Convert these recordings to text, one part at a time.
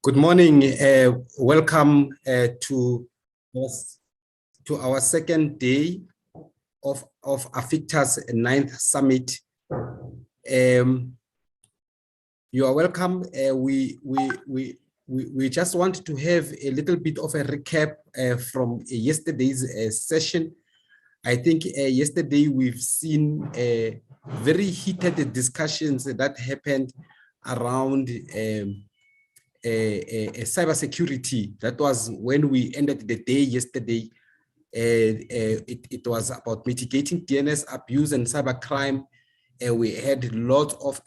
Good morning. Welcome to our second day of AfICTA's 9th Summit. You are welcome. We just want to have a little bit of a recap from yesterday's session. I think yesterday we've seen very heated discussions that happened around cybersecurity. That was when we ended the day yesterday. It was about mitigating DNS abuse and cybercrime. We had lots of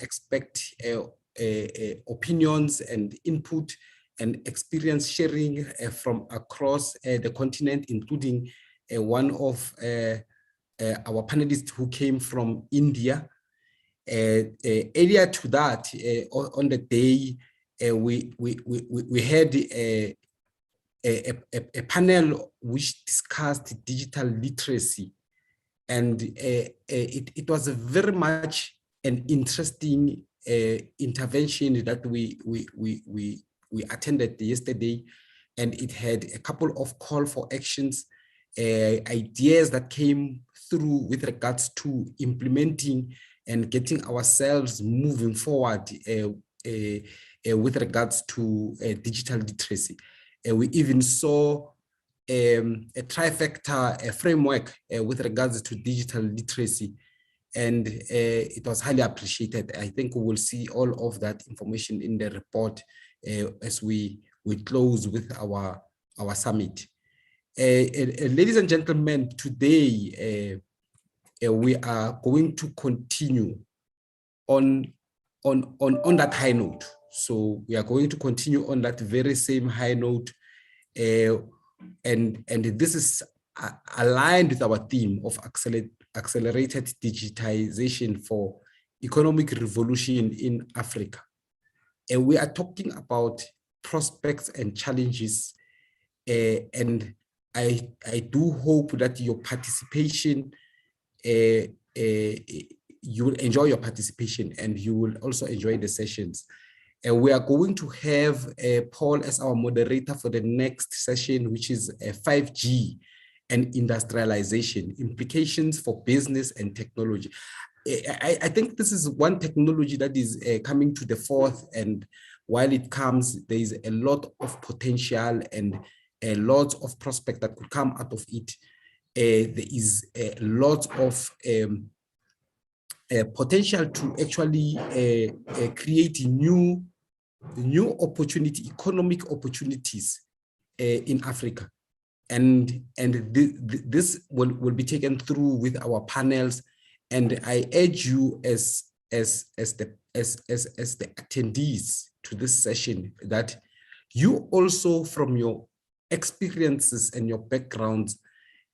opinions and input and experience sharing from across the continent, including one of our panelists who came from India. Earlier to that, on the day, we had a panel which discussed digital literacy, and it was a very much an interesting intervention that we attended yesterday, and it had a couple of call for actions, ideas that came through with regards to implementing and getting ourselves moving forward with regards to digital literacy. We even saw a trifecta framework with regards to digital literacy, and it was highly appreciated. I think we will see all of that information in the report as we close with our summit. Ladies and gentlemen, today we are going to continue on that high note. So we are going to continue on that very same high note, and this is aligned with our theme of accelerated digitization for economic revolution in Africa. And we are talking about prospects and challenges, and I do hope that your participation, you will enjoy your participation, and you will also enjoy the sessions. We are going to have Paul as our moderator for the next session, which is 5G and industrialization, implications for business and technology. I think this is one technology that is coming to the forth, and while it comes, there is a lot of potential and a lot of prospect that could come out of it. There is a lot of potential to actually create new opportunity, economic opportunities in Africa, and this will be taken through with our panels. And I urge you as the attendees to this session that you also, from your experiences and your backgrounds,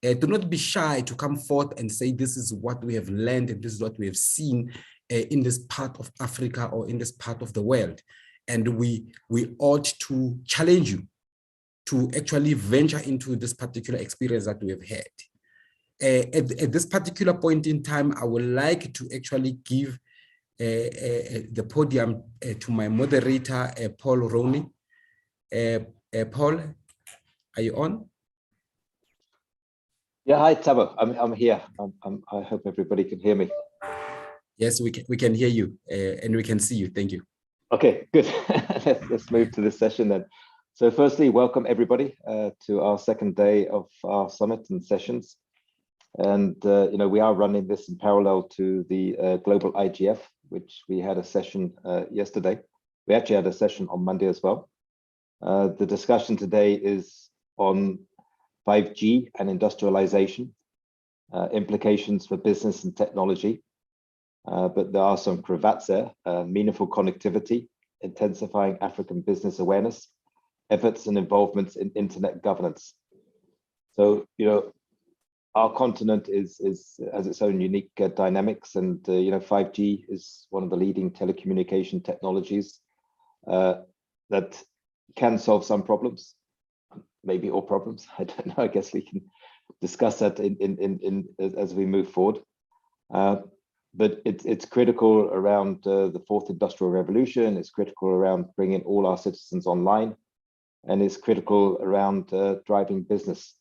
do not be shy to come forth and say, this is what we have learned and this is what we have seen in this part of Africa or in this part of the world. And we ought to challenge you to actually venture into this particular experience that we have had. At this particular point in time, I would like to actually give the podium to my moderator, Paul Roney. Paul, are you on? Yeah, hi, Tabo. I'm here. I hope everybody can hear me. Yes, we can hear you, and we can see you. Thank you. Okay, good. let's move to this session then. So firstly, welcome everybody to our second day of our summit and sessions. And we are running this in parallel to the global IGF, which we had a session yesterday. We actually had a session on Monday as well. The discussion today is on 5G and industrialization, implications for business and technology. But there are some cravats there: meaningful connectivity, intensifying African business awareness, efforts and involvements in internet governance. So, our continent has its own unique dynamics, and 5G is one of the leading telecommunication technologies that can solve some problems, maybe all problems. I don't know. I guess we can discuss that as we move forward. But it's critical around the fourth industrial revolution. It's critical around bringing all our citizens online. and is critical around driving business.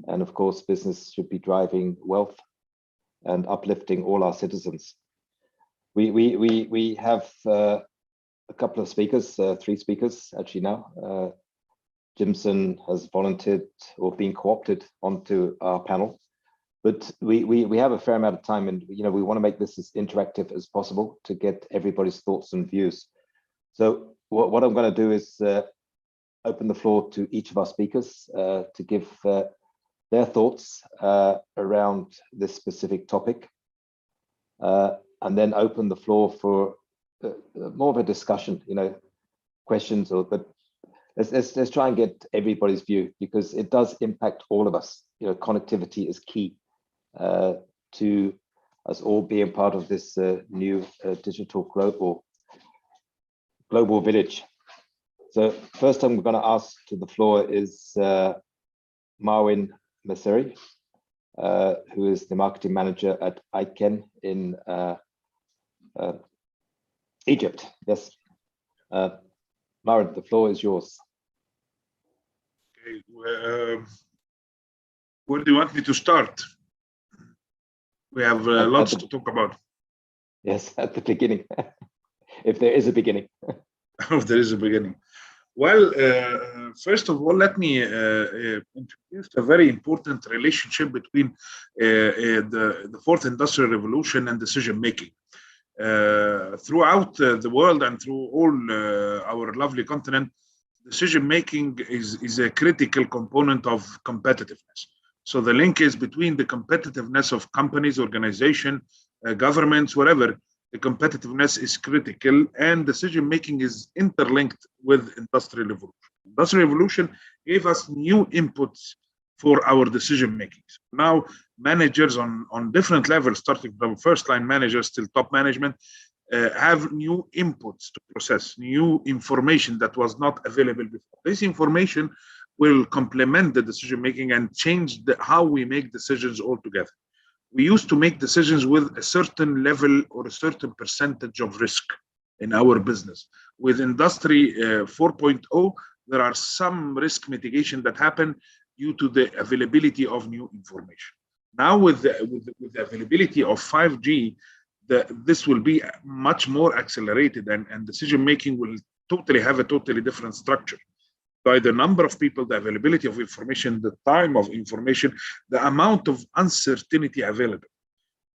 And of course, business should be driving wealth and uplifting all our citizens. We have a couple of speakers, 3 speakers actually now. Jimson has volunteered or been co-opted onto our panel, but we have a fair amount of time, and we want to make this as interactive as possible to get everybody's thoughts and views. So what I'm going to do is open the floor to each of our speakers to give their thoughts around this specific topic, and then open the floor for more of a discussion, questions, but let's try and get everybody's view, because it does impact all of us. Connectivity is key to us all being part of this new digital global village. So first I'm going to ask to the floor is Marwin Maseri, who is the marketing manager at ICANN in Egypt. Yes, Marwin, the floor is yours. Okay, where do you want me to start? We have lots to talk about. Yes, at the beginning, if there is a beginning. If there is a beginning. Well, first of all, let me introduce a very important relationship between the fourth industrial revolution and decision making. Throughout the world and through all our lovely continent, decision making is a critical component of competitiveness. So the link is between the competitiveness of companies, organizations, governments, whatever. The competitiveness is critical, and decision making is interlinked with industrial revolution. Industrial revolution gave us new inputs for our decision making. Now managers on different levels, starting from first line managers till top management, have new inputs to process, new information that was not available before. This information will complement the decision making and change how we make decisions altogether. We used to make decisions with a certain level or a certain percentage of risk in our business. With Industry 4.0, there are some risk mitigation that happen due to the availability of new information. Now with the availability of 5G, this will be much more accelerated, and decision making will have a totally different structure. By the number of people, the availability of information, the time of information, the amount of uncertainty available,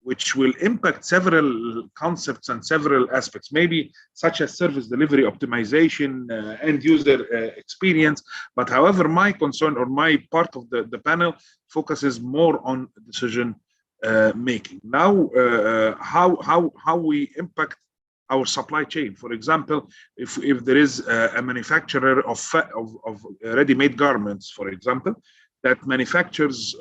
which will impact several concepts and several aspects, maybe such as service delivery optimization, end user experience. But however, my concern or my part of the panel focuses more on decision making. Now, how we impact our supply chain. For example, if there is a manufacturer of ready-made garments, for example, that manufactures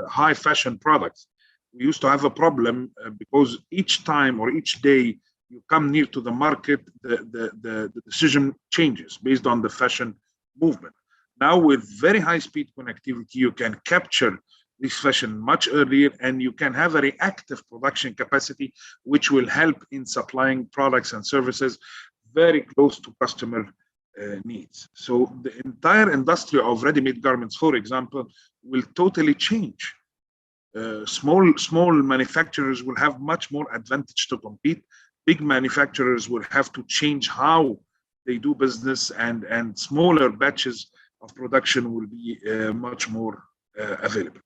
high fashion products, we used to have a problem because each time or each day you come near to the market, the decision changes based on the fashion movement. Now with very high speed connectivity, you can capture this fashion much earlier, and you can have a reactive production capacity, which will help in supplying products and services very close to customer needs. So the entire industry of ready-made garments, for example, will totally change. Small manufacturers will have much more advantage to compete. Big manufacturers will have to change how they do business, and smaller batches of production will be much more available.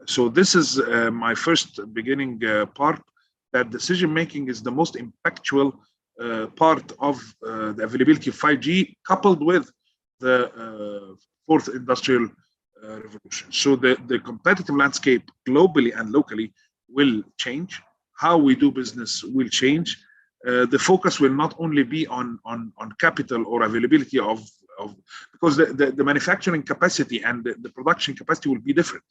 So this is my first beginning part, that decision making is the most impactful part of the availability of 5G, coupled with the fourth industrial revolution. So the competitive landscape globally and locally will change. How we do business will change. The focus will not only be on capital or availability of because the manufacturing capacity and the production capacity will be different.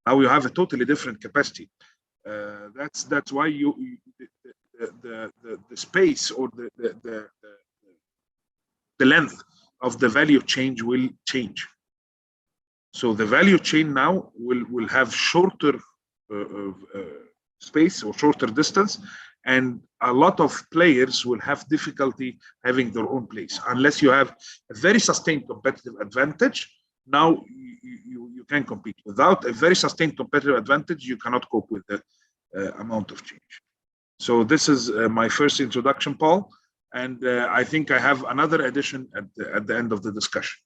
Now you have a totally different capacity. That's why the space or the length of the value chain will change. So the value chain now will have shorter space or shorter distance, and a lot of players will have difficulty having their own place unless you have a very sustained competitive advantage. Now you can compete. Without a very sustained competitive advantage, you cannot cope with the amount of change. So this is my first introduction, Paul, and I think I have another addition at the end of the discussion.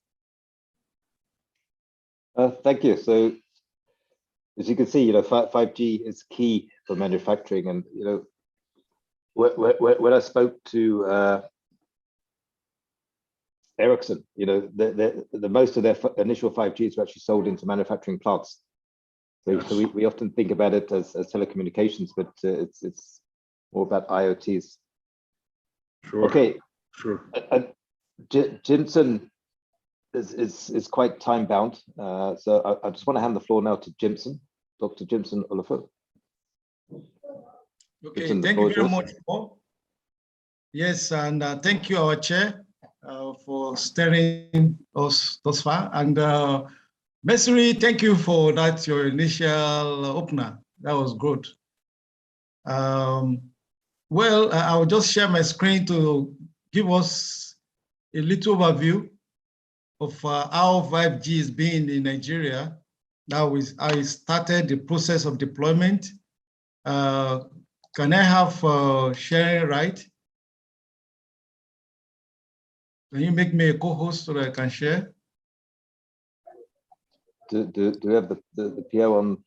Thank you. So, as you can see, 5G is key for manufacturing, and when I spoke to Ericsson, the most of their initial 5Gs were actually sold into manufacturing plants. So, yes. So we often think about it as telecommunications, but it's more about IoTs. Sure. Okay. Sure. Jimson is quite time bound, so I just want to hand the floor now to Jimson, Dr. Jimson Oliver. Okay, Jimson, thank you very much, Paul. Yes, and thank you, our chair, for steering us thus far. And Mesri, thank you for that, your initial opener. That was good. Well, I will just share my screen to give us a little overview of how 5G is being in Nigeria. Now I started the process of deployment. Can I have sharing right? Can you make me a co-host so that I can share? Do you have the PO on?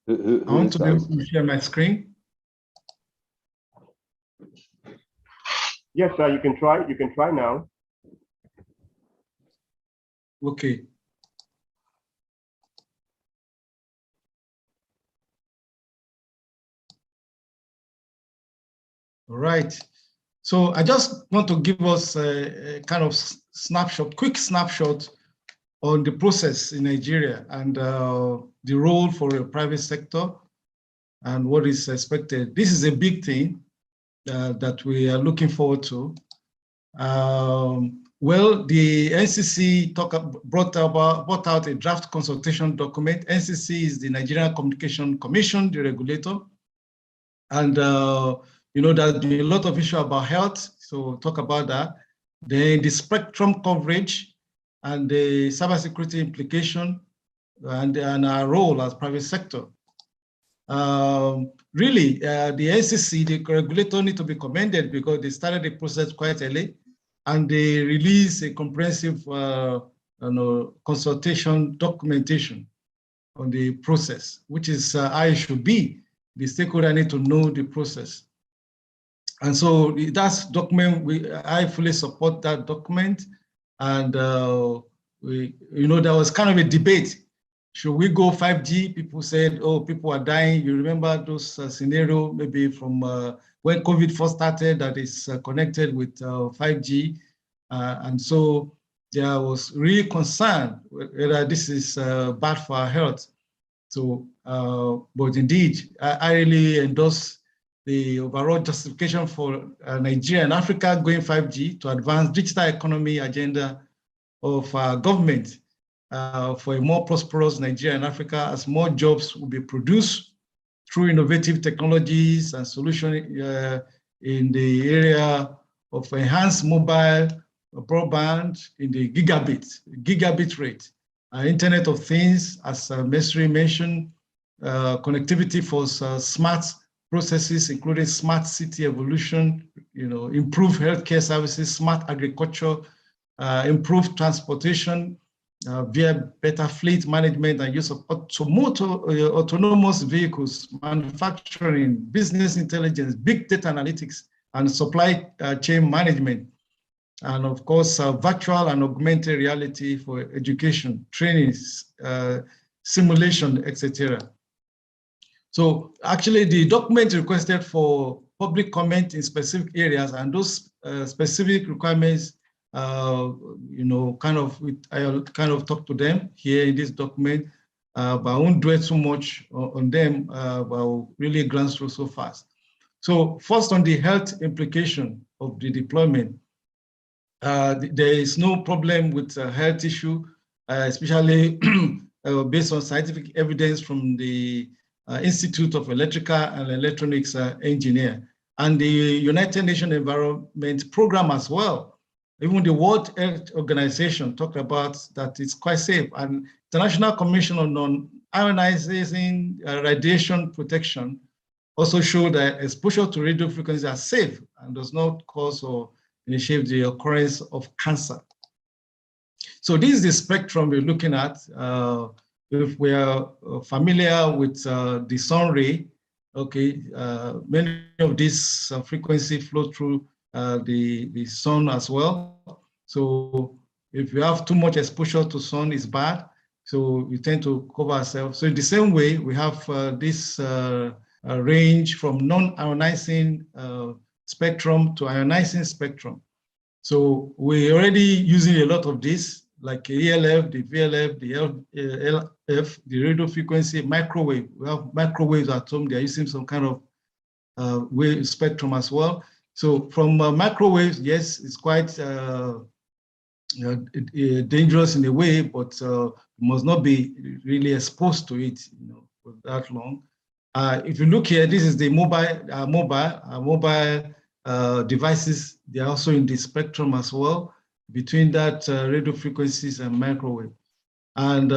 Who I want to be able to share my screen. Yes, sir, you can try. You can try now. Okay. All right. So I just want to give us a kind of snapshot, quick snapshot on the process in Nigeria and the role for the private sector and what is expected. This is a big thing that we are looking forward to. Well, the NCC brought out a draft consultation document. NCC is the Nigerian Communication Commission, the regulator. And there's been a lot of issue about health, so we'll talk about that. Then the spectrum coverage and the cybersecurity implication and our role as private sector. Really, the NCC, the regulator, need to be commended because they started the process quite early and they released a comprehensive consultation documentation on the process, which is how it should be. The stakeholder need to know the process. And so that's document, I fully support that document. And there was kind of a debate. Should we go 5G? People said, oh, people are dying. You remember those scenario maybe from when COVID first started that is connected with 5G. And so there was really concern whether this is bad for our health. So, but indeed, I really endorse the overall justification for Nigeria and Africa going 5G to advance digital economy agenda of our government for a more prosperous Nigeria and Africa, as more jobs will be produced through innovative technologies and solutions in the area of enhanced mobile broadband in the gigabit rate, Internet of Things, as Mesri mentioned, connectivity for smart processes, including smart city evolution, improved healthcare services, smart agriculture, improved transportation via better fleet management and use of autonomous vehicles, manufacturing, business intelligence, big data analytics, and supply chain management. And of course, virtual and augmented reality for education, trainings, simulation, etc. So actually the document requested for public comment in specific areas, and those specific requirements, I'll kind of talk to them here in this document, but I won't dwell too much on them, but I'll really glance through so fast. So first on the health implication of the deployment, there is no problem with health issue, especially based on scientific evidence from the Institute of Electrical and Electronics Engineer, and the United Nations Environment Program as well. Even the World Health Organization talked about that it's quite safe, and International Commission on Non-Ionizing Radiation Protection also showed that exposure to radio frequencies are safe and does not cause or initiate the occurrence of cancer. So this is the spectrum we're looking at. If we are familiar with the sun ray, okay, many of these frequencies flow through the sun as well. So if you have too much exposure to sun, it's bad. So we tend to cover ourselves. So in the same way, we have this range from non-ionizing spectrum to ionizing spectrum. So we're already using a lot of this, like ELF, the VLF, the LF, the radio frequency, microwave. We have microwaves at home. They're using some kind of wave spectrum as well. So from microwaves, yes, it's quite dangerous in a way, but must not be really exposed to it, for that long. If you look here, this is the mobile devices. They are also in the spectrum as well, between that radio frequencies and microwave. And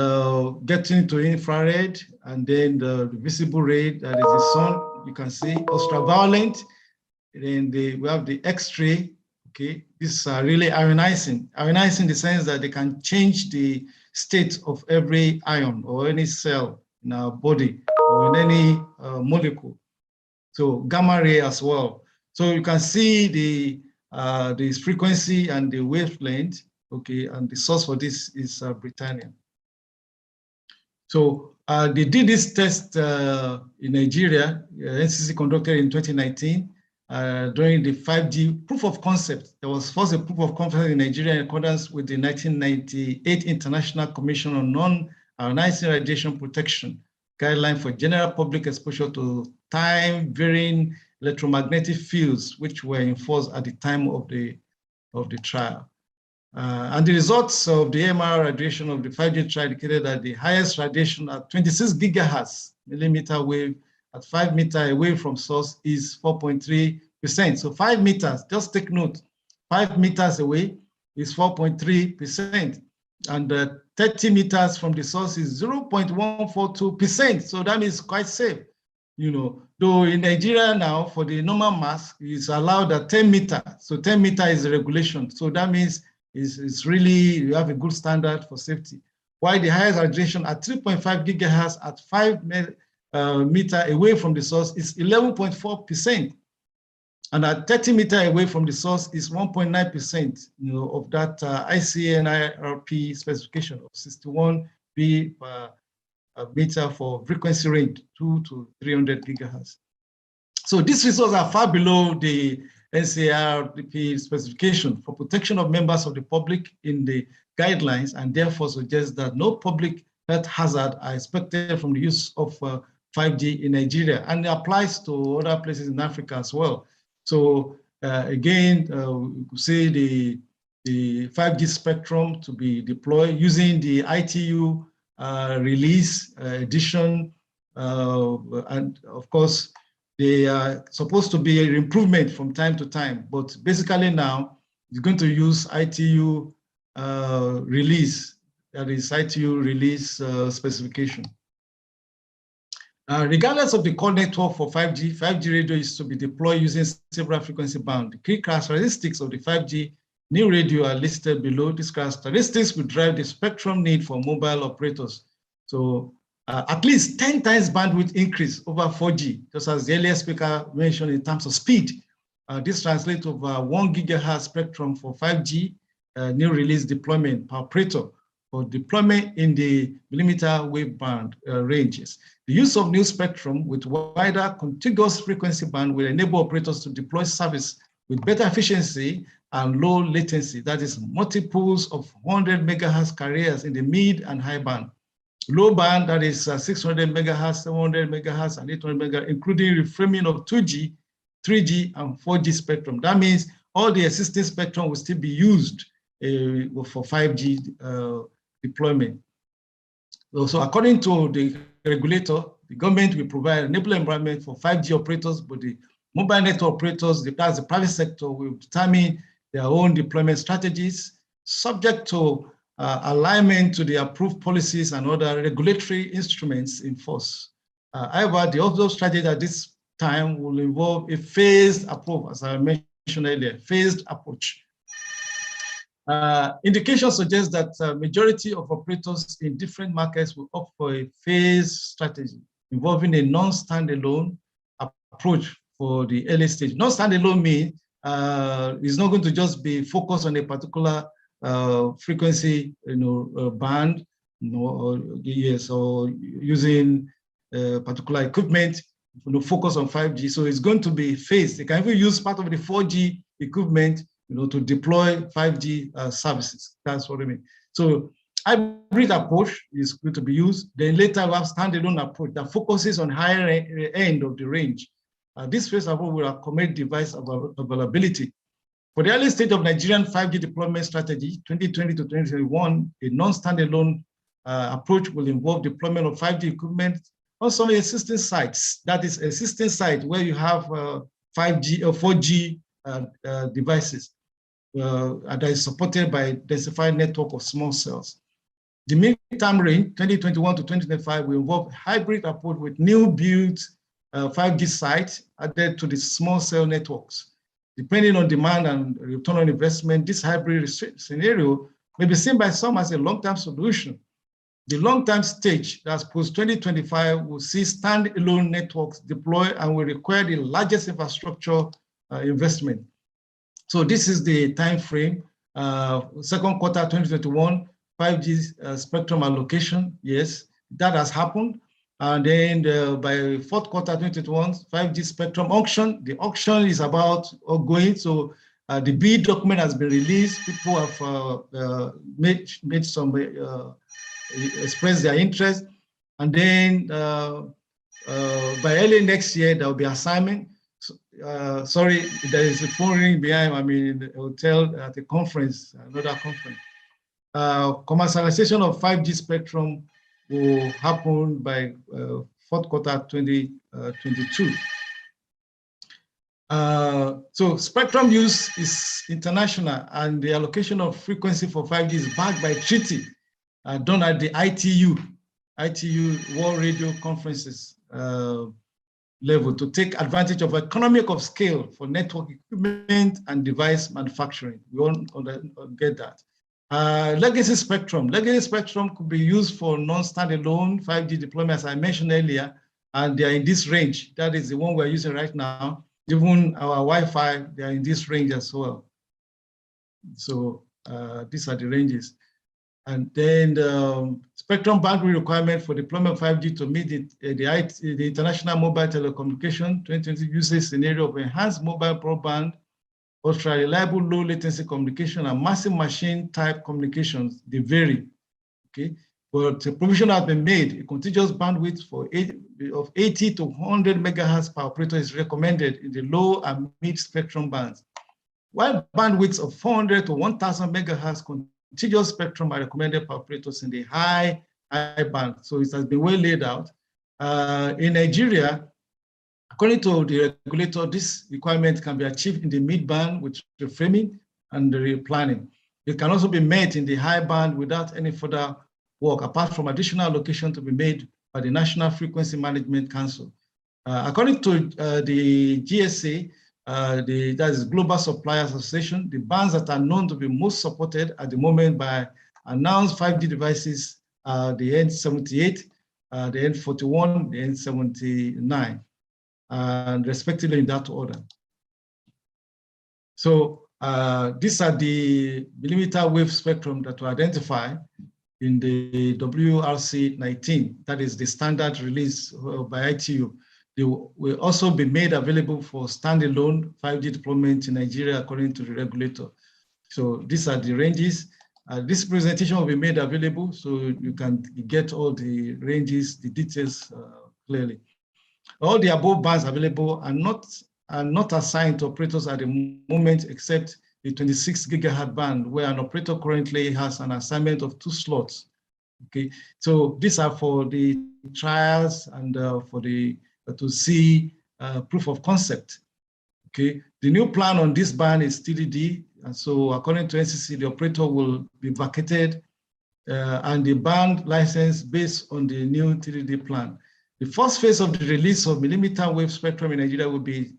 getting to infrared, and then the visible ray, that is the sun, you can see ultraviolet. Then we have the X-ray. Okay, these are really ionizing. Ionizing in the sense that they can change the state of every ion or any cell in our body or in any molecule. So gamma ray as well. So you can see the frequency and the wavelength. Okay, and the source for this is Britannia. So they did this test in Nigeria. NCC conducted in 2019. During the 5G proof of concept. There was first a proof of concept in Nigeria in accordance with the 1998 International Commission on Non-Ionizing Radiation Protection guideline for general public exposure to time-varying electromagnetic fields, which were enforced at the time of the trial. And the results of the MR radiation of the 5G trial indicated that the highest radiation at 26 gigahertz millimeter wave at 5 meters away from source is 4.3%. So 5 meters, just take note, 5 meters away is 4.3%. And 30 meters from the source is 0.142%. So that means quite safe. Though in Nigeria now, for the normal mask, it's allowed at 10 meters. So 10 meters is a regulation. So that means it's really, you have a good standard for safety. While the highest radiation at 3.5 gigahertz at 5 meter away from the source is 11.4%, and at 30 meter away from the source is 1.9%. Of that ICNIRP specification of 61 B per meter for frequency range 2 to 300 gigahertz. So these results are far below the NCRP specification for protection of members of the public in the guidelines, and therefore suggest that no public health hazard are expected from the use of 5G in Nigeria, and it applies to other places in Africa as well. So again, we could say the 5G spectrum to be deployed using the ITU release edition, and of course, they are supposed to be an improvement from time to time, but basically now you're going to use ITU release, that is ITU release specification. Regardless of the core network for 5G, 5G radio is to be deployed using several frequency bands. The key characteristics of the 5G new radio are listed below. These characteristics will drive the spectrum need for mobile operators. So at least 10 times bandwidth increase over 4G, just as the earlier speaker mentioned in terms of speed. This translates over 1 gigahertz spectrum for 5G new release deployment per operator for deployment in the millimeter wave band ranges. The use of new spectrum with wider contiguous frequency band will enable operators to deploy service with better efficiency and low latency, that is multiples of 100 megahertz carriers in the mid and high band. Low band, that is 600 megahertz, 700 megahertz, and 800 megahertz, including reframing of 2G, 3G, and 4G spectrum. That means all the existing spectrum will still be used for 5G deployment. So according to the regulator. The government will provide an enabling environment for 5G operators, but the mobile network operators, that's the private sector, will determine their own deployment strategies, subject to alignment to the approved policies and other regulatory instruments in force. However, the overall strategy at this time will involve a phased approach, as I mentioned earlier, phased approach. Indications suggest that majority of operators in different markets will opt for a phased strategy involving a non-standalone approach for the early stage. Non-standalone means it's not going to just be focused on a particular frequency, band, or using particular equipment, focus on 5G. So it's going to be phased. They can even use part of the 4G equipment, to deploy 5G services. That's what I mean. So hybrid approach is going to be used. Then later we have standalone approach that focuses on higher end of the range. This phase approach will accommodate device availability. For the early stage of Nigerian 5G deployment strategy, 2020 to 2021, a non-standalone approach will involve deployment of 5G equipment on some existing sites. That is, existing site where you have 5G or 4G devices that is supported by a densified network of small cells. The mid-term range, 2021 to 2025, will involve hybrid approach with new built 5G sites added to the small cell networks. Depending on demand and return on investment, this hybrid scenario may be seen by some as a long-term solution. The long-term stage, that's post-2025, will see standalone networks deploy and will require the largest infrastructure investment. So this is the time frame. Second quarter 2021, 5G spectrum allocation. Yes, that has happened. And then by fourth quarter 2021, 5G spectrum auction. The auction is about ongoing. So the bid document has been released. People have made some express their interest. And then by early next year, there will be assignment. Sorry, there is a phone ring behind. I'm in a hotel at a conference, another conference. Commercialization of 5G spectrum will happen by fourth quarter 2022. So spectrum use is international, and the allocation of frequency for 5G is backed by treaty done at the ITU World Radio Conferences level to take advantage of economic of scale for network equipment and device manufacturing. We all get that. Legacy spectrum could be used for non-standalone 5G deployment, as I mentioned earlier, and they are in this range. That is the one we're using right now. Even our Wi-Fi, they are in this range as well. So these are the ranges. And then spectrum boundary requirement for deployment of 5G to meet the International Mobile Telecommunication 2020 usage scenario of enhanced mobile broadband, ultra reliable low latency communication, and massive machine type communications. They vary, okay? But the provision has been made. A contiguous bandwidth of 80 to 100 megahertz per operator is recommended in the low and mid spectrum bands, while bandwidths of 400 to 1,000 megahertz contiguous spectrum are recommended for operators in the high band. So it has been well laid out. In Nigeria, according to the regulator, this requirement can be achieved in the mid band with reframing and the replanning. It can also be met in the high band without any further work, apart from additional allocation to be made by the National Frequency Management Council. According to the GSA, that is Global Suppliers Association, the bands that are known to be most supported at the moment by announced 5G devices are the N78, the N41, the N79, and respectively in that order. So these are the millimeter wave spectrum that were identified in the WRC 19, that is the standard release by ITU. They will also be made available for standalone 5G deployment in Nigeria according to the regulator. So these are the ranges. This presentation will be made available so you can get all the ranges, the details clearly. All the above bands available are not assigned to operators at the moment except the 26 gigahertz band, where an operator currently has an assignment of 2 slots. Okay, so these are for the trials and for the to see proof of concept. Okay, the new plan on this band is TDD, and so according to NCC, the operator will be vacated and the band license based on the new TDD plan. The first phase of the release of millimeter wave spectrum in Nigeria will be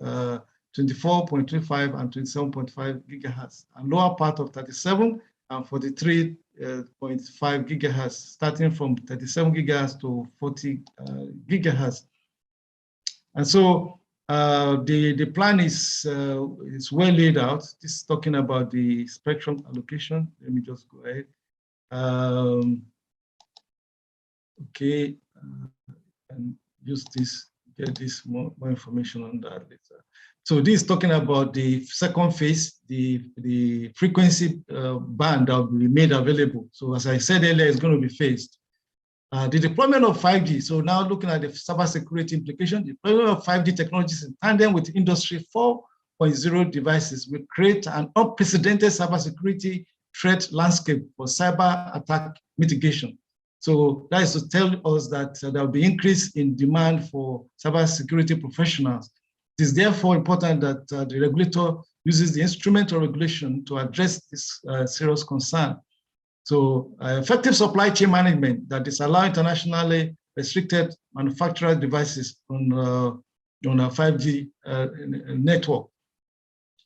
24.25 and 27.5 gigahertz, and lower part of 37 and 43.5 gigahertz, starting from 37 gigahertz to 40 gigahertz. And so the plan is well laid out. This is talking about the spectrum allocation. Let me just go ahead. Okay, and use this, get this more information on that later. So this is talking about the second phase, the frequency band that will be made available. So as I said earlier, it's going to be phased. The deployment of 5G, so now looking at the cybersecurity implication, the deployment of 5G technologies in tandem with Industry 4.0 devices will create an unprecedented cybersecurity threat landscape for cyber attack mitigation. So that is to tell us that there will be increase in demand for cybersecurity professionals. It is therefore important that the regulator uses the instrument of regulation to address this serious concern. So effective supply chain management that disallow internationally restricted manufacturer devices on a 5G network.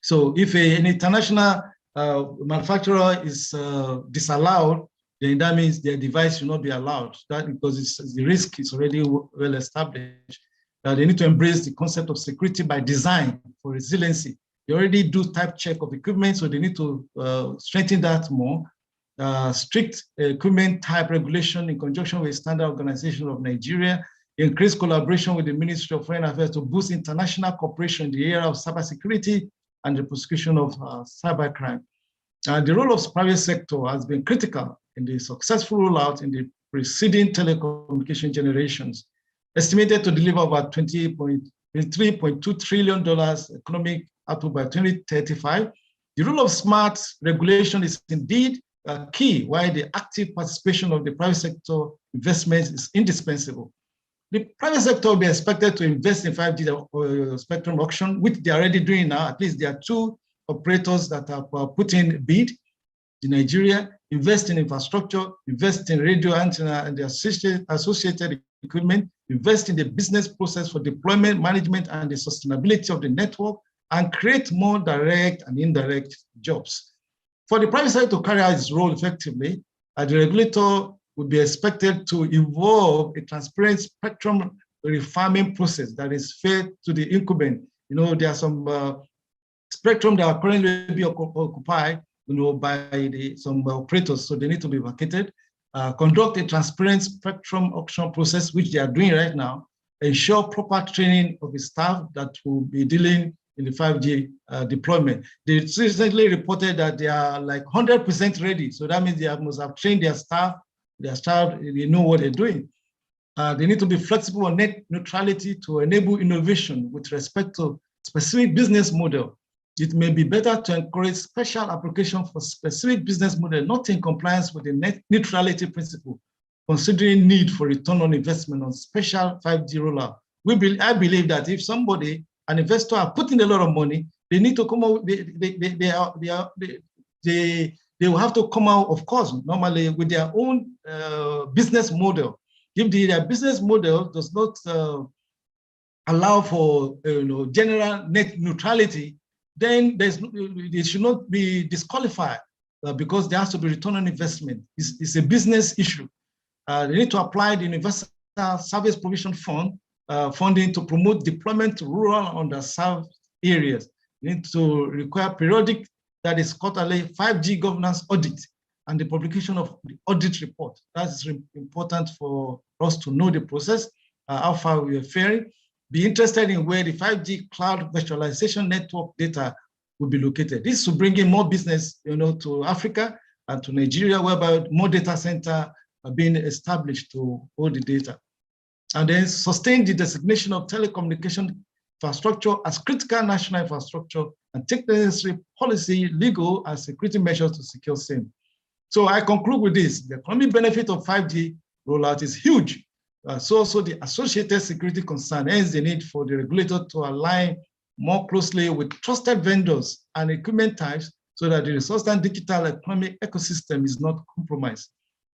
So if an international manufacturer is disallowed, then that means their device will not be allowed. That because the risk is already well established. They need to embrace the concept of security by design for resiliency. They already do type check of equipment, so they need to strengthen that more. Strict equipment type regulation in conjunction with Standard Organization of Nigeria, increase collaboration with the Ministry of Foreign Affairs to boost international cooperation in the area of cybersecurity and the prosecution of cybercrime. The role of the private sector has been critical in the successful rollout in the preceding telecommunication generations, estimated to deliver about $23.2 trillion economic output by 2035. The role of smart regulation is indeed key, while the active participation of the private sector investment is indispensable. The private sector will be expected to invest in 5G spectrum auction, which they are already doing now. At least there are 2 operators that have put in bid in Nigeria, invest in infrastructure, invest in radio antenna and the associated equipment, invest in the business process for deployment, management, and the sustainability of the network, and create more direct and indirect jobs. For the private sector to carry out its role effectively, the regulator would be expected to involve a transparent spectrum refarming process that is fair to the incumbent. You know, there are some spectrum that are currently being occupied, you know, by some operators, so they need to be vacated. Conduct a transparent spectrum auction process, which they are doing right now. Ensure proper training of the staff that will be dealing in the 5G deployment. They recently reported that they are like 100% ready. So that means they must have trained their staff, they know what they're doing. They need to be flexible on net neutrality to enable innovation with respect to specific business model. It may be better to encourage special application for specific business model, not in compliance with the net neutrality principle, considering need for return on investment on special 5G rollout. I believe that if somebody, an investor, are putting a lot of money, they need to come out. They will have to come out, of course, normally with their own business model. If their business model does not allow for general net neutrality, then it should not be disqualified because there has to be return on investment. It's a business issue. They need to apply the Universal Service Provision Fund funding to promote deployment to rural underserved areas. They need to require periodic, that is quarterly, 5G governance audit and the publication of the audit report. That is important for us to know the process, how far we are faring. Be interested in where the 5G cloud virtualization network data will be located. This will bring in more business, to Africa and to Nigeria, whereby more data centers are being established to hold the data. And then sustain the designation of telecommunication infrastructure as critical national infrastructure and take the necessary policy, legal, and security measures to secure same. So I conclude with this. The economic benefit of 5G rollout is huge. So also the associated security concern, hence the need for the regulator to align more closely with trusted vendors and equipment types so that the resource and digital economic ecosystem is not compromised.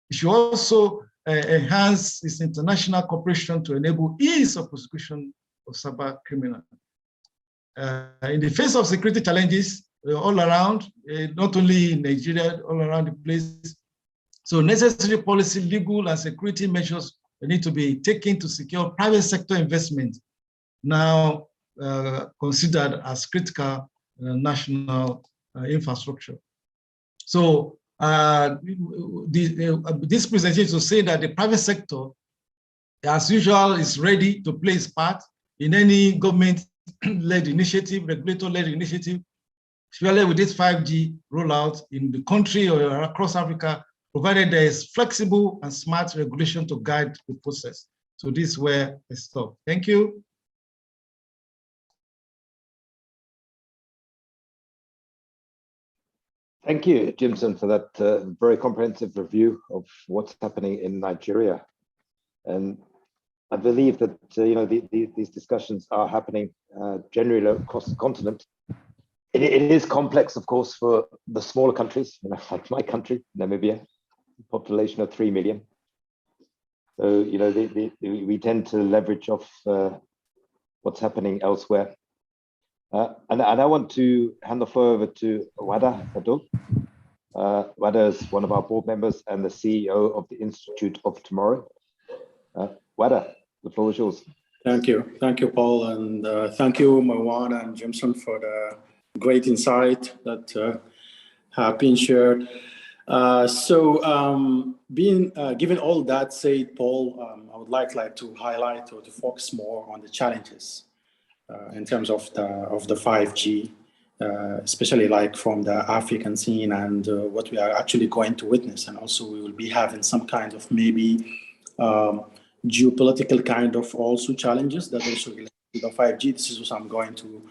It should also enhance its international cooperation to enable ease of prosecution of cyber criminals. In the face of security challenges all around, not only in Nigeria, all around the place, so necessary policy, legal, and security measures need to be taken to secure private sector investment, now considered as critical national infrastructure. So this presentation to say that the private sector, as usual, is ready to play its part in any government-led initiative, regulator-led initiative, especially with this 5G rollout in the country or across Africa, provided there is flexible and smart regulation to guide the process. So this is where I stop. Thank you. Thank you, Jimson, for that very comprehensive review of what's happening in Nigeria. And I believe that these discussions are happening generally across the continent. It is complex, of course, for the smaller countries, like my country, Namibia, population of 3 million. So we tend to leverage off what's happening elsewhere. And I want to hand the floor over to Wada Fadul. Wada is one of our board members and the CEO of the Institute of Tomorrow. Wada, the floor is yours. Thank you, Paul, and thank you, Marwan and Jimson, for the great insight that have been shared. Given all that said, Paul, I would like to highlight or to focus more on the challenges in terms of the 5G, especially like from the African scene and what we are actually going to witness, and also we will be having some kind of maybe geopolitical kind of also challenges that also relate to the 5G. This is what I'm going to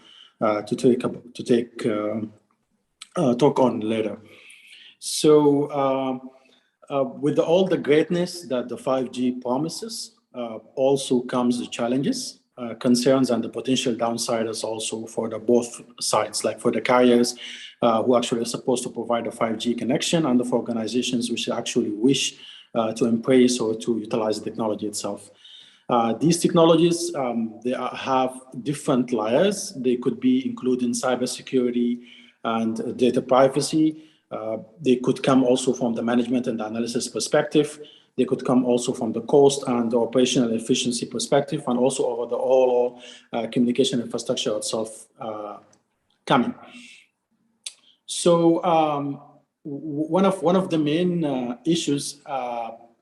talk on later. So with all the greatness that the 5G promises, also comes the challenges, concerns, and the potential downsiders also for the both sides, like for the carriers who actually are supposed to provide a 5G connection, and for organizations which actually wish to embrace or to utilize the technology itself. These technologies, they have different layers. They could be including cybersecurity and data privacy. They could come also from the management and the analysis perspective. They could come also from the cost and the operational efficiency perspective, and also over the overall communication infrastructure itself coming. So one of the main issues,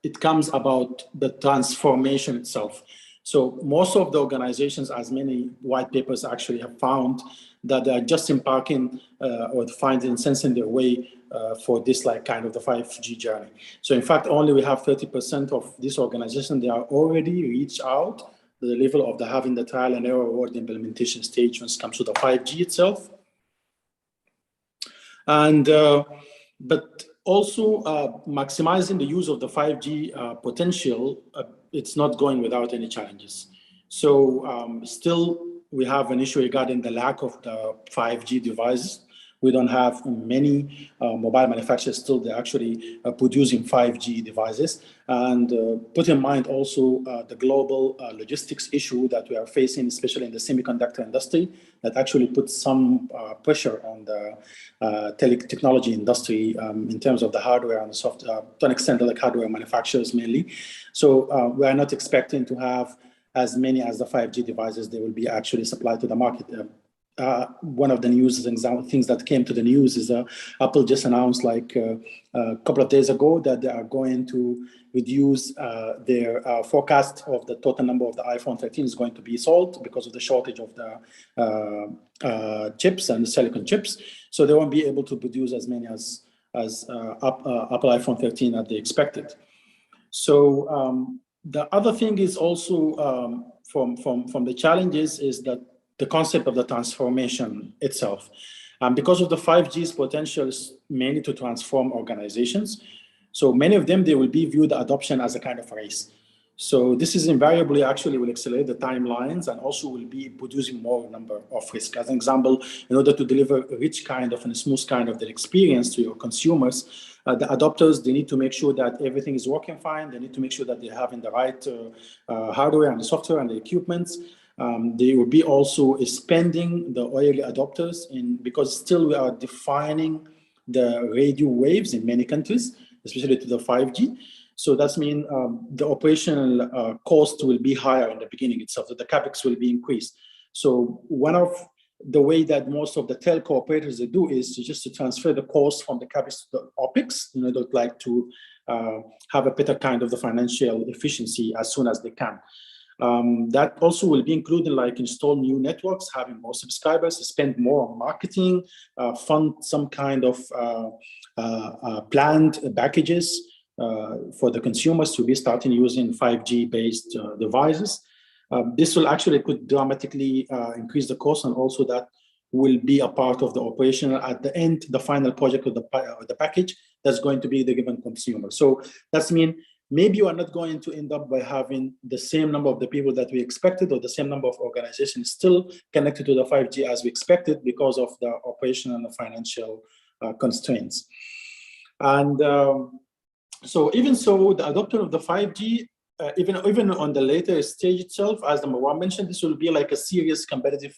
it comes about the transformation itself. So most of the organizations, as many white papers actually have found, that they are just embarking or finding sensing their way for this kind of the 5G journey. So in fact, only we have 30% of this organization, they are already reached out the level of having the trial and error or the implementation stage when it comes to the 5G itself. And but also maximizing the use of the 5G potential, it's not going without any challenges. So still we have an issue regarding the lack of the 5G devices. We don't have many mobile manufacturers still, they're actually producing 5G devices. And put in mind also the global logistics issue that we are facing, especially in the semiconductor industry, that actually puts some pressure on the technology industry in terms of the hardware and the software, to an extent like hardware manufacturers mainly. So we are not expecting to have as many as the 5G devices they will be actually supplied to the market. One of the things that came to the news is Apple just announced a couple of days ago that they are going to reduce their forecast of the total number of the iPhone 13 is going to be sold because of the shortage of the chips and the silicon chips. So they won't be able to produce as many as Apple iPhone 13 as they expected. So the other thing is also from the challenges is that the concept of the transformation itself. Because of the 5G's potential is mainly to transform organizations. So many of them, they will be viewed adoption as a kind of race. So this is invariably actually will accelerate the timelines and also will be producing more number of risk. As an example, in order to deliver a rich kind of and a smooth kind of the experience to your consumers, the adopters, they need to make sure that everything is working fine. They need to make sure that they're having the right hardware and the software and the equipments. They will be also spending the early adopters because still we are defining the radio waves in many countries, especially to the 5G. So that means the operational cost will be higher in the beginning itself, so the capex will be increased. So one of the way that most of the telco operators they do is just to transfer the cost from the capex to the opex, in order to have a better kind of the financial efficiency as soon as they can. That also will be included like install new networks, having more subscribers, spend more on marketing, fund some kind of planned packages for the consumers to be starting using 5G based devices. This will actually could dramatically increase the cost, and also that will be a part of the operation at the end, the final project of the package that's going to be the given consumer. So that's mean maybe you are not going to end up by having the same number of the people that we expected, or the same number of organizations still connected to the 5G as we expected because of the operational and the financial constraints. And so even so, the adoption of the 5G, even on the later stage itself, as number one mentioned, this will be like a serious competitive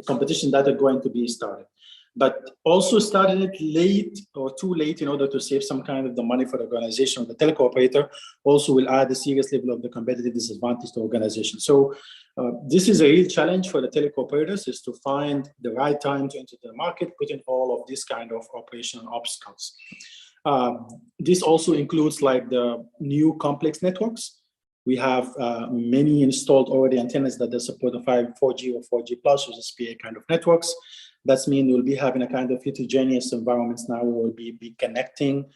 competition that are going to be started. But also starting it late or too late in order to save some kind of the money for the organization, the telecom operator also will add a serious level of the competitive disadvantage to the organization. So this is a real challenge for the telecom operators, is to find the right time to enter the market, putting all of these kind of operational obstacles. This also includes like the new complex networks. We have many installed already antennas that they support the 4G or 4G plus, or SPA kind of networks. That means we'll be having a kind of heterogeneous environments now. We will be connecting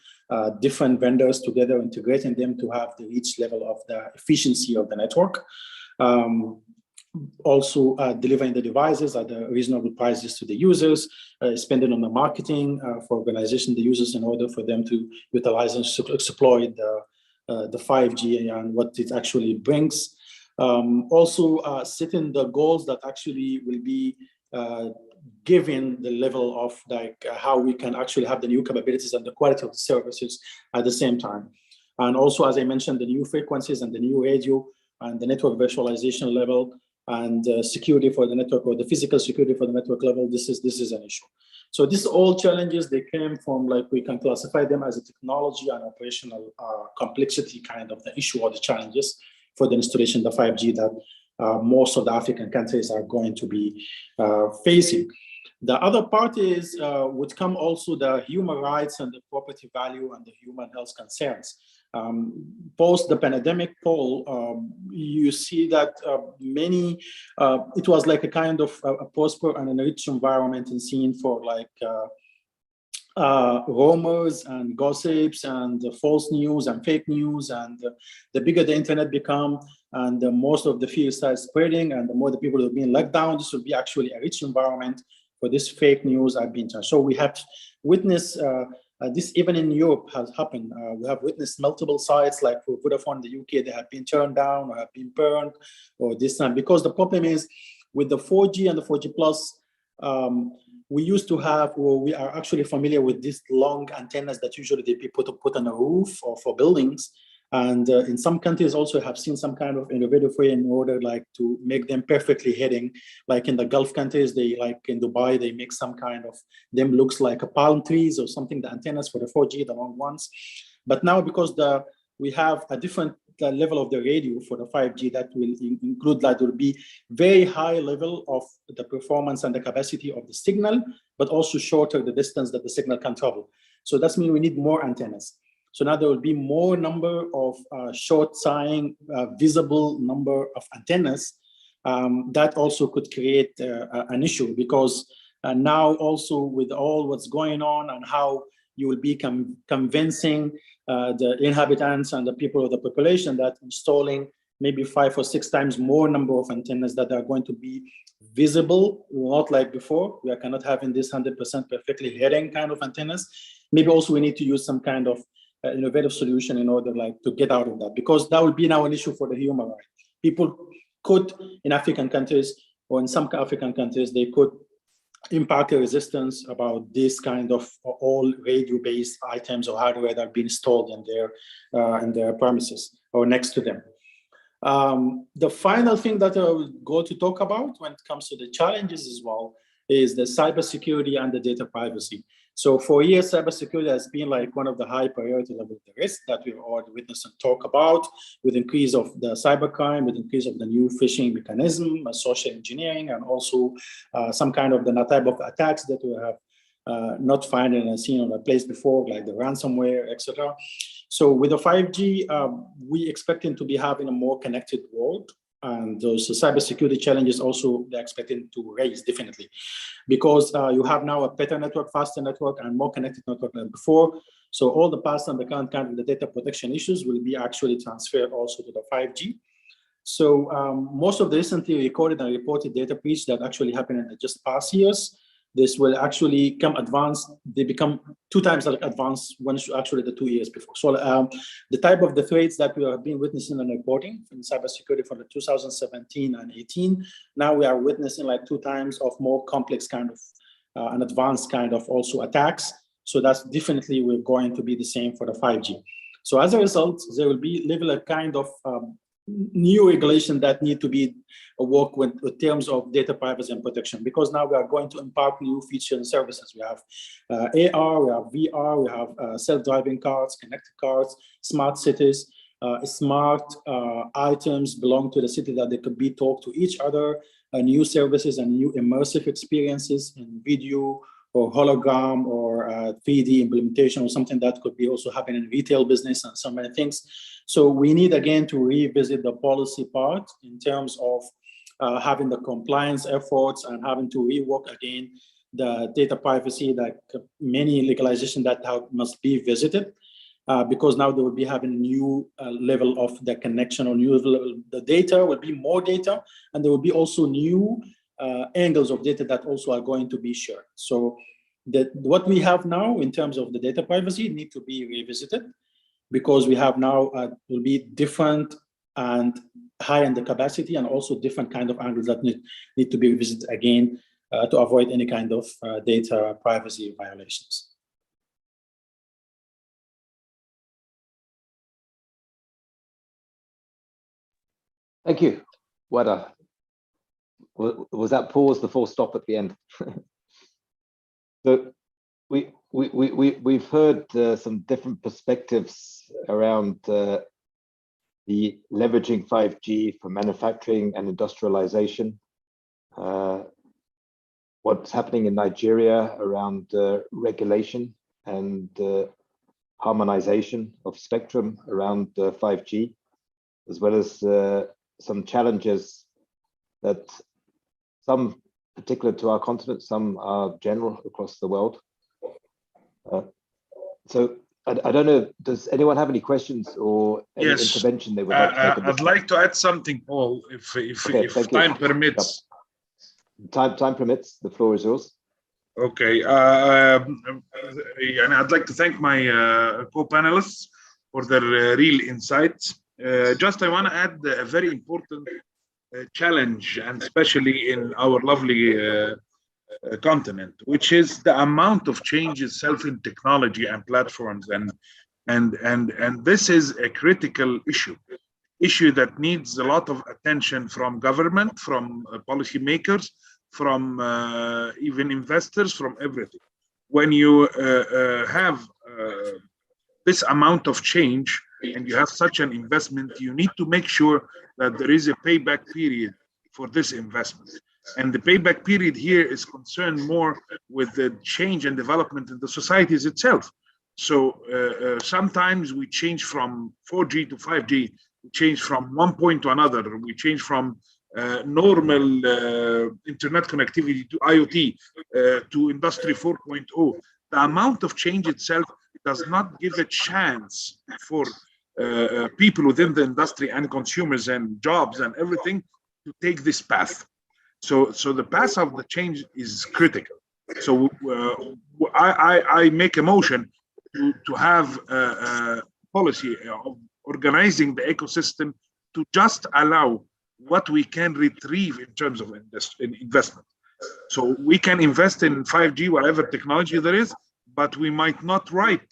different vendors together, integrating them to have the reach level of the efficiency of the network. Also delivering the devices at the reasonable prices to the users, spending on the marketing for organization, the users, in order for them to utilize and exploit the 5G and what it actually brings. Also setting the goals that actually will be given the level of like how we can actually have the new capabilities and the quality of the services at the same time. And also, as I mentioned, the new frequencies and the new radio and the network virtualization level and security for the network, or the physical security for the network level, this is an issue. So these all challenges, they came from, like, we can classify them as a technology and operational complexity kind of the issue or the challenges for the installation of the 5G that most of the African countries are going to be facing. The other part is would come also the human rights and the property value and the human health concerns. Post the pandemic poll, you see that many, it was like a kind of a prosper and enriched environment and scene for like rumors and gossips and false news and fake news. And the bigger the internet become, and the most of the fear starts spreading, and the more the people are being locked down, this will be actually a rich environment for this fake news are being turned. So we have witnessed this even in Europe has happened. We have witnessed multiple sites like for Vodafone in the UK, they have been turned down or have been burned or this time. Because the problem is with the 4G and the 4G plus, we used to have, or we are actually familiar with these long antennas that usually they put on a roof or for buildings. And in some countries also have seen some kind of innovative way in order like to make them perfectly hitting. Like in the Gulf countries, they like in Dubai, they make some kind of, them looks like a palm trees or something, the antennas for the 4G, the long ones. But now because we have a different level of the radio for the 5G that will include that will be very high level of the performance and the capacity of the signal, but also shorter the distance that the signal can travel. So that means we need more antennas. So now there will be more number of short sighing, visible number of antennas. That also could create an issue, because now also with all what's going on and how you will be convincing the inhabitants and the people of the population that installing maybe 5 or 6 times more number of antennas that are going to be visible, not like before. We are cannot having this 100% perfectly heading kind of antennas. Maybe also we need to use some kind of innovative solution in order like to get out of that, because that would be now an issue for the human right. People could, in African countries or in some African countries, they could impact a resistance about this kind of all radio-based items or hardware that are being installed in their premises or next to them. The final thing that I will go to talk about when it comes to the challenges as well is the cybersecurity and the data privacy. So for years, cybersecurity has been like one of the high priority level of the risk that we've already witnessed and talk about, with increase of the cybercrime, with increase of the new phishing mechanism, social engineering, and also some kind of the type of attacks that we have not found and seen on a place before, like the ransomware, etc. So with the 5G, we expecting to be having a more connected world. And those cybersecurity challenges also they're expecting to raise definitely, because you have now a better network, faster network, and more connected network than before. So all the past and the current kind of the data protection issues will be actually transferred also to the 5G. So most of the recently recorded and reported data breach that actually happened in the just past years, this will actually come advanced. They become 2 times like advanced when actually the 2 years before. So the type of the threats that we have been witnessing and reporting in cybersecurity from the 2017 and 18, now we are witnessing like 2 times of more complex kind of and advanced kind of also attacks. So that's definitely we're going to be the same for the 5G. So as a result, there will be level a kind of new regulation that need to be work with terms of data privacy and protection, because now we are going to impart new features and services. We have AR, we have VR, we have self-driving cars, connected cars, smart cities, smart items belong to the city that they could be talked to each other, new services and new immersive experiences in video or hologram or 3D implementation or something that could be also happening in retail business and so many things. So we need again to revisit the policy part in terms of having the compliance efforts and having to rework again the data privacy, that many legalization that must be visited because now they will be having a new level of the connection or new level, the data will be more data, and there will be also new angles of data that also are going to be shared. So what we have now in terms of the data privacy need to be revisited, because we have now will be different and high in the capacity, and also different kind of angles that need to be revisited again to avoid any kind of data privacy violations. Thank you. Wada. Was that pause the full stop at the end? So we've heard some different perspectives around the leveraging 5G for manufacturing and industrialization. What's happening in Nigeria around regulation and harmonization of spectrum around 5G, as well as some challenges that some particular to our continent, some are general across the world. So I don't know, does anyone have any questions or any intervention they would like to make? I'd like to add something, Paul, if time permits. Yep. Time permits, the floor is yours. Okay, and I'd like to thank my co-panelists for their real insights. Just I want to add a very important challenge, and especially in our lovely continent, which is the amount of change itself in technology and platforms, and this is a critical issue that needs a lot of attention from government, from policymakers, from even investors, from everything. When you have this amount of change and you have such an investment, you need to make sure that there is a payback period for this investment. And the payback period here is concerned more with the change and development in the societies itself. So sometimes we change from 4G to 5G, we change from one point to another, we change from normal internet connectivity to IoT, to Industry 4.0. The amount of change itself does not give a chance for people within the industry and consumers and jobs and everything to take this path. So the path of the change is critical. So I make a motion to have a policy of organizing the ecosystem to just allow what we can retrieve in terms of investment. So we can invest in 5G, whatever technology there is, but we might not reap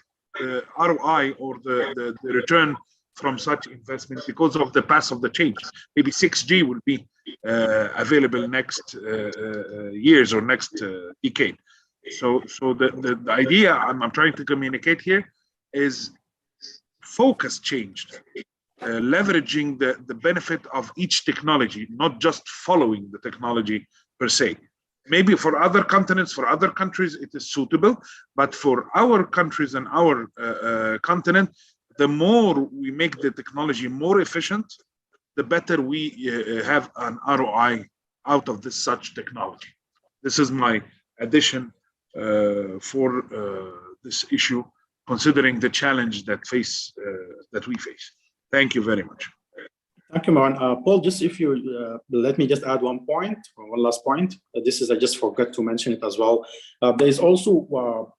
ROI or the return from such investment because of the path of the change. Maybe 6G will be available next years or next decade. So the idea I'm trying to communicate here is focus changed, leveraging the benefit of each technology, not just following the technology per se. Maybe for other continents, for other countries, it is suitable, but for our countries and our continent, the more we make the technology more efficient, the better we have an ROI out of this such technology. This is my addition for this issue, considering the challenge that we face. Thank you very much. Thank you, Marwan. Paul, just if you let me just add one point, one last point. This is, I just forgot to mention it as well. There is also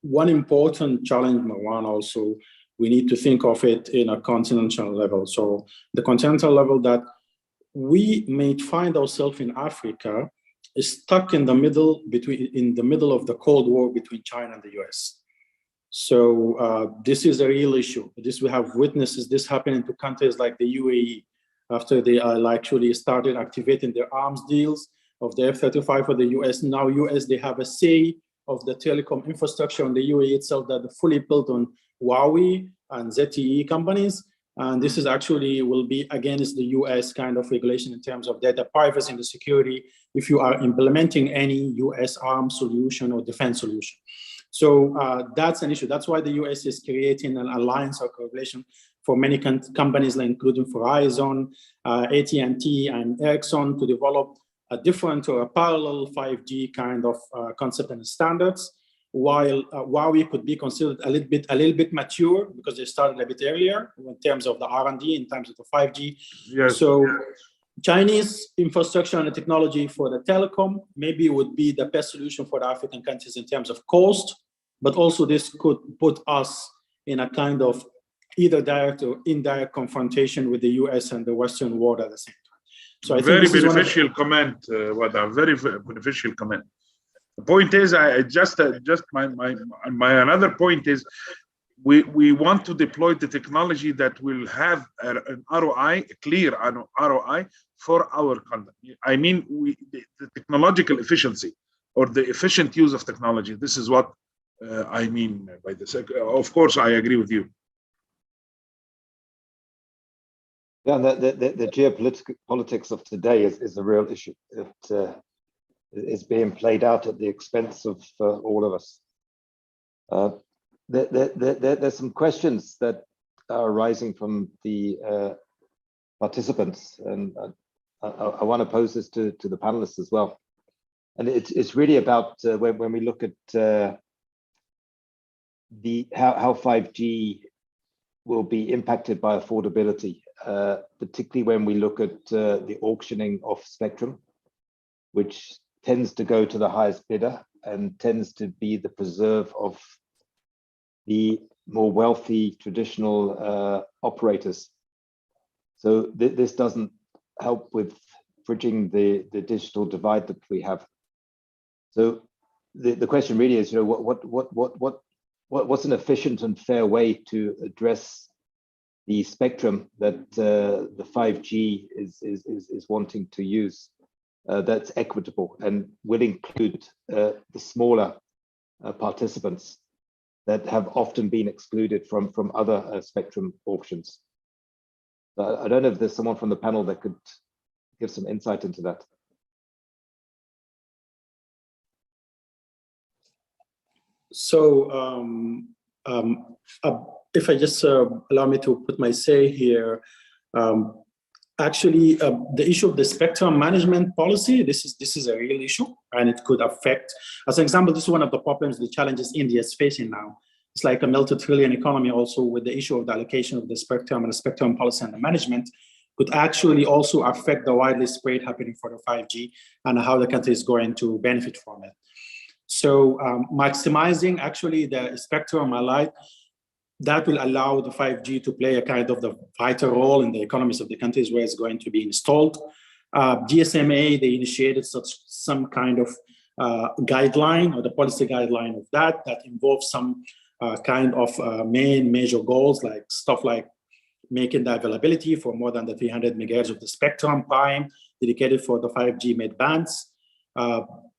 one important challenge, Marwan, also. We need to think of it in a continental level. So the continental level that we may find ourselves in Africa is stuck in the middle of the Cold War between China and the US. So this is a real issue. We have witnesses this happening to countries like the UAE after they actually started activating their arms deals of the F-35 for the US. Now US, they have a say of the telecom infrastructure on the UAE itself that are fully built on Huawei and ZTE companies. And this is actually will be against the US kind of regulation in terms of data privacy and the security if you are implementing any US arms solution or defense solution. So that's an issue. That's why the US is creating an alliance or collaboration for many companies, including Verizon, AT&T, and Ericsson to develop a different or a parallel 5G kind of concept and standards. While Huawei could be considered a little bit mature because they started a bit earlier in terms of the R&D, in terms of the 5G. Yes. So Chinese infrastructure and the technology for the telecom maybe would be the best solution for the African countries in terms of cost, but also this could put us in a kind of either direct or indirect confrontation with the US and the Western world at the same time. So I think very this is beneficial comment, Wada, very beneficial comment. The point is, my another point is, we want to deploy the technology that will have an ROI, a clear ROI for our content. I mean, the technological efficiency or the efficient use of technology. This is what I mean by this. Of course, I agree with you. Yeah, the geopolitics of today is a real issue. It is being played out at the expense of all of us. There's some questions that are arising from the participants, and I want to pose this to the panelists as well. And it's really about when we look at how 5G will be impacted by affordability, particularly when we look at the auctioning of spectrum, which tends to go to the highest bidder and tends to be the preserve of the more wealthy traditional operators. So this doesn't help with bridging the digital divide that we have. So the question really is, what's an efficient and fair way to address the spectrum that the 5G is wanting to use, that's equitable and will include the smaller participants that have often been excluded from other spectrum auctions. I don't know if there's someone from the panel that could give some insight into that. So if I just allow me to put my say here, actually, the issue of the spectrum management policy, this is a real issue, and it could affect, as an example, this is one of the problems, the challenges India is facing now. It's like a multi-trillion economy also with the issue of the allocation of the spectrum and the spectrum policy and the management could actually also affect the widely spread happening for the 5G and how the country is going to benefit from it. So maximizing actually the spectrum alike, that will allow the 5G to play a kind of the vital role in the economies of the countries where it's going to be installed. GSMA, they initiated some kind of guideline, or the policy guideline of that involves some kind of main major goals, like stuff like making the availability for more than the 300 megahertz of the spectrum prime dedicated for the 5G mid bands,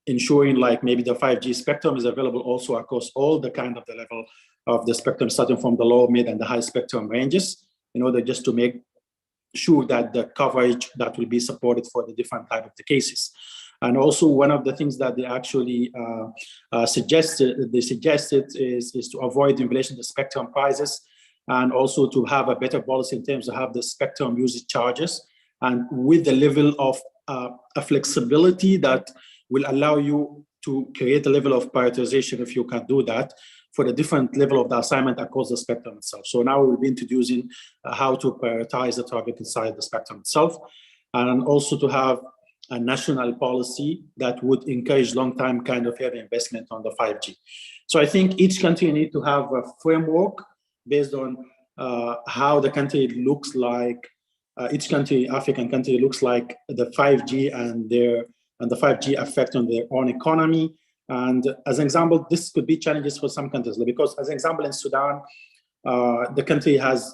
ensuring like maybe the 5G spectrum is available also across all the kind of the level of the spectrum, starting from the low, mid, and the high spectrum ranges, in order just to make sure that the coverage that will be supported for the different type of the cases. And also one of the things that they actually suggested is to avoid inflation of the spectrum prices, and also to have a better policy in terms of have the spectrum usage charges, and with the level of a flexibility that will allow you to create a level of prioritization, if you can do that, for the different level of the assignment across the spectrum itself. So now we'll be introducing how to prioritize the traffic inside the spectrum itself, and also to have a national policy that would encourage long-term kind of heavy investment on the 5G. So I think each country need to have a framework based on how the country looks like, each country, African country, looks like the 5G and the 5G effect on their own economy. And as an example, this could be challenges for some countries, because as an example, in Sudan, the country has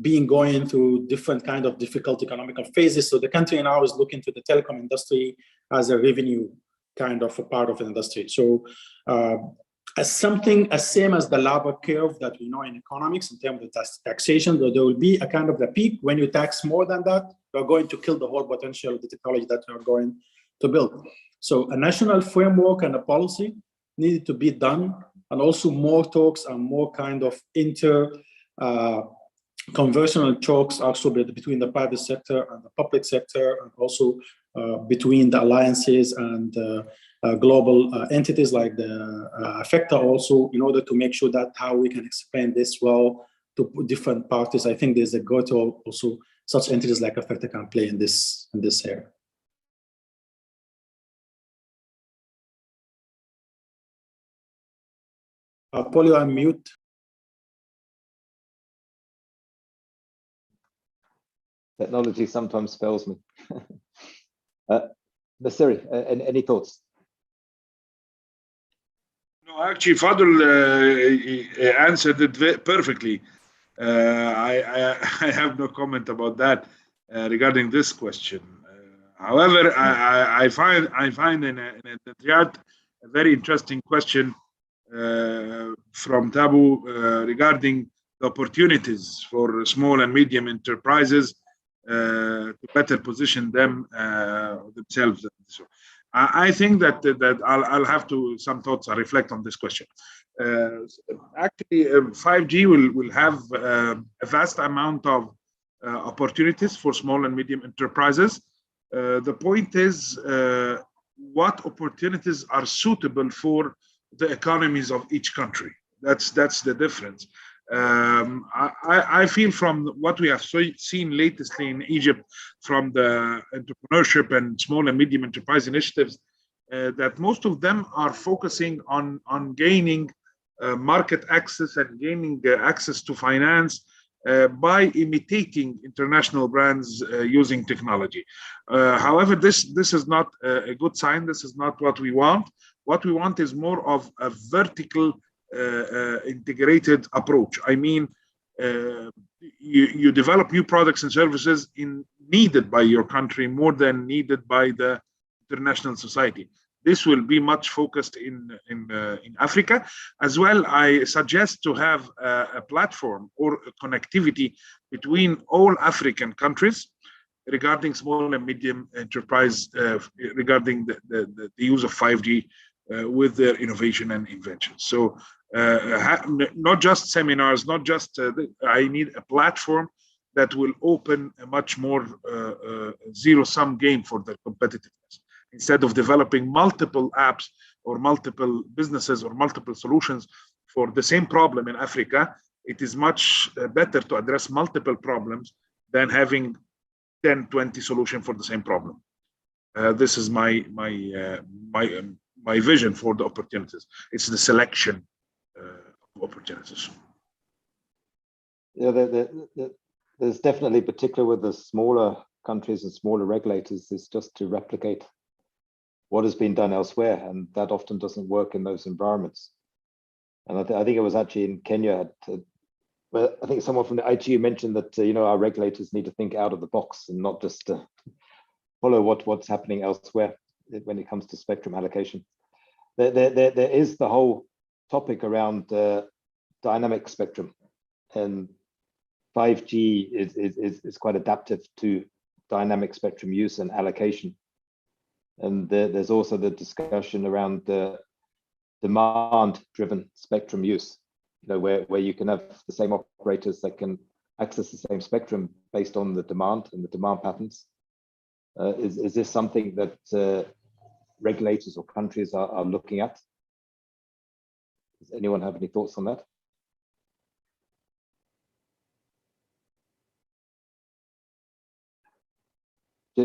been going through different kind of difficult economic phases. So the country now is looking to the telecom industry as a revenue kind of a part of the industry. So as something as same as the labor curve that we know in economics in terms of taxation, there will be a kind of the peak. When you tax more than that, you're going to kill the whole potential of the technology that you're going to build. So a national framework and a policy needed to be done, and also more talks and more kind of conversational talks also between the private sector and the public sector, and also between the alliances and global entities like the AfICTA also, in order to make sure that how we can expand this well to different parties. I think there's a great role also such entities like AfICTA can play in this area. Polio, I'm mute. Technology sometimes fails me. Basiri, any thoughts? No, actually, Fadl answered it perfectly. I have no comment about that regarding this question. However, I find in Riyadh a very interesting question from Tabu regarding the opportunities for small and medium enterprises to better position themselves. So I think that I'll have to some thoughts. I reflect on this question. Actually, 5G will have a vast amount of opportunities for small and medium enterprises. The point is, what opportunities are suitable for the economies of each country? That's the difference. I feel from what we have seen latestly in Egypt from the entrepreneurship and small and medium enterprise initiatives, that most of them are focusing on gaining market access and gaining access to finance by imitating international brands using technology. However, this is not a good sign. This is not what we want. What we want is more of a vertical integrated approach. I mean, you develop new products and services needed by your country more than needed by the international society. This will be much focused in Africa as well. I suggest to have a platform or a connectivity between all African countries regarding small and medium enterprise, regarding the use of 5G with their innovation and invention. So not just seminars, not just, I need a platform that will open a much more zero-sum game for their competitiveness. Instead of developing multiple apps or multiple businesses or multiple solutions for the same problem in Africa, it is much better to address multiple problems than having 10, 20 solutions for the same problem. This is my vision for the opportunities. It's the selection of opportunities. Yeah, there's definitely, particularly with the smaller countries and smaller regulators, is just to replicate what has been done elsewhere, and that often doesn't work in those environments. And I think it was actually in Kenya. Well, I think someone from the ITU mentioned that our regulators need to think out of the box and not just follow what's happening elsewhere when it comes to spectrum allocation. There is the whole topic around dynamic spectrum, and 5G is quite adaptive to dynamic spectrum use and allocation. And there's also the discussion around the demand-driven spectrum use, where you can have the same operators that can access the same spectrum based on the demand and the demand patterns. Is this something that regulators or countries are looking at? Does anyone have any thoughts on that?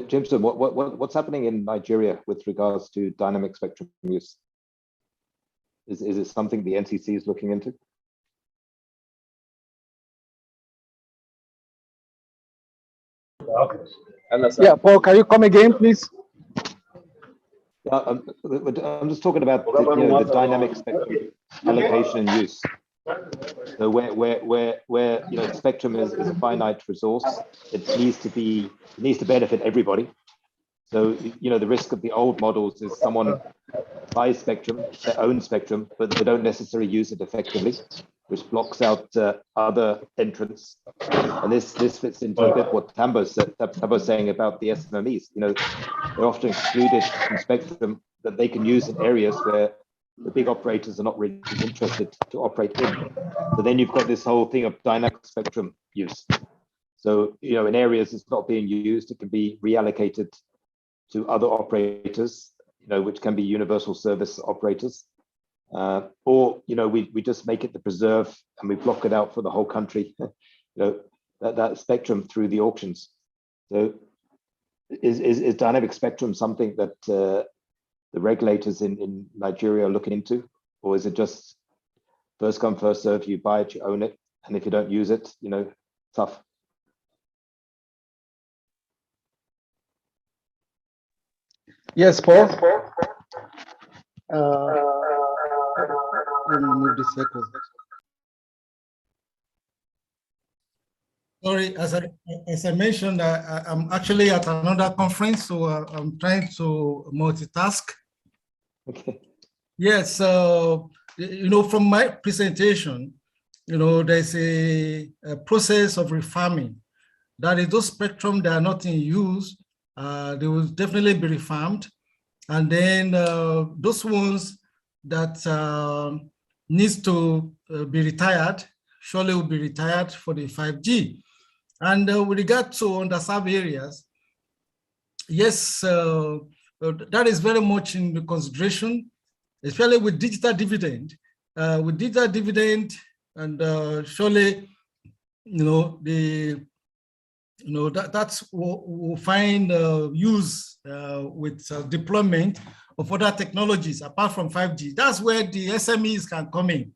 Jimson, what's happening in Nigeria with regards to dynamic spectrum use? Is it something the NCC is looking into? Yeah, Paul, can you come again, please? I'm just talking about the dynamic spectrum allocation and use. So where spectrum is a finite resource, it needs to benefit everybody. So the risk of the old models is someone buys spectrum, their own spectrum, but they don't necessarily use it effectively, which blocks out other entrants. And this fits into a bit what Tambo's saying about the SMMEs. They're often excluded from spectrum that they can use in areas where the big operators are not really interested to operate in. So then you've got this whole thing of dynamic spectrum use. So, in areas it's not being used, it can be reallocated to other operators, which can be universal service operators. Or, we just make it the preserve and we block it out for the whole country, that spectrum through the auctions. So is dynamic spectrum something that the regulators in Nigeria are looking into? Or is it just first come, first serve, you buy it, you own it, and if you don't use it, tough? Yes, Paul. Let me move this circle. Sorry, as I mentioned, I'm actually at another conference, so I'm trying to multitask. Okay. Yes, so, from my presentation, there's a process of refarming. That is, those spectrum that are not in use, they will definitely be refarmed. And then those ones that needs to be retired, surely will be retired for the 5G. And with regard to underserved areas, yes, that is very much in the consideration, especially with digital dividend. With digital dividend, and surely, that's what we'll find use with deployment of other technologies apart from 5G. That's where the SMEs can come in.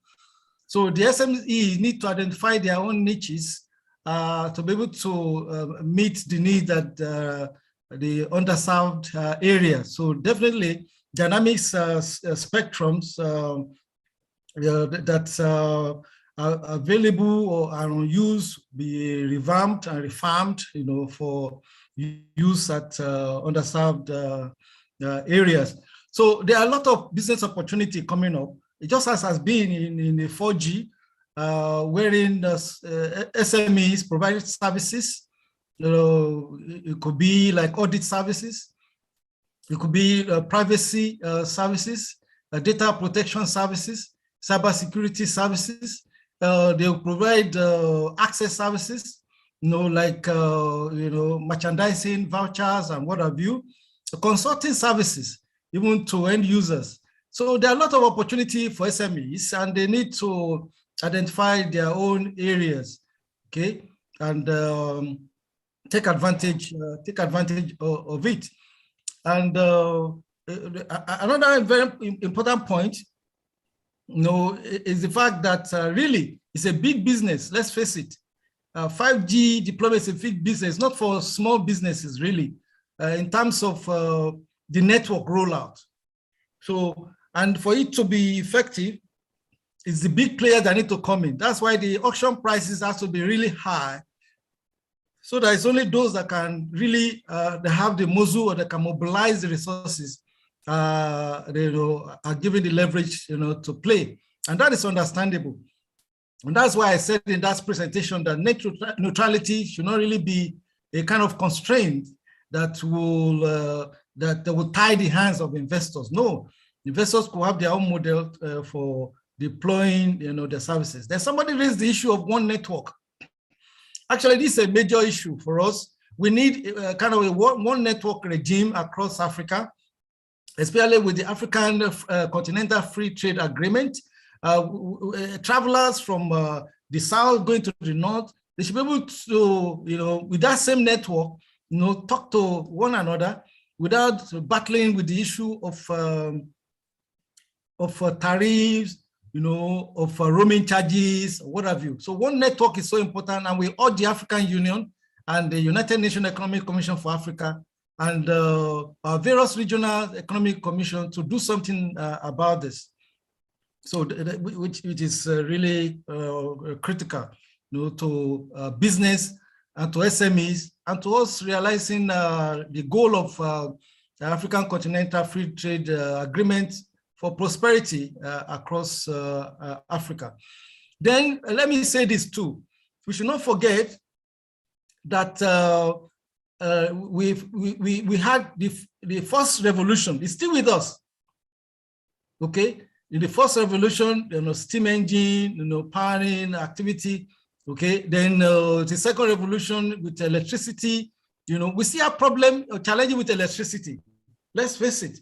So the SMEs need to identify their own niches to be able to meet the need that the underserved area. So definitely dynamics spectrums that are available or are on use be revamped and refarmed, for use at underserved areas. So there are a lot of business opportunity coming up. It just has been in the 4G, wherein the SMEs provided services. It could be like audit services. It could be privacy services, data protection services, cybersecurity services. They'll provide access services, like merchandising, vouchers, and what have you. Consulting services, even to end users. So there are a lot of opportunity for SMEs, and they need to identify their own areas, okay? And take advantage of it. And another very important point, is the fact that really it's a big business. Let's face it. 5G deployment is a big business, not for small businesses, really, in terms of the network rollout. So, and for it to be effective, it's the big players that need to come in. That's why the auction prices have to be really high. So that it's only those that can really, they have the muscle or they can mobilize the resources, they are given the leverage, to play. And that is understandable. And that's why I said in that presentation that net neutrality should not really be a kind of constraint that will tie the hands of investors. No, investors could have their own model for deploying, their services. Then somebody raised the issue of one network. Actually, this is a major issue for us. We need kind of a one network regime across Africa, especially with the African Continental Free Trade Agreement. Travelers from the south going to the north, they should be able to, with that same network, talk to one another without battling with the issue of tariffs, of roaming charges, what have you. So one network is so important, and we urge the African Union and the United Nations Economic Commission for Africa and our various regional economic commission to do something about this. So, which is really critical, to business and to SMEs, and to us realizing the goal of the African Continental Free Trade Agreement for prosperity across Africa. Then let me say this too: we should not forget that we had the first revolution. It's still with us, okay? In the first revolution, steam engine, powering activity, okay? Then the second revolution with electricity, we see a problem, a challenge with electricity. Let's face it.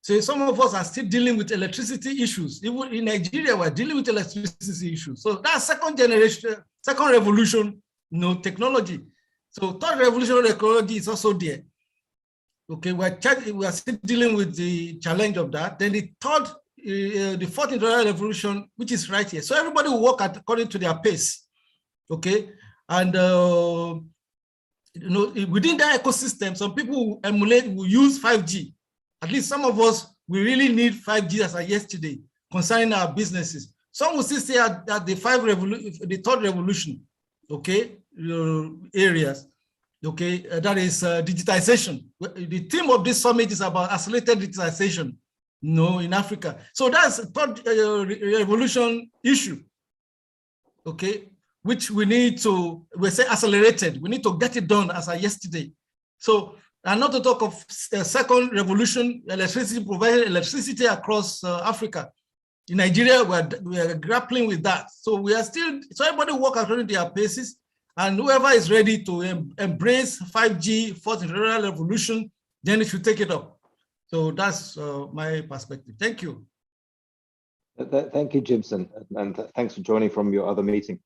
So some of us are still dealing with electricity issues. Even in Nigeria, we're dealing with electricity issues. So that's second revolution, technology. So third revolution technology is also there. Okay, we are still dealing with the challenge of that. Then the fourth industrial revolution, which is right here. So everybody will work according to their pace, okay? And within that ecosystem, some people will use 5G. At least some of us, we really need 5G as of yesterday concerning our businesses. Some will still say at the third revolution, okay, areas, okay, that is digitization. The theme of this summit is about accelerated digitization, in Africa. So that's a third revolution issue, okay, which we need to, we say accelerated. We need to get it done as of yesterday. So, and not to talk of second revolution, electricity, providing electricity across Africa. In Nigeria, we are grappling with that. So we are still, so everybody work according to their paces, and whoever is ready to embrace 5G, fourth industrial revolution, then it should take it up. So that's my perspective. Thank you. Thank you, Jimson, and thanks for joining from your other meeting.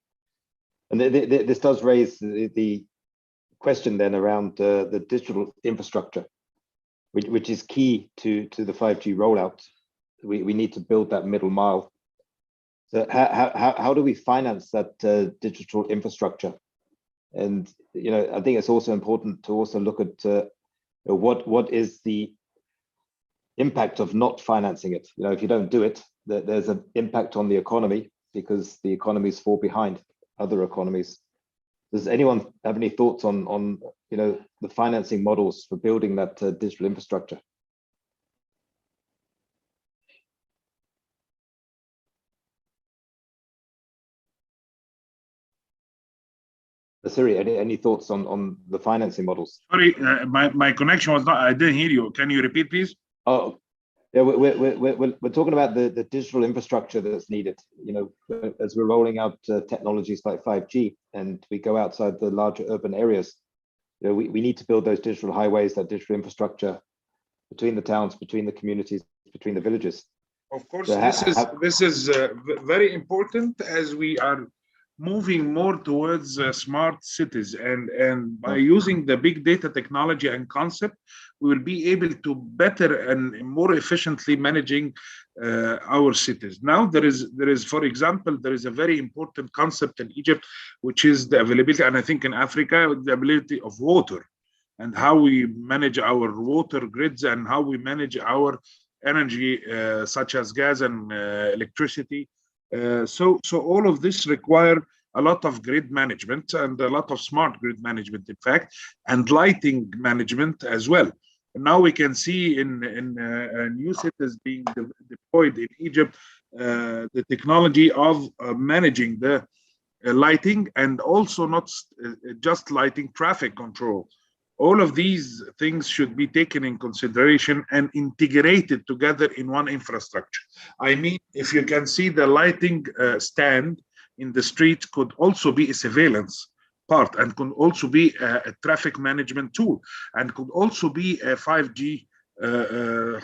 And this does raise the question then around the digital infrastructure, which is key to the 5G rollout. We need to build that middle mile. So how do we finance that digital infrastructure? And I think it's also important to also look at what is the impact of not financing it. If you don't do it, there's an impact on the economy because the economies fall behind other economies. Does anyone have any thoughts on the financing models for building that digital infrastructure? Siri, any thoughts on the financing models? Sorry, my connection was not, I didn't hear you. Can you repeat, please? Oh, yeah, we're talking about the digital infrastructure that's needed, as we're rolling out technologies like 5G and we go outside the larger urban areas. We need to build those digital highways, that digital infrastructure between the towns, between the communities, between the villages. Of course, So this is very important as we are moving more towards smart cities, and by using the big data technology and concept, we will be able to better and more efficiently managing our cities. Now there is, for example, there is a very important concept in Egypt, which is the availability, and I think in Africa, the availability of water, and how we manage our water grids and how we manage our energy, such as gas and electricity. So all of this require a lot of grid management and a lot of smart grid management, in fact, and lighting management as well. And now we can see in new cities being deployed in Egypt, the technology of managing the lighting, and also not just lighting, traffic control. All of these things should be taken in consideration and integrated together in one infrastructure. I mean, if you can see, the lighting stand in the street could also be a surveillance part, and could also be a traffic management tool, and could also be a 5G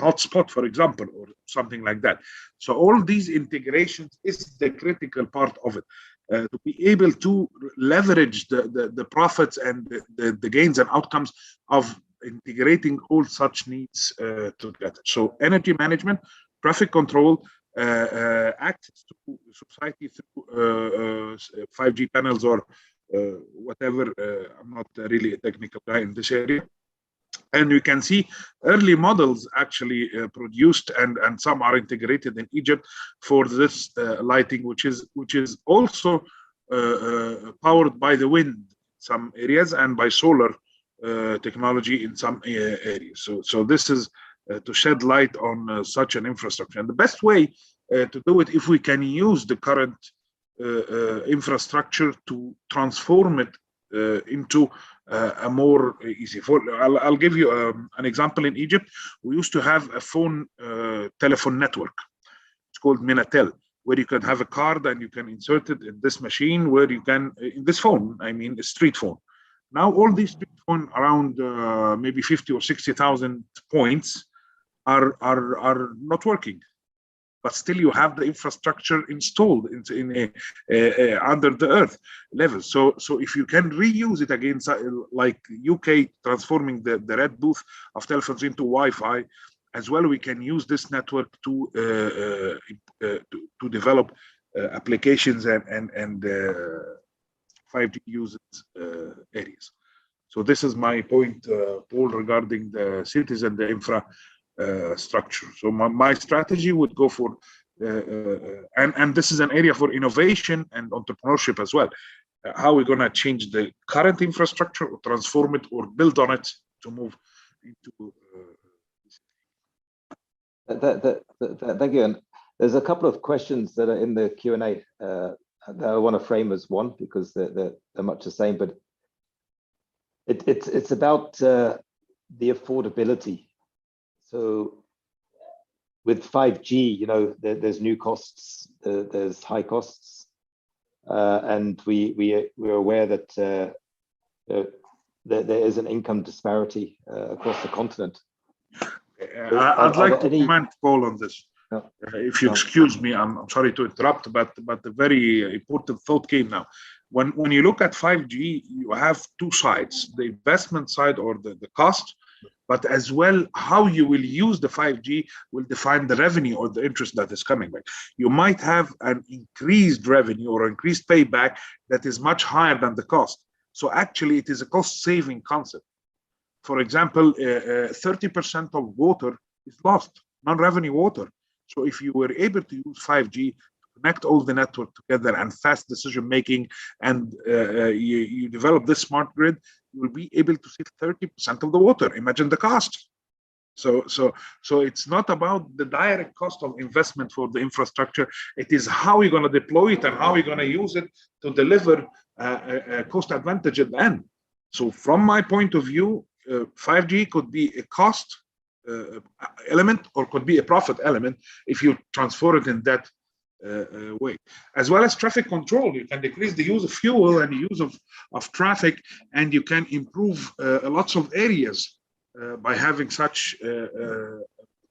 hotspot, for example, or something like that. So all these integrations is the critical part of it. To be able to leverage the profits and the gains and outcomes of integrating all such needs together. So energy management, traffic control, access to society through 5G panels or whatever. I'm not really a technical guy in this area. And you can see early models actually produced, and some are integrated in Egypt for this lighting, which is also powered by the wind in some areas and by solar technology in some areas. So this is to shed light on such an infrastructure. And the best way to do it, if we can use the current infrastructure to transform it into a more easy. I'll give you an example. In Egypt, we used to have a telephone network. It's called Minatel, where you can have a card and you can insert it in this machine, where you can, in this phone, I mean a street phone. Now all these street phones, around maybe 50 or 60,000 points, are not working. But still you have the infrastructure installed in under the earth level. So if you can reuse it again, like UK transforming the red booth of telephones into Wi-Fi, as well, we can use this network to develop applications and 5G uses areas. So this is my point, Paul, regarding the cities and the infra structure. So my strategy would go for, and this is an area for innovation and entrepreneurship as well. How we're going to change the current infrastructure, or transform it, or build on it to move into. Thank you. And there's a couple of questions that are in the Q&A that I want to frame as one, because they're much the same, but it's about the affordability. So with 5G, you know, there's new costs, there's high costs, and we're aware that there is an income disparity across the continent. I'd like to comment, Paul, on this. If you excuse me, I'm sorry to interrupt, but a very important thought came now. When you look at 5G, you have two sides: the investment side, or the cost, but as well how you will use the 5G will define the revenue or the interest that is coming back. You might have an increased revenue or increased payback that is much higher than the cost. So actually it is a cost-saving concept. For example, 30% of water is lost, non-revenue water. So if you were able to use 5G to connect all the network together and fast decision-making, and you develop this smart grid, you will be able to save 30% of the water. Imagine the cost. So it's not about the direct cost of investment for the infrastructure. It is how you're going to deploy it and how you're going to use it to deliver a cost advantage at the end. So from my point of view, 5G could be a cost element, or could be a profit element if you transfer it in that way. As well as traffic control, you can decrease the use of fuel and the use of traffic, and you can improve lots of areas by having such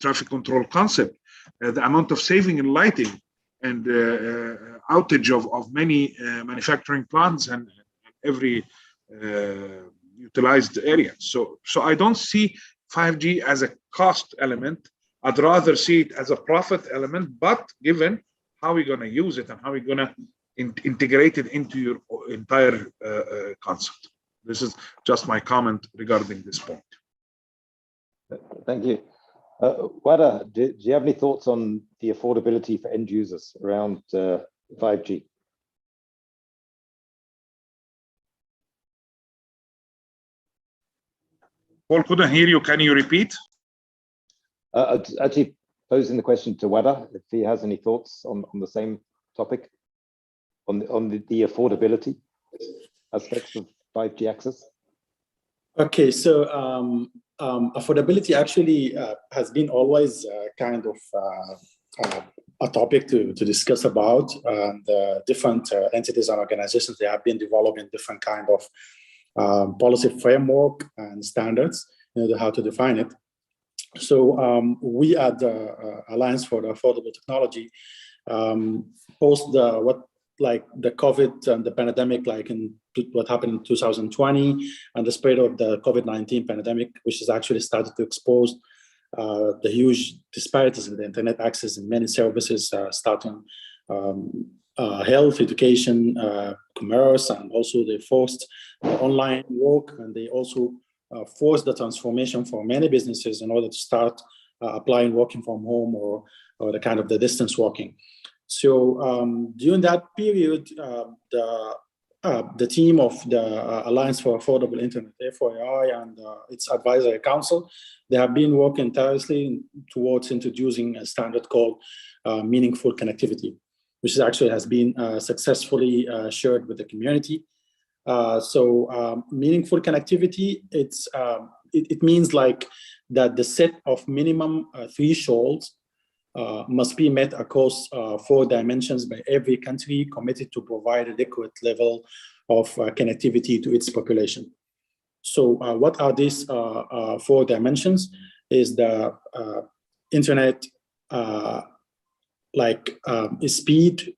traffic control concept. The amount of saving in lighting outage of many manufacturing plants and every utilized area. So I don't see 5G as a cost element. I'd rather see it as a profit element, but given how we're going to use it and how we're going to integrate it into your entire concept. This is just my comment regarding this point. Thank you. Wada, do you have any thoughts on the affordability for end users around 5G? Paul, couldn't hear you. Can you repeat? Actually posing the question to Wada, if he has any thoughts on the same topic, on the affordability aspects of 5G access. Okay, so affordability actually has been always kind of a topic to discuss about. The different entities and organizations, they have been developing different kind of policy framework and standards, how to define it. So we at the Alliance for the Affordable Technology, post the COVID and the pandemic, like in what happened in 2020 and the spread of the COVID-19 pandemic, which has actually started to expose the huge disparities in the internet access in many services, starting health, education, commerce, and also they forced online work, and they also forced the transformation for many businesses in order to start applying working from home or the kind of the distance working. So during that period, the team of the Alliance for Affordable Internet, AfICTA, and its advisory council, they have been working tirelessly towards introducing a standard called meaningful connectivity, which actually has been successfully shared with the community. So meaningful connectivity, it means like that the set of minimum thresholds must be met across 4 dimensions by every country committed to provide adequate level of connectivity to its population. So what are these 4 dimensions? Is the internet, speed,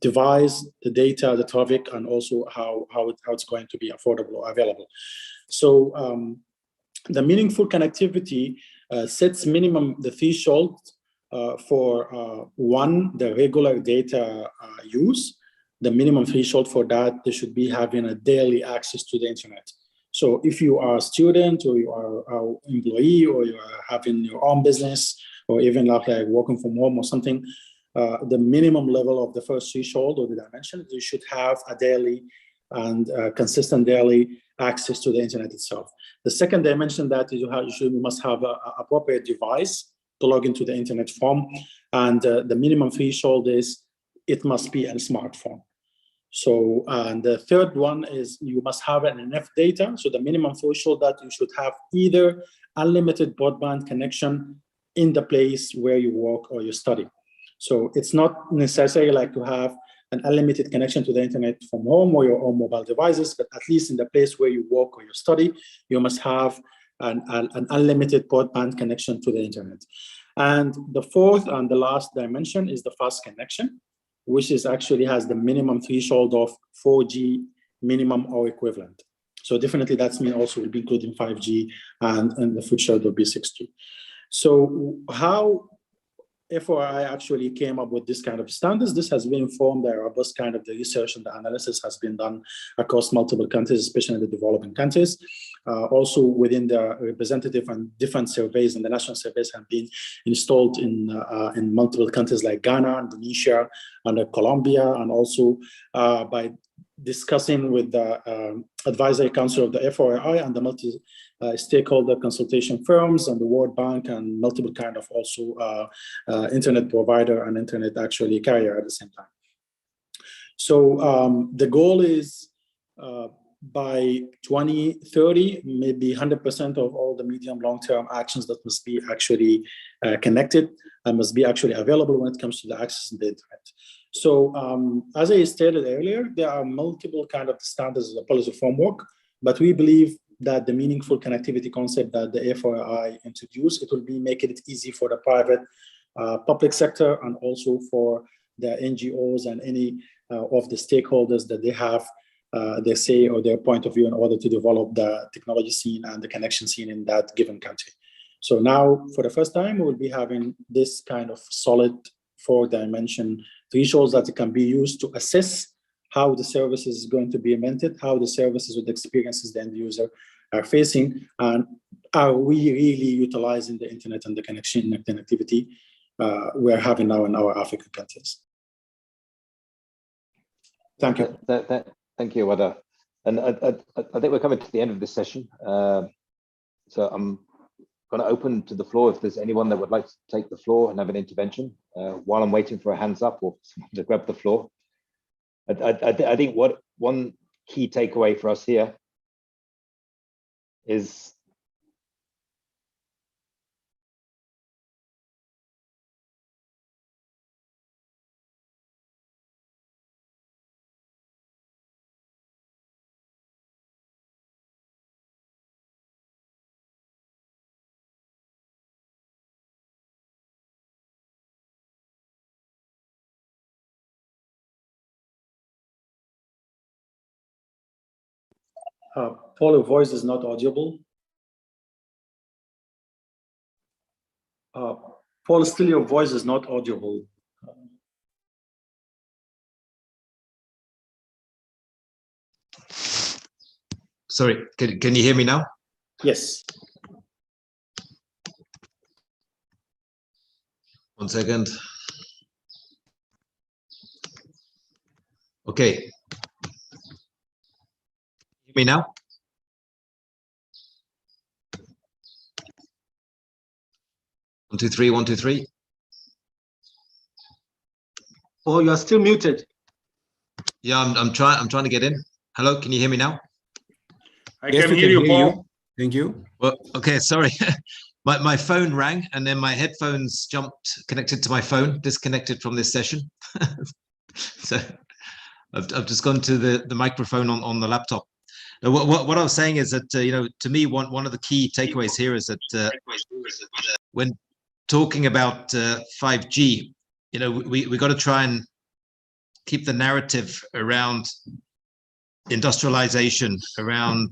device, the data, the traffic, and also how it's going to be affordable or available. So the meaningful connectivity sets minimum the threshold for the regular data use. The minimum threshold for that, they should be having a daily access to the internet. So if you are a student or you are an employee or you are having your own business or even like working from home or something, the minimum level of the first threshold or the dimension, you should have a daily and consistent daily access to the internet itself. The second dimension that you must have an appropriate device to log into the internet from, and the minimum threshold is it must be a smartphone. So, and the third one is you must have enough data. So the minimum threshold that you should have either unlimited broadband connection in the place where you work or you study. So it's not necessary like to have an unlimited connection to the internet from home or your own mobile devices, but at least in the place where you work or you study, you must have an unlimited broadband connection to the internet. And the fourth and the last dimension is the fast connection, which is actually has the minimum threshold of 4G minimum or equivalent. So definitely that's mean also will be including 5G and in the future there'll be 6G. So how FOI actually came up with this kind of standards? This has been informed by robust kind of the research and the analysis has been done across multiple countries, especially in the developing countries. Also within the representative and different surveys and the national surveys have been installed in multiple countries like Ghana, Indonesia, and Colombia, and also by discussing with the advisory council of the FOI and the multi-stakeholder consultation firms and the World Bank and multiple kind of also internet provider and internet actually carrier at the same time. So the goal is by 2030, maybe 100% of all the medium long-term actions that must be actually connected and must be actually available when it comes to the access to the internet. So as I stated earlier, there are multiple kind of standards of the policy framework, but we believe that the meaningful connectivity concept that the FOI introduced, it will be making it easy for the private public sector and also for the NGOs and any of the stakeholders that they have their say or their point of view in order to develop the technology scene and the connection scene in that given country. So now, for the first time, we will be having this kind of solid 4-dimension thresholds that can be used to assess how the service is going to be implemented, how the services with the experiences the end user are facing, and are we really utilizing the internet and the connection and connectivity we're having now in our African countries. Thank you. Thank you, Wada. And I think we're coming to the end of this session. So I'm going to open to the floor if there's anyone that would like to take the floor and have an intervention while I'm waiting for a hands up or someone to grab the floor. I think what one key takeaway for us here is Paul, your voice is not audible. Paul, still your voice is not audible. Sorry, can you hear me now? Yes. 1 second. Okay. Hear me now? One, two, three, 1, 2, 3. Oh, you are still muted. Yeah, I'm trying to get in. Hello, can you hear me now? I can hear you, Paul. Thank you. Well, okay, sorry. My phone rang and then my headphones connected to my phone, disconnected from this session. So I've just gone to the microphone on the laptop. Now, what I was saying is that, to me, one of the key takeaways here is that when talking about 5G, we got to try and keep the narrative around industrialization, around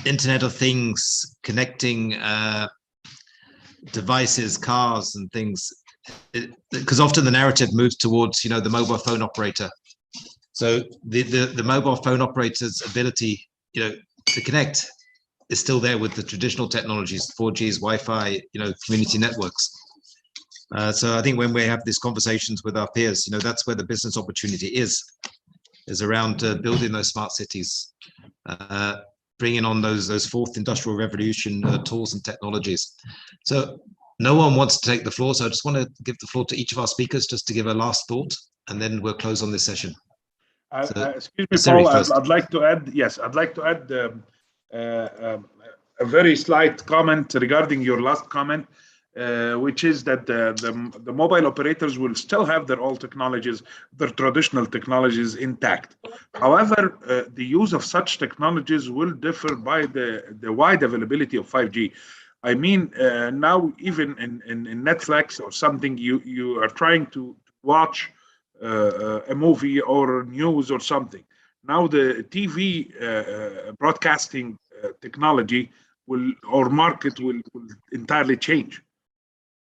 Internet of Things, connecting devices, cars and things, because often the narrative moves towards, the mobile phone operator. So the mobile phone operator's ability, to connect is still there with the traditional technologies, 4Gs, Wi-Fi, community networks. So I think when we have these conversations with our peers, that's where the business opportunity is around building those smart cities, bringing on those fourth industrial revolution tools and technologies. So no one wants to take the floor, so I just want to give the floor to each of our speakers just to give a last thought, and then we'll close on this session. Excuse me, Paul, I'd like to add, yes, I'd like to add a very slight comment regarding your last comment, which is that the mobile operators will still have their old technologies, their traditional technologies intact. However, the use of such technologies will differ by the wide availability of 5G. I mean, now even in Netflix or something, you are trying to watch a movie or news or something. Now the TV broadcasting technology or market will entirely change.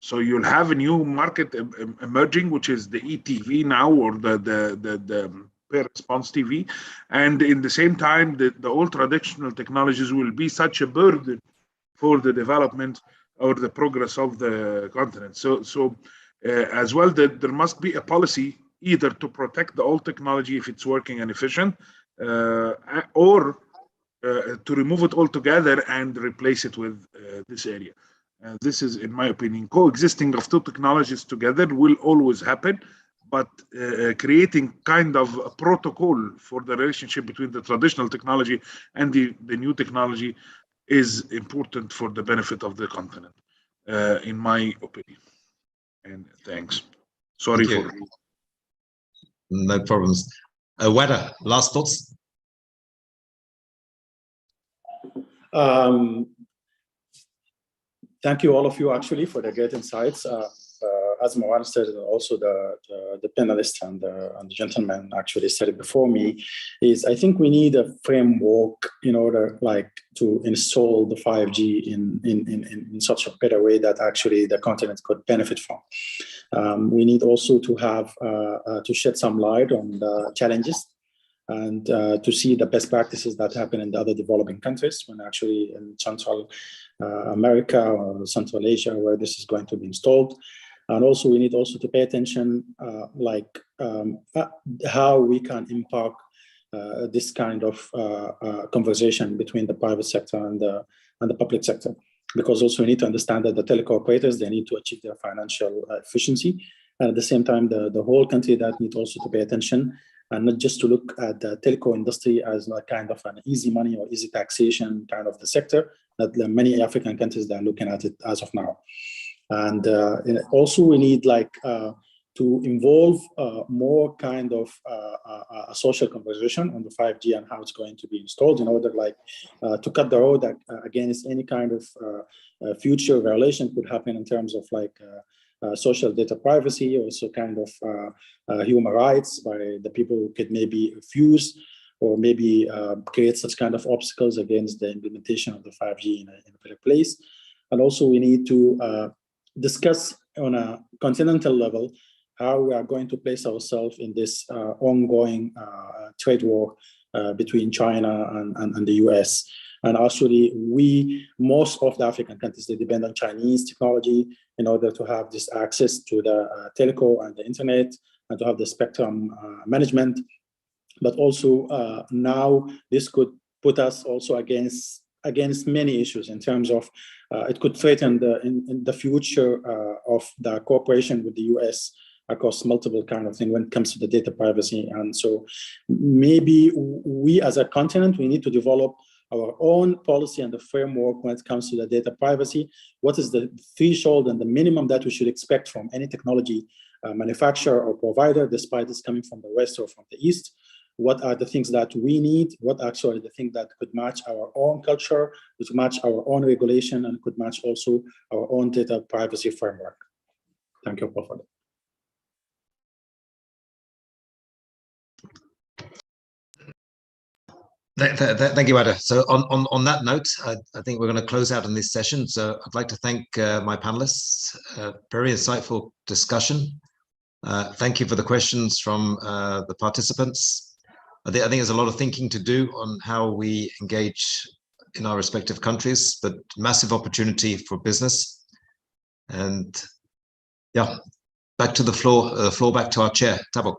So you'll have a new market emerging, which is the ETV now, or the pay response TV, and in the same time, the old traditional technologies will be such a burden for the development or the progress of the continent. So as well, that there must be a policy either to protect the old technology if it's working and efficient, or to remove it altogether and replace it with this area. This is, in my opinion, coexisting of two technologies together will always happen, but creating kind of a protocol for the relationship between the traditional technology and the new technology is important for the benefit of the continent, in my opinion. And thanks. Sorry for. No problems. Wada, last thoughts? Thank you, all of you, actually, for the great insights. as Marwan said, also the panelists and the gentleman actually said it before me, is I think we need a framework in order to install the 5G in such a better way that actually the continent could benefit from. We need also to have to shed some light on the challenges and to see the best practices that happen in the other developing countries when actually in Central America or Central Asia where this is going to be installed. And also we need also to pay attention how we can impact this kind of conversation between the private sector and the public sector. Because also we need to understand that the telecom operators, they need to achieve their financial efficiency. And at the same time, the whole country that need also to pay attention and not just to look at the telco industry as like kind of an easy money or easy taxation kind of the sector that many African countries that are looking at it as of now. And also we need to involve more kind of a social conversation on the 5G and how it's going to be installed in order to cut the road against any kind of future violation could happen in terms of social data privacy, also kind of human rights by the people who could maybe refuse or maybe create such kind of obstacles against the implementation of the 5G in a better place. And also we need to discuss on a continental level how we are going to place ourselves in this ongoing trade war between China and the US. And actually, most of the African countries, they depend on Chinese technology in order to have this access to the telco and the internet and to have the spectrum management. But also now this could put us also against many issues in terms of it could threaten in the future of the cooperation with the US across multiple kind of things when it comes to the data privacy. And so maybe we as a continent, we need to develop our own policy and the framework when it comes to the data privacy. What is the threshold and the minimum that we should expect from any technology manufacturer or provider, despite it's coming from the West or from the East? What are the things that we need? What actually the things that could match our own culture, could match our own regulation, and could match also our own data privacy framework? Thank you, Paul. Thank you, Ada. So on that note, I think we're going to close out on this session. So I'd like to thank my panelists. Very insightful discussion. Thank you for the questions from the participants. I think there's a lot of thinking to do on how we engage in our respective countries, but massive opportunity for business. And yeah, back to the floor back to our chair, Thabo.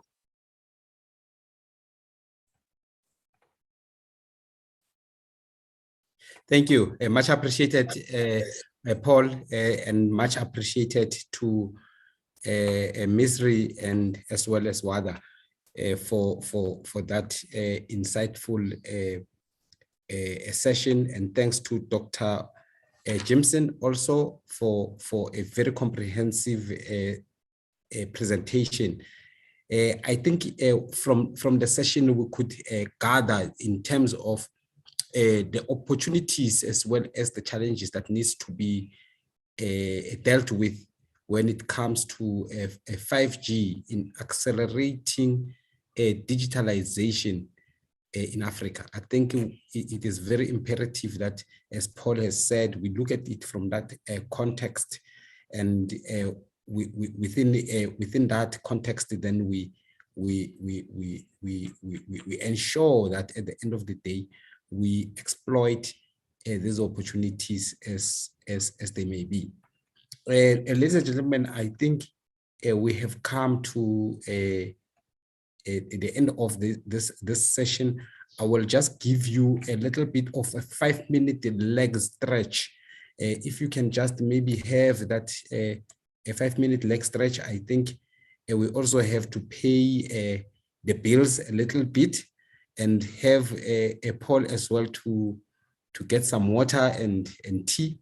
Thank you. Much appreciated, Paul, and much appreciated to Misri and as well as Wada for that insightful session. And thanks to Dr. Jimson also for a very comprehensive presentation. I think from the session we could gather in terms of the opportunities as well as the challenges that needs to be dealt with when it comes to a 5G in accelerating digitalization in Africa. I think it is very imperative that, as Paul has said, we look at it from that context, and within that context, then we ensure that at the end of the day, we exploit these opportunities as they may be. Ladies and gentlemen, I think we have come to the end of this session. I will just give you a little bit of a 5-minute leg stretch. If you can just maybe have that a 5-minute leg stretch, I think we also have to pay the bills a little bit and have a Paul as well to get some water and tea.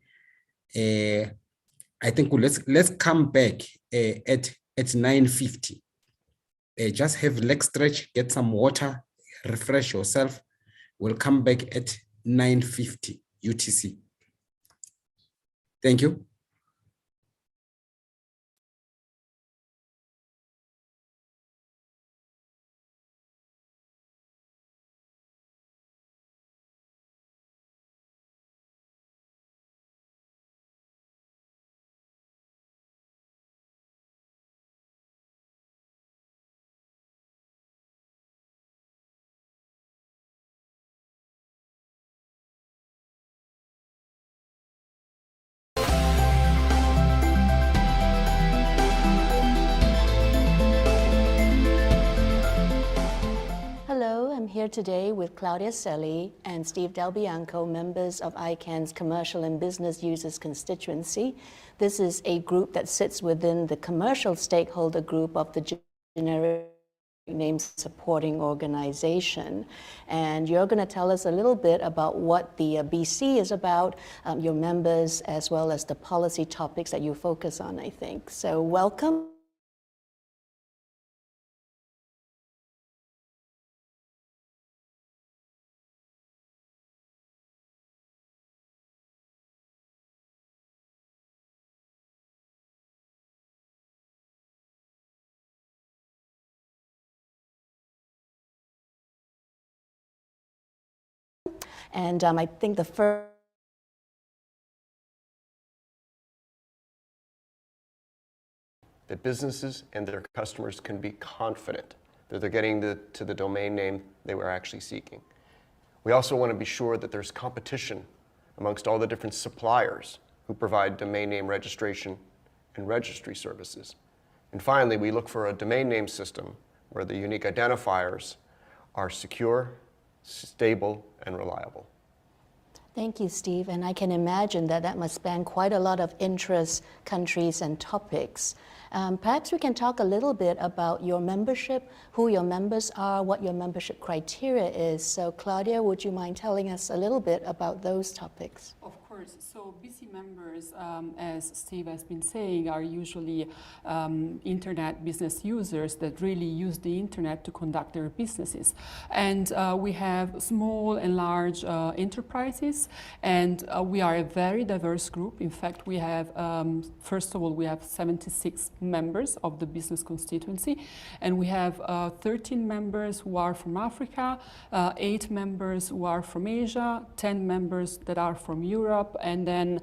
I think let's come back at 9:50. Just have leg stretch, get some water, refresh yourself. We'll come back at 9:50 UTC. Thank you. here today with Claudia Selli and Steve Del Bianco, members of ICANN's Commercial and Business Users Constituency. This is a group that sits within the commercial stakeholder group of the generic name supporting organization. And you're going to tell us a little bit about what the BC is about, your members, as well as the policy topics that you focus on, I think. So welcome. And I think the first that businesses and their customers can be confident that they're getting to the domain name they were actually seeking. We also want to be sure that there's competition amongst all the different suppliers who provide domain name registration and registry services. And finally, we look for a domain name system where the unique identifiers are secure, stable, and reliable. Thank you, Steve. And I can imagine that that must span quite a lot of interests, countries, and topics. Perhaps we can talk a little bit about your membership, who your members are, what your membership criteria is. So Claudia, would you mind telling us a little bit about those topics? Of course. So BC members, as Steve has been saying, are usually internet business users that really use the internet to conduct their businesses. And we have small and large enterprises, and we are a very diverse group. In fact, we have, first of all, we have 76 members of the business constituency, and we have 13 members who are from Africa, 8 members who are from Asia, 10 members that are from Europe, and then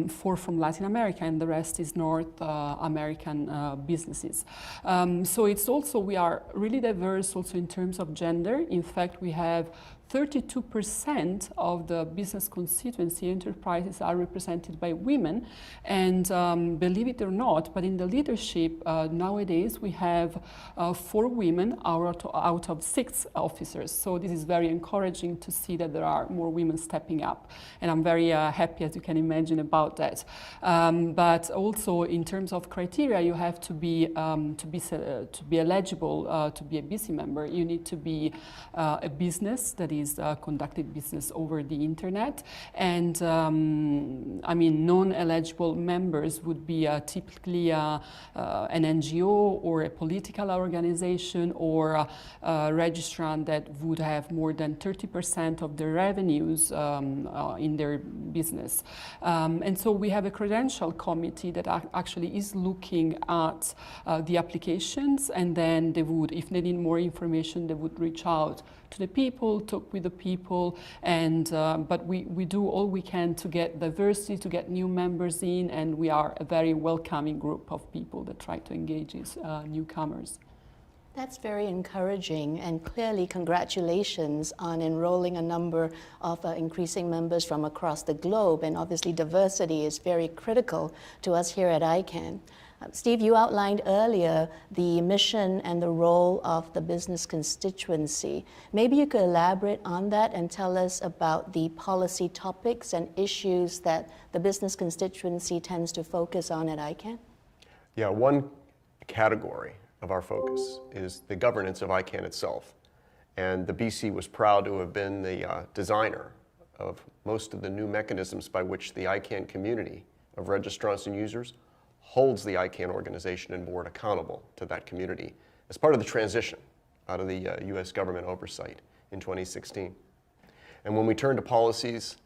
4 from Latin America, and the rest is North American businesses. So it's also, we are really diverse also in terms of gender. In fact, we have 32% of the business constituency enterprises are represented by women, and believe it or not, but in the leadership nowadays we have 4 women out of 6 officers. So this is very encouraging to see that there are more women stepping up, and I'm very happy, as you can imagine, about that. But also in terms of criteria, you have to be eligible to be a BC member. You need to be a business that is conducted business over the internet, and I mean, non-eligible members would be typically an NGO or a political organization or a registrant that would have more than 30% of their revenues in their business. And so we have a credential committee that actually is looking at the applications, and then they would, if they need more information, they would reach out to the people, talk with the people, and but we do all we can to get diversity, to get new members in, and we are a very welcoming group of people that try to engage these newcomers. That's very encouraging, and clearly congratulations on enrolling a number of increasing members from across the globe, and obviously diversity is very critical to us here at ICANN. Steve, you outlined earlier the mission and the role of the business constituency. Maybe you could elaborate on that and tell us about the policy topics and issues that the business constituency tends to focus on at ICANN. Yeah, one category of our focus is the governance of ICANN itself. And the BC was proud to have been the designer of most of the new mechanisms by which the ICANN community of registrants and users holds the ICANN organization and board accountable to that community as part of the transition out of the US government oversight in 2016. And when we turn to policies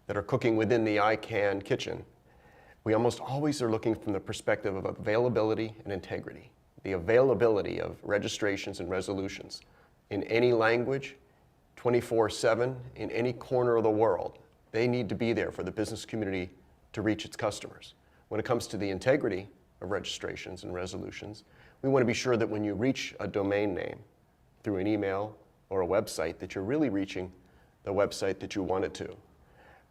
that are cooking within the ICANN kitchen, we almost always are looking from the perspective of availability and integrity. The availability of registrations and resolutions in any language, 24/7, in any corner of the world. They need to be there for the business community to reach its customers. When it comes to the integrity of registrations and resolutions, we want to be sure that when you reach a domain name through an email or a website, that you're really reaching the website that you want it to.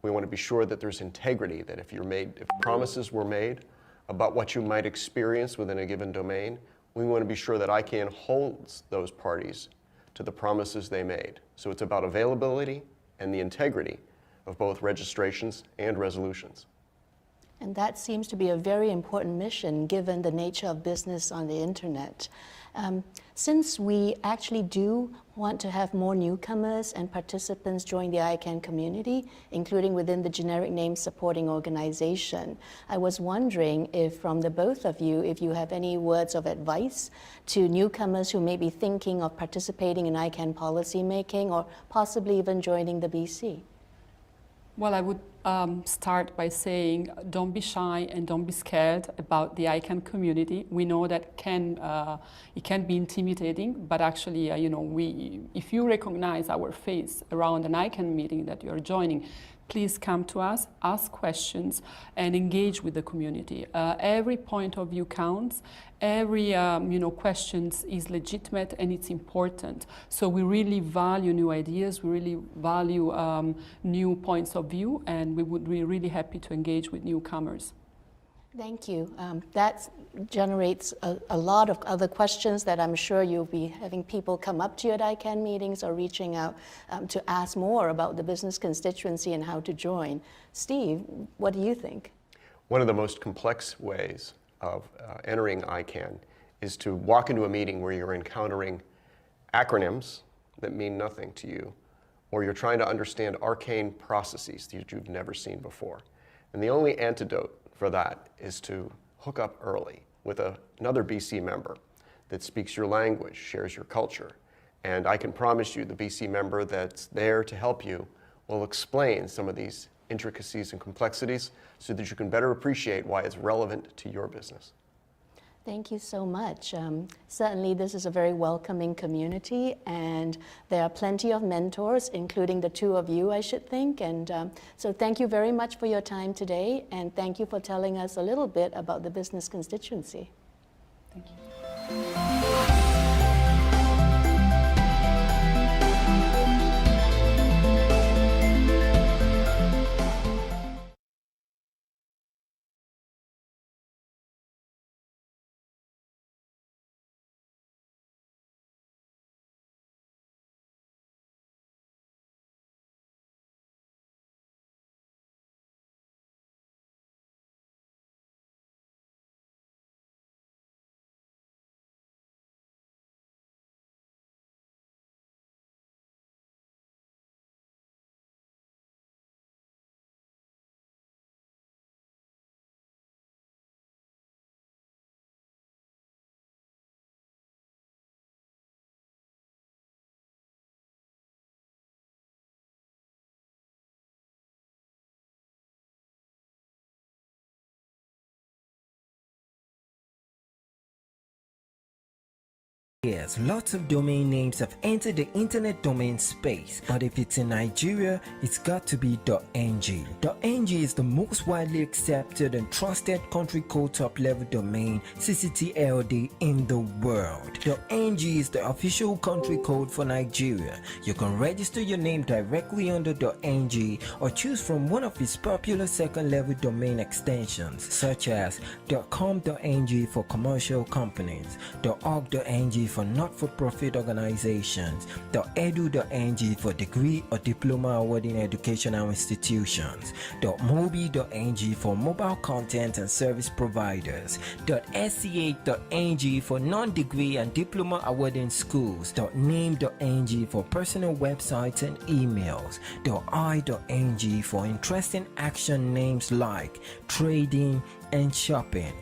We want to be sure that there's integrity, that if promises were made about what you might experience within a given domain, we want to be sure that ICANN holds those parties to the promises they made. So it's about availability and the integrity of both registrations and resolutions. And that seems to be a very important mission given the nature of business on the internet. Since we actually do want to have more newcomers and participants join the ICANN community, including within the generic name supporting organization, I was wondering if from the both of you, if you have any words of advice to newcomers who may be thinking of participating in ICANN policymaking or possibly even joining the BC. Well, I would start by saying don't be shy and don't be scared about the ICANN community. We know that it can be intimidating, but actually, if you recognize our face around an ICANN meeting that you are joining, please come to us, ask questions, and engage with the community. Every point of view counts. Every questions is legitimate and it's important. So we really value new ideas. We really value new points of view, and we would be really happy to engage with newcomers. Thank you. That generates a lot of other questions that I'm sure you'll be having people come up to you at ICANN meetings or reaching out to ask more about the business constituency and how to join. Steve, what do you think? One of the most complex ways of entering ICANN is to walk into a meeting where you're encountering acronyms that mean nothing to you, or you're trying to understand arcane processes that you've never seen before. And the only antidote for that is to hook up early with another BC member that speaks your language, shares your culture. And I can promise you the BC member that's there to help you will explain some of these intricacies and complexities so that you can better appreciate why it's relevant to your business. Thank you so much. Certainly this is a very welcoming community, and there are plenty of mentors, including the two of you, I should think. And so thank you very much for your time today, and thank you for telling us a little bit about the business constituency. Thank you. Yes, lots of domain names have entered the internet domain space, but if it's in Nigeria, it's got to be .ng. .ng is the most widely accepted and trusted country code top-level domain CCTLD in the world. .ng is the official country code for Nigeria. You can register your name directly under .ng or choose from one of its popular second-level domain extensions, such as .com.ng for commercial companies, .org.ng for not-for-profit organizations, .edu.ng for degree or diploma awarding educational institutions, .mobi.ng for mobile content and service providers, .sca.ng for non-degree and diploma awarding schools, .name.ng for personal websites and emails, .i.ng for interesting action names like trading and shopping,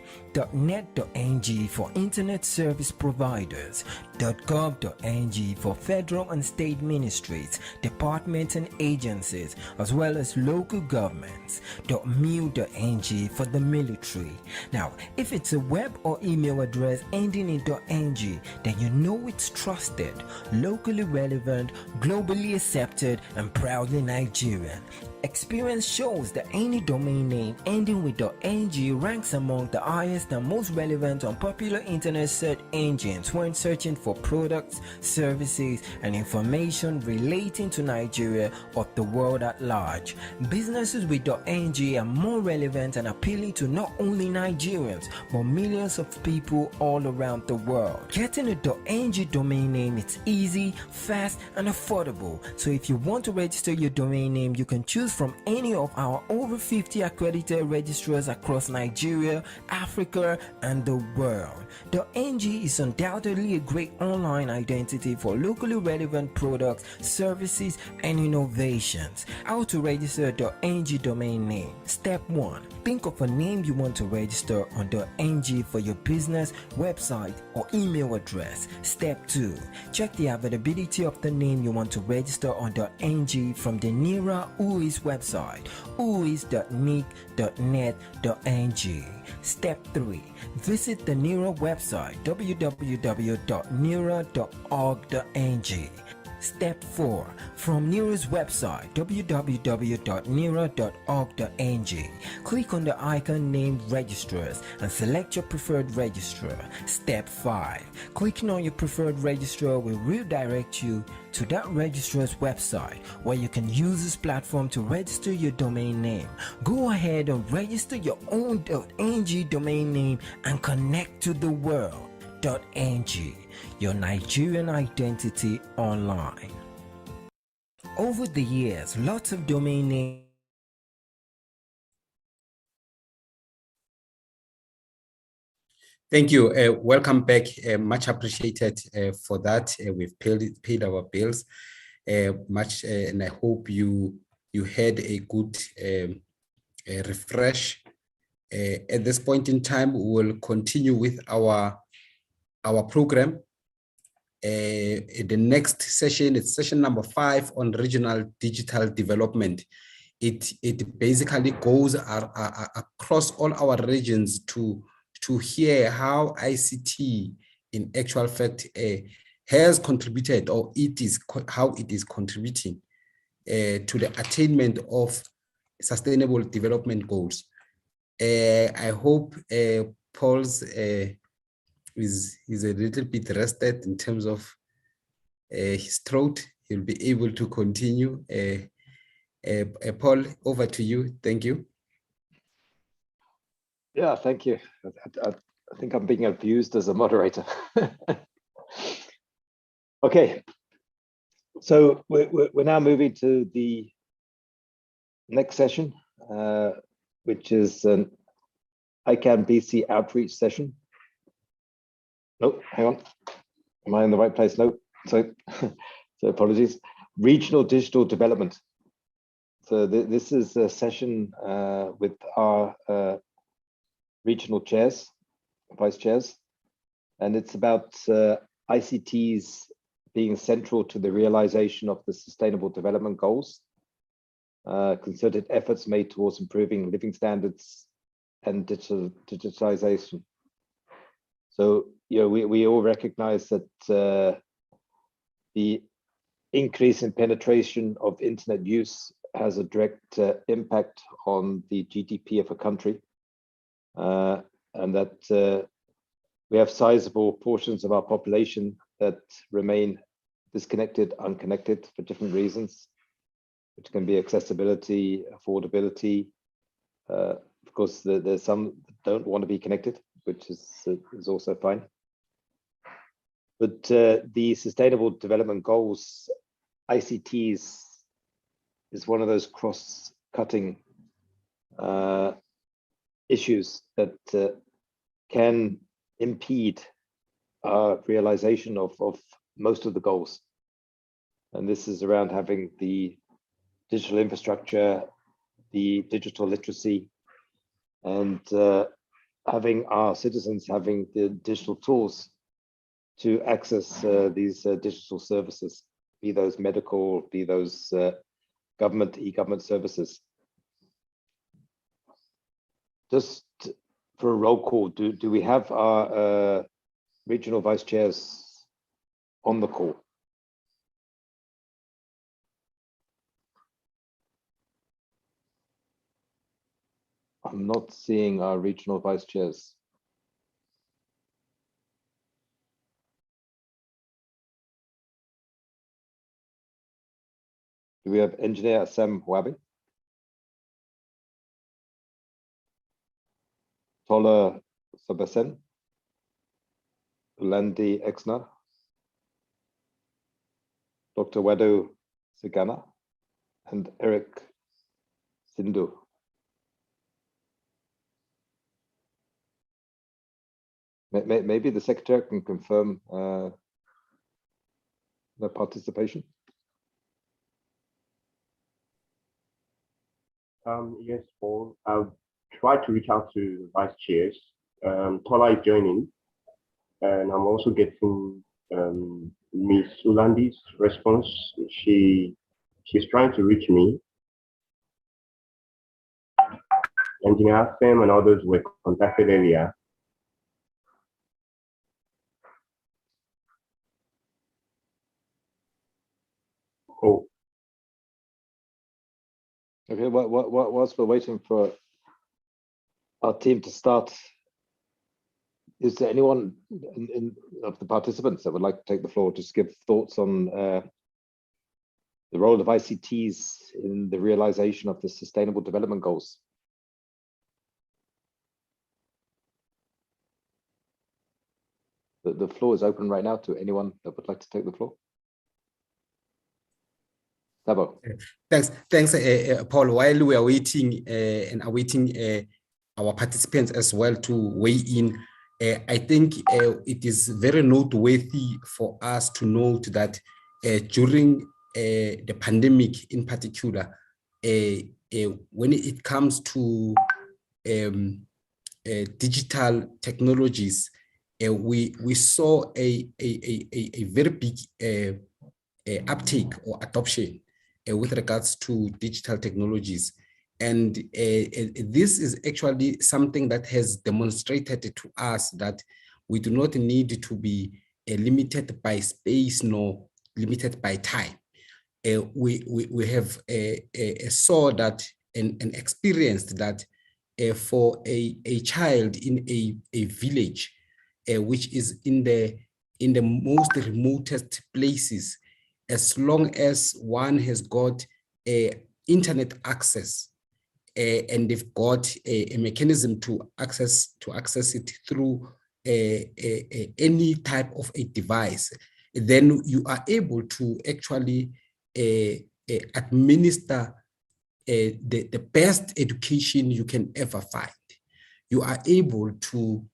.net.ng for internet service providers, .gov.ng for federal and state ministries, departments and agencies, as well as local governments, .mil.ng for the military. Now, if it's a web or email address ending in .ng, then you know it's trusted, locally relevant, globally accepted, and proudly Nigerian. Experience shows that any domain name ending with .ng ranks among the highest and most relevant on popular internet search engines when searching for products, services, and information relating to Nigeria or the world at large. Businesses with .ng are more relevant and appealing to not only Nigerians, but millions of people all around the world. Getting a .ng domain name is easy, fast, and affordable. So if you want to register your domain name, you can choose from any of our over 50 accredited registrars across Nigeria, Africa, and the world. .ng is undoubtedly a great online identity for locally relevant products, services, and innovations. How to register a .ng domain name? Step 1. Think of a name you want to register on .ng for your business, website, or email address. Step 2. Check the availability of the name you want to register on .ng from the NIRA UIS website, uis.nic.net.ng. Step 3. Visit the NIRA website, www.nira.org.ng. Step 4. From NIRA's website, www.nira.org.ng. Click on the icon named Registrars and select your preferred registrar. Step 5. Clicking on your preferred registrar will redirect you to that registrar's website, where you can use this platform to register your domain name. Go ahead and register your own .ng domain name and connect to the world. .ng, your Nigerian identity online. Over the years, lots of domain names. Thank you. Welcome back. Much appreciated for that. We've paid our bills much, and I hope you had a good refresh. At this point in time, we will continue with our program. The next session is session number 5 on regional digital development. It basically goes across all our regions to hear how ICT in actual fact has contributed, or how it is contributing to the attainment of sustainable development goals. I hope Paul's is a little bit rested in terms of his throat. He'll be able to continue. Paul, over to you. Thank you. Yeah, thank you. I think I'm being abused as a moderator. Okay, so we're now moving to the next session, which is an ICANN BC outreach session. Nope, hang on. Am I in the right place? Nope. So apologies. Regional digital development. So this is a session with our regional chairs, vice chairs, and it's about ICTs being central to the realization of the Sustainable Development Goals, concerted efforts made towards improving living standards and digitalization. So, you know, we all recognize that the increase in penetration of internet use has a direct impact on the GDP of a country, and that we have sizable portions of our population that remain disconnected, unconnected for different reasons, which can be accessibility, affordability. Of course, there's some that don't want to be connected, which is also fine. But the Sustainable Development Goals, ICTs, is one of those cross-cutting issues that can impede our realization of most of the goals. And this is around having the digital infrastructure, the digital literacy, and having our citizens having the digital tools to access these digital services, be those medical, be those government, e-government services. Just for a roll call, do we have our regional vice chairs on the call? I'm not seeing our regional vice chairs. Do we have engineer Sam Wabi? Tola Sabesen? Landy Exner? Dr. Wedu Sigana? And Eric Sindhu? Maybe the secretary can confirm the participation. Yes, Paul. I'll try to reach out to the vice chairs. Tola is joining, and I'm also getting Ms. Ulandi's response. She's trying to reach me. Engineer Sam and others were contacted earlier. Oh. Okay, whilst we're waiting for our team to start, is there anyone of the participants that would like to take the floor, just give thoughts on the role of ICTs in the realization of the Sustainable Development Goals? The floor is open right now to anyone that would like to take the floor. Sabo. Thanks, Paul. While we are waiting and awaiting our participants as well to weigh in, I think it is very noteworthy for us to note that during the pandemic in particular, when it comes to digital technologies, we saw a very big uptake or adoption with regards to digital technologies. And this is actually something that has demonstrated to us that we do not need to be limited by space nor limited by time. We have saw that and experienced that for a child in a village, which is in the most remotest places, as long as one has got internet access and they've got a mechanism to access it through any type of a device, then you are able to actually administer the best education you can ever find. You are able to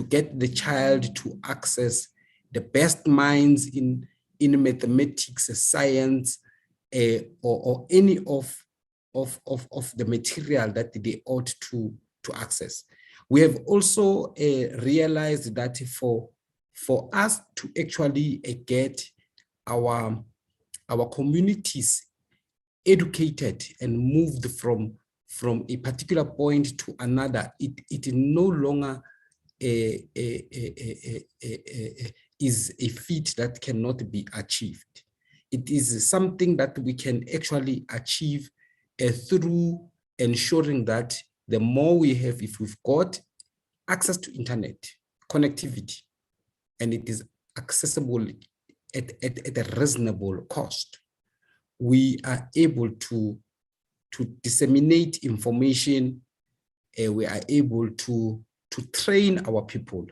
get the child to access the best minds in mathematics, science, or any of the material that they ought to access. We have also realized that for us to actually get our communities educated and moved from a particular point to another, it no longer is a feat that cannot be achieved. It is something that we can actually achieve through ensuring that the more we have, if we've got access to internet, connectivity, and it is accessible at a reasonable cost, we are able to disseminate information. We are able to train our people.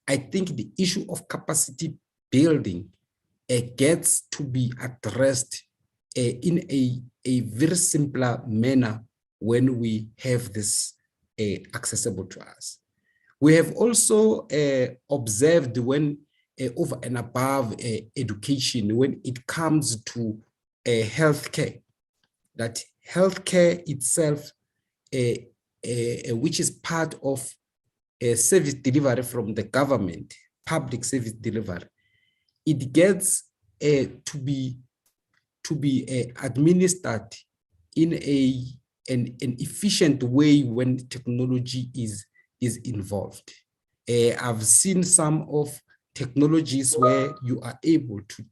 I think the issue of capacity building gets to be addressed in a very simpler manner when we have this accessible to us. We have also observed when over and above education, when it comes to healthcare, that healthcare itself, which is part of service delivery from the government, public service delivery, it gets to be administered in an efficient way when technology is involved. I've seen some of technologies where you are able to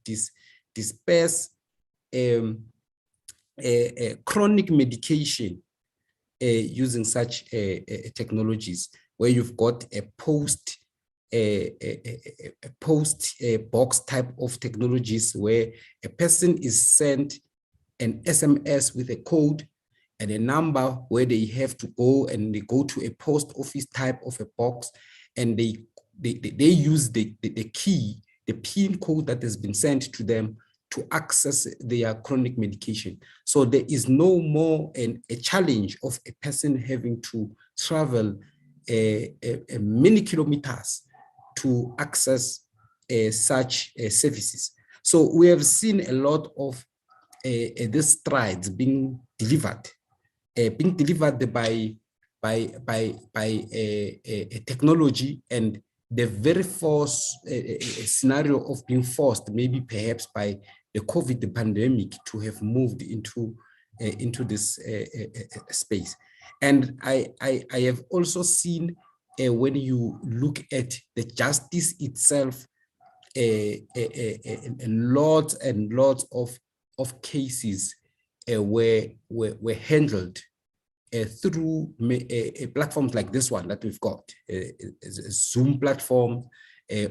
disperse chronic medication using such technologies, where you've got a post box type of technologies, where a person is sent an SMS with a code and a number, where they have to go and they go to a post office type of a box, and they use the key, the PIN code that has been sent to them to access their chronic medication. So there is no more a challenge of a person having to travel many kilometers to access such services. So we have seen a lot of these strides being delivered by technology, and the very force scenario of being forced, maybe perhaps by the COVID pandemic, to have moved into this space. And I have also seen when you look at the justice itself, lots and lots of cases were handled through platforms like this one that we've got, a Zoom platform,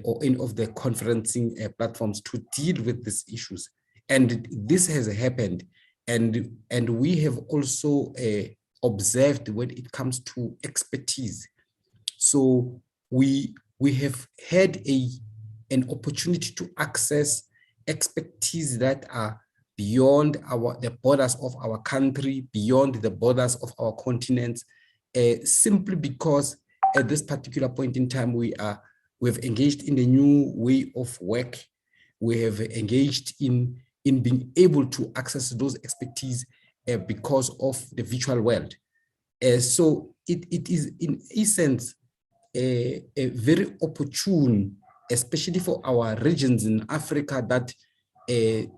or any of the conferencing platforms, to deal with these issues. And this has happened, and we have also observed when it comes to expertise. So we have had an opportunity to access expertise that are beyond the borders of our country, beyond the borders of our continent, simply because at this particular point in time, we've engaged in a new way of work. We have engaged in being able to access those expertise because of the virtual world. So it is in essence a very opportune, especially for our regions in Africa, that we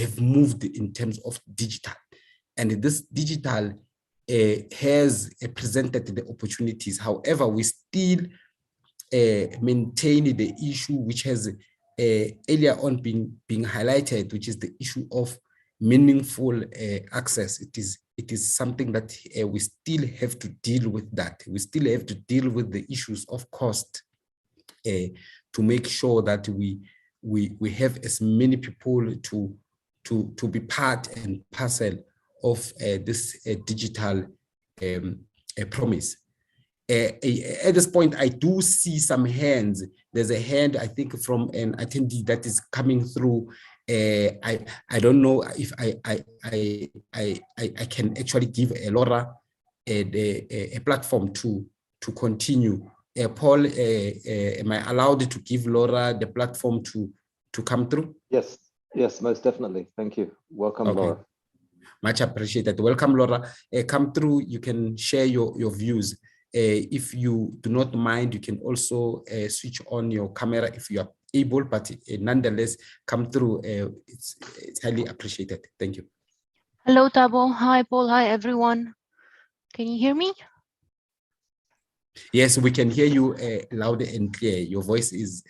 have moved in terms of digital, and this digital has presented the opportunities. However, we still maintain the issue which has earlier on been highlighted, which is the issue of meaningful access. It is something that we still have to deal with. That we still have to deal with the issues of cost to make sure that we have as many people to be part and parcel of this digital promise. At this point, I do see some hands. There's a hand, I think, from an attendee that is coming through. I don't know if I can actually give Laura a platform to continue. Paul, am I allowed to give Laura the platform to come through? Yes, most definitely. Thank you. Welcome, okay. Laura. Much appreciated. Welcome, Laura. Come through. You can share your views. If you do not mind, you can also switch on your camera if you are able, but nonetheless, come through. It's highly appreciated. Thank you. Hello, Tabo. Hi, Paul. Hi, everyone. Can you hear me? Yes, we can hear you loud and clear. Your voice is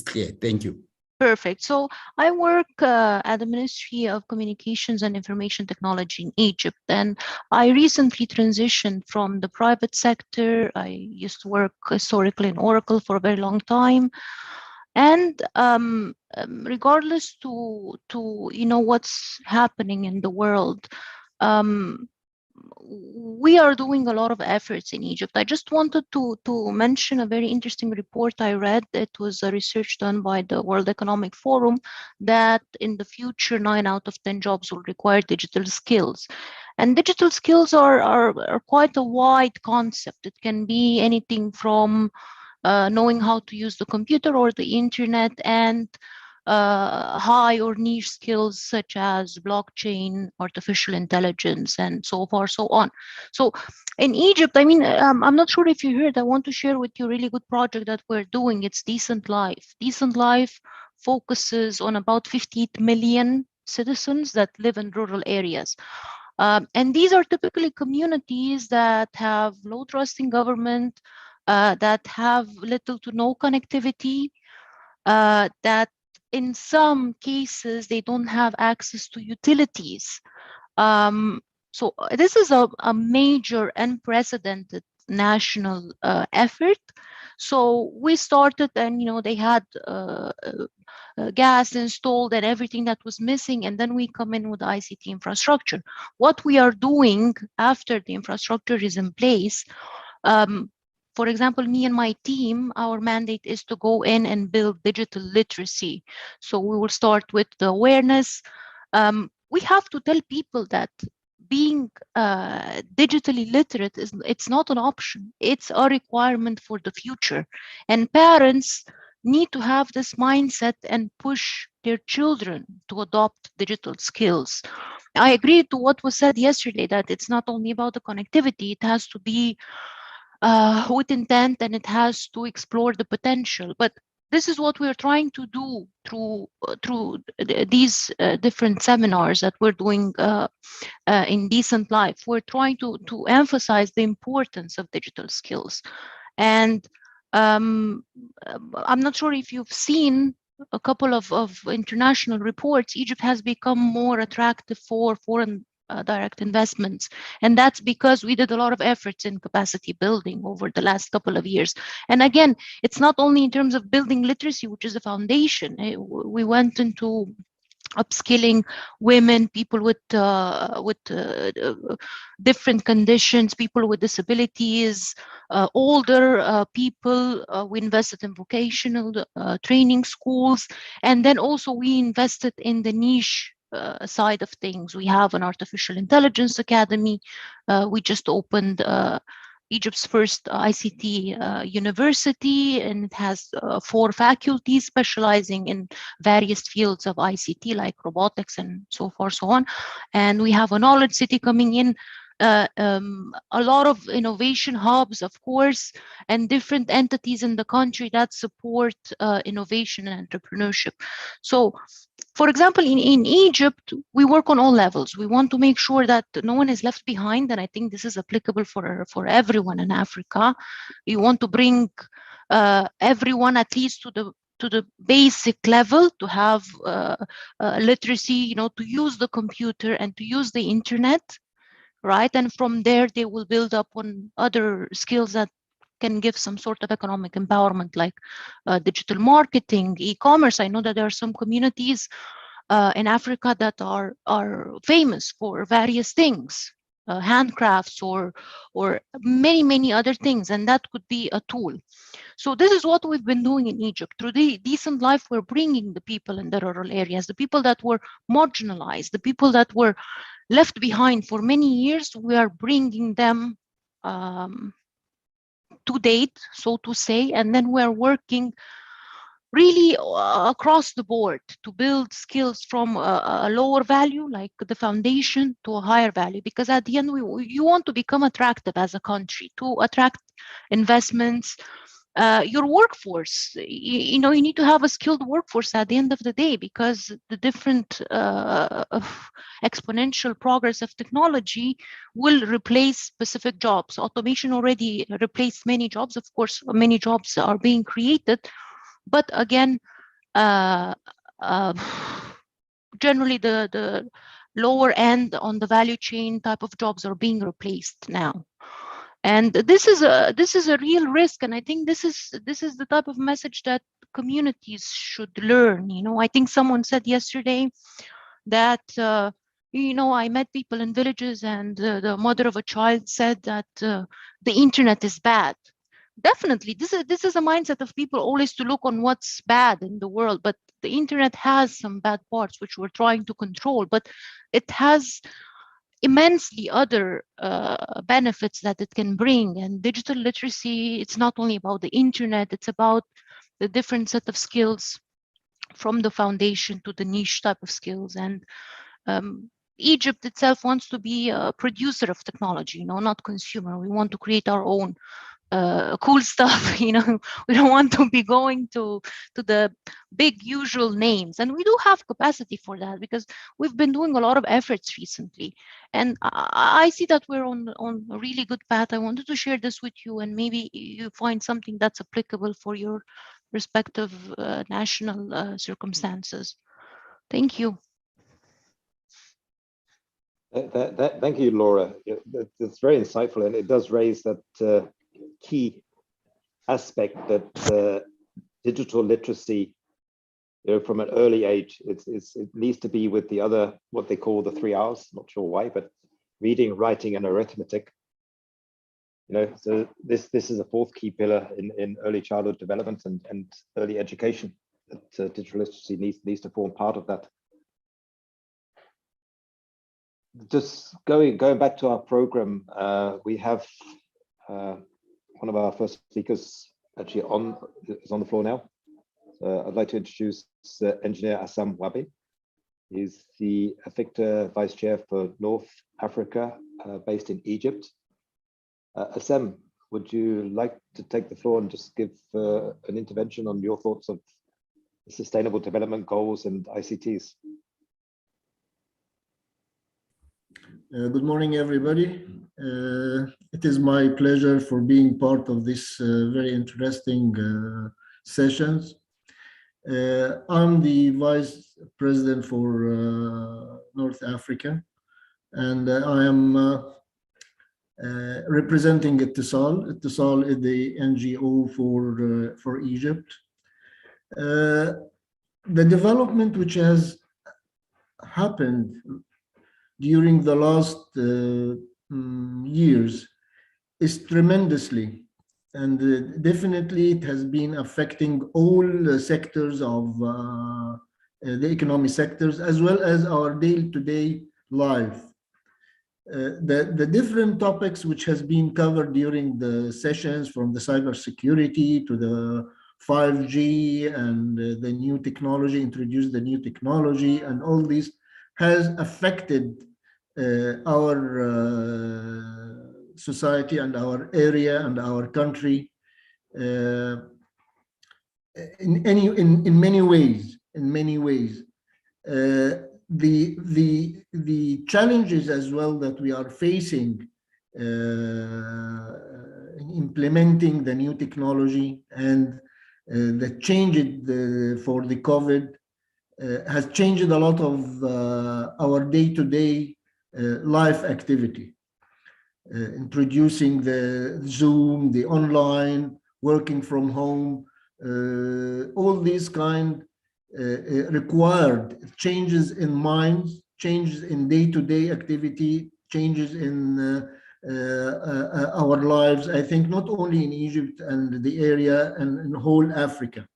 clear. Thank you. Perfect. So I work at the Ministry of Communications and Information Technology in Egypt, and I recently transitioned from the private sector. I used to work historically in Oracle for a very long time, and regardless to what's happening in the world, we are doing a lot of efforts in Egypt. I just wanted to mention a very interesting report I read. It was a research done by the World Economic Forum that in the future, 9 out of 10 jobs will require digital skills. And digital skills are quite a wide concept. It can be anything from knowing how to use the computer or the internet, and high or niche skills such as blockchain, artificial intelligence, and so far, so on. So in Egypt, I mean, I'm not sure if you heard, I want to share with you a really good project that we're doing. It's Decent Life. Decent Life focuses on about 58 million citizens that live in rural areas. And these are typically communities that have low trust in government, that have little to no connectivity, that in some cases, they don't have access to utilities. So this is a major unprecedented national effort. So we started, and they had gas installed and everything that was missing, and then we come in with ICT infrastructure. What we are doing after the infrastructure is in place, for example, me and my team, our mandate is to go in and build digital literacy. So we will start with the awareness. We have to tell people that being digitally literate it's not an option, it's a requirement for the future. And parents need to have this mindset and push their children to adopt digital skills. I agree to what was said yesterday, that it's not only about the connectivity, it has to be with intent, and it has to explore the potential. But this is what we're trying to do through these different seminars that we're doing in Decent Life. We're trying to emphasize the importance of digital skills. And I'm not sure if you've seen a couple of international reports. Egypt has become more attractive for foreign direct investments. And that's because we did a lot of efforts in capacity building over the last couple of years. And again, it's not only in terms of building literacy, which is a foundation. We went into upskilling women, people with different conditions, people with disabilities, older people. We invested in vocational training schools, and then also we invested in the niche side of things. We have an artificial intelligence academy. We just opened Egypt's first ICT university, and it has 4 faculties specializing in various fields of ICT, like robotics and so forth, so on. And we have a knowledge city coming in, a lot of innovation hubs, of course, and different entities in the country that support innovation and entrepreneurship. So, for example, in Egypt, we work on all levels. We want to make sure that no one is left behind, and I think this is applicable for everyone in Africa. You want to bring everyone at least to the basic level, to have literacy, to use the computer and to use the internet, right? And from there, they will build up on other skills that can give some sort of economic empowerment, like digital marketing, e-commerce. I know that there are some communities in Africa that are famous for various things, handcrafts or many other things, and that could be a tool. So this is what we've been doing in Egypt. Through the Decent Life, we're bringing the people in the rural areas, the people that were marginalized, the people that were left behind for many years. We are bringing them to date, so to say, and then we're working really across the board to build skills from a lower value, like the foundation, to a higher value, because at the end, you want to become attractive as a country, to attract investments. Your workforce, you need to have a skilled workforce at the end of the day, because the different exponential progress of technology will replace specific jobs. Automation already replaced many jobs. Of course, many jobs are being created, but again, generally the lower end on the value chain type of jobs are being replaced now. And this is a real risk, and I think this is the type of message that communities should learn. I think someone said yesterday that I met people in villages, and the mother of a child said that the internet is bad. Definitely, this is a mindset of people always to look on what's bad in the world, but the internet has some bad parts which we're trying to control, but it has immensely other benefits that it can bring. And digital literacy, it's not only about the internet, it's about the different set of skills, from the foundation to the niche type of skills. And Egypt itself wants to be a producer of technology, not consumer. We want to create our own cool stuff. We don't want to be going to the big usual names, and we do have capacity for that, because we've been doing a lot of efforts recently, and I see that we're on a really good path. I wanted to share this with you, and maybe you find something that's applicable for your respective national circumstances. Thank you. Thank you, Laura. It's very insightful, and it does raise that key aspect that digital literacy, from an early age, it needs to be with the other, what they call the 3 R's. Not sure why, but reading, writing, and arithmetic. So this is a fourth key pillar in early childhood development and early education. That digital literacy needs to form part of that. Just going back to our program, we have one of our first speakers actually is on the floor now. I'd like to introduce Engineer Assam Wabi. He's the AfICTA Vice Chair for North Africa, based in Egypt. Assam, would you like to take the floor and just give an intervention on your thoughts of the Sustainable Development Goals and ICTs? Good morning, everybody. It is my pleasure for being part of this very interesting sessions. I'm the Vice President for North Africa, and I am representing Ittisal. Ittisal is the NGO for Egypt. The development which has happened during the last years is tremendously, and definitely it has been affecting all sectors of the economic sectors, as well as our day-to-day life. The different topics which has been covered during the sessions, from the cybersecurity to the 5G and the new technology, introduced the new technology, and all this has affected our society and our area and our country in many ways. The challenges as well that we are facing in implementing the new technology and the changes for the COVID has changed a lot of our day-to-day life activity. Introducing the Zoom, the online, working from home, all these kind required changes in minds, changes in day-to-day activity, changes in our lives, I think not only in Egypt and the area and in whole Africa.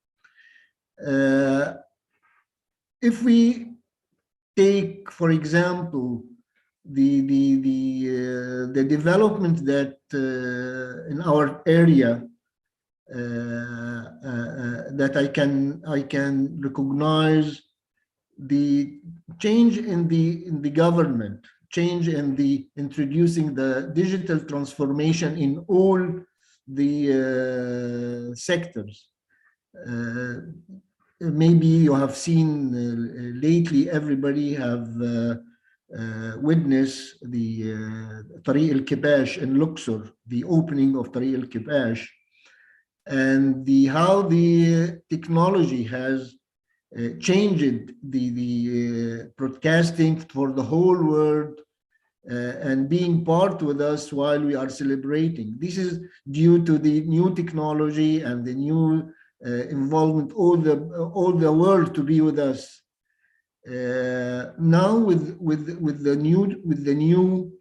If we take, for example, the development that in our area that I can recognize, the change in the government, change in the introducing the digital transformation in all the sectors. Maybe you have seen lately, everybody have witnessed the Tariq al-Kibash in Luxor, the opening of Tariq al-Kibash, and how the technology has changed the broadcasting for the whole world and being part with us while we are celebrating. This is due to the new technology and the new involvement all the world to be with us. Now with the new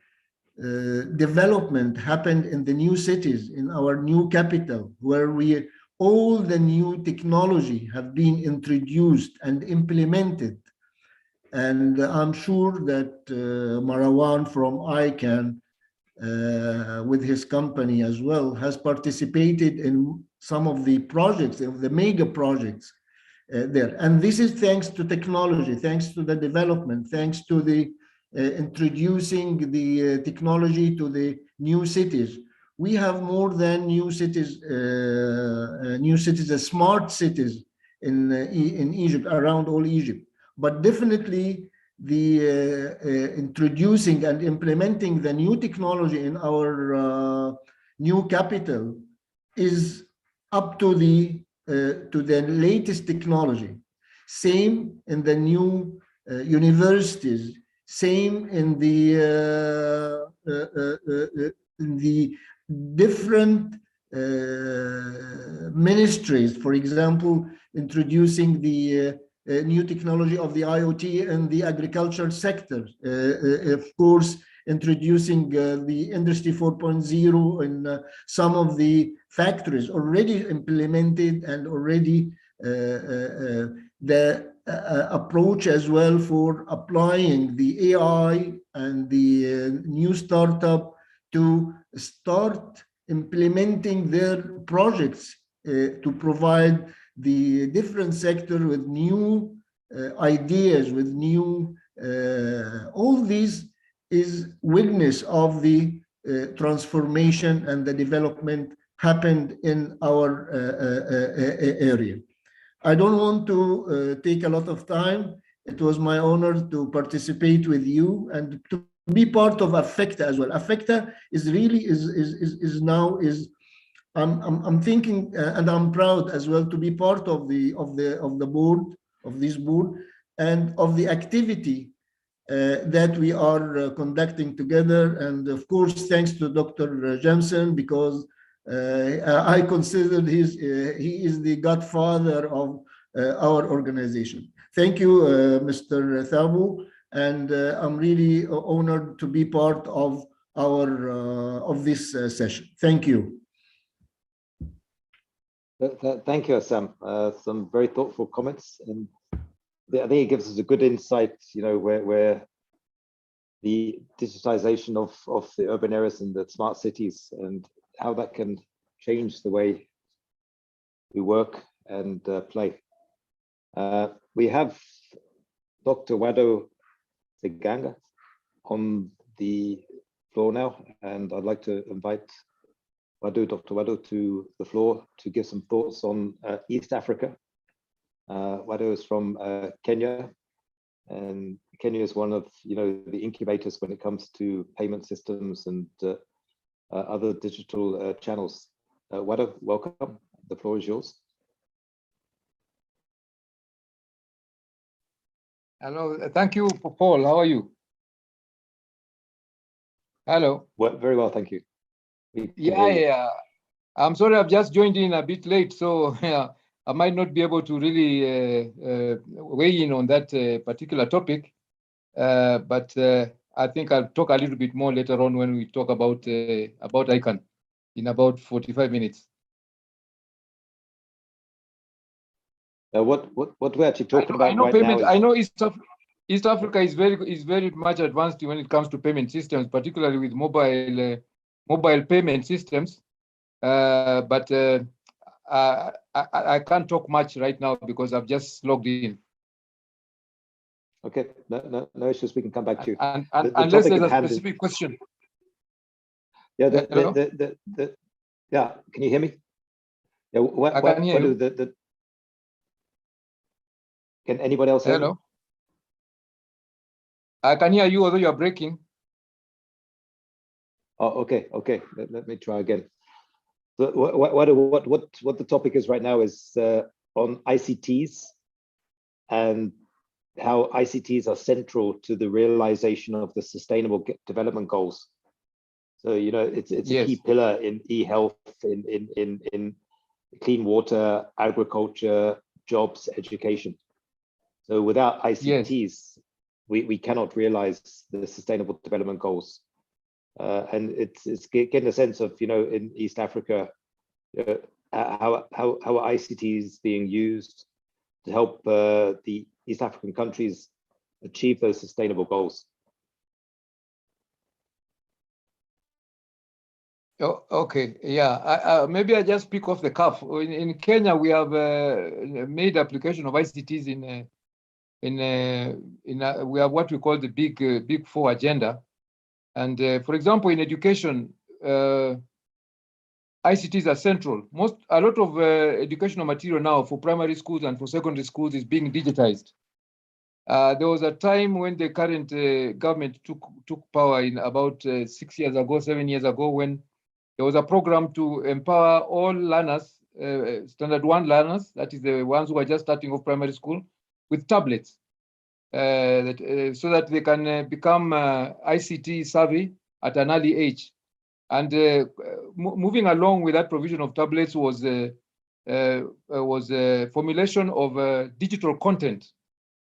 development happened in the new cities, in our new capital, where all the new technology have been introduced and implemented. And I'm sure that Marwan from ICANN, with his company as well, has participated in some of the projects, of the mega projects there. And this is thanks to technology, thanks to the development, thanks to the introducing the technology to the new cities. We have more than new cities, smart cities in Egypt, around all Egypt. But definitely the introducing and implementing the new technology in our new capital is up to the latest technology. Same in the new universities, same in the different ministries. For example, introducing the new technology of the IoT in the agriculture sector. Of course, introducing the Industry 4.0 in some of the factories already implemented, and already the approach as well for applying the AI and the new startup to start implementing their projects to provide the different sector with new ideas, with new, all these is witness of the transformation and the development happened in our area. I don't want to take a lot of time. It was my honor to participate with you and to be part of AfICTA as well. AfICTA is really I'm thinking and I'm proud as well to be part of the board, of this board, and of the activity that we are conducting together. And of course, thanks to Dr. Jensen, because I consider he is the godfather of our organization. Thank you, Mr. Thabu, and I'm really honored to be part of our of this session. Thank you. Thank you, Assam. Some very thoughtful comments, and I think it gives us a good insight, you know, where the digitization of the urban areas and the smart cities and how that can change the way we work and play. We have Dr. Wado Seganga on the floor now, and I'd like to invite Dr. Wado to the floor to give some thoughts on East Africa. Wado is from Kenya, and Kenya is one of, you know, the incubators when it comes to payment systems and other digital channels. Wado, welcome. The floor is yours. Hello, thank you, Paul. How are you? Hello. Well, very well, thank you. Yeah. I'm sorry, I've just joined in a bit late, so I might not be able to really weigh in on that particular topic. But I think I'll talk a little bit more later on when we talk about ICANN in about 45 minutes. What we're actually talking about right payment, now is... I know East Africa is very much advanced when it comes to payment systems, particularly with mobile payment systems. But I can't talk much right now because I've just logged in. Okay, no issues. We can come back to you. Unless there's a specific question. Yeah, yeah. Can you hear me? Yeah, I can hear you. Can anybody else hear me? I can hear you, although you are breaking. Oh, okay. Let me try again. So what the topic is right now is on ICTs and how ICTs are central to the realization of the Sustainable Development Goals. So, you know, it's a key pillar in e-health, in clean water, agriculture, jobs, education. So without ICTs, we cannot realize the Sustainable Development Goals. And it's getting a sense of, you know, in East Africa, how ICT is being used to help the East African countries achieve those sustainable goals. Oh, okay, yeah. Maybe I just pick off the cuff. In Kenya, we have made application of ICTs we have what we call the big four agenda. And for example, in education, ICTs are central. A lot of educational material now for primary schools and for secondary schools is being digitized. There was a time when the current government took power in about 7 years ago, when there was a program to empower all learners, standard 1 learners, that is the ones who are just starting off primary school, with tablets. so that they can become ICT savvy at an early age. And moving along with that provision of tablets was formulation of digital content.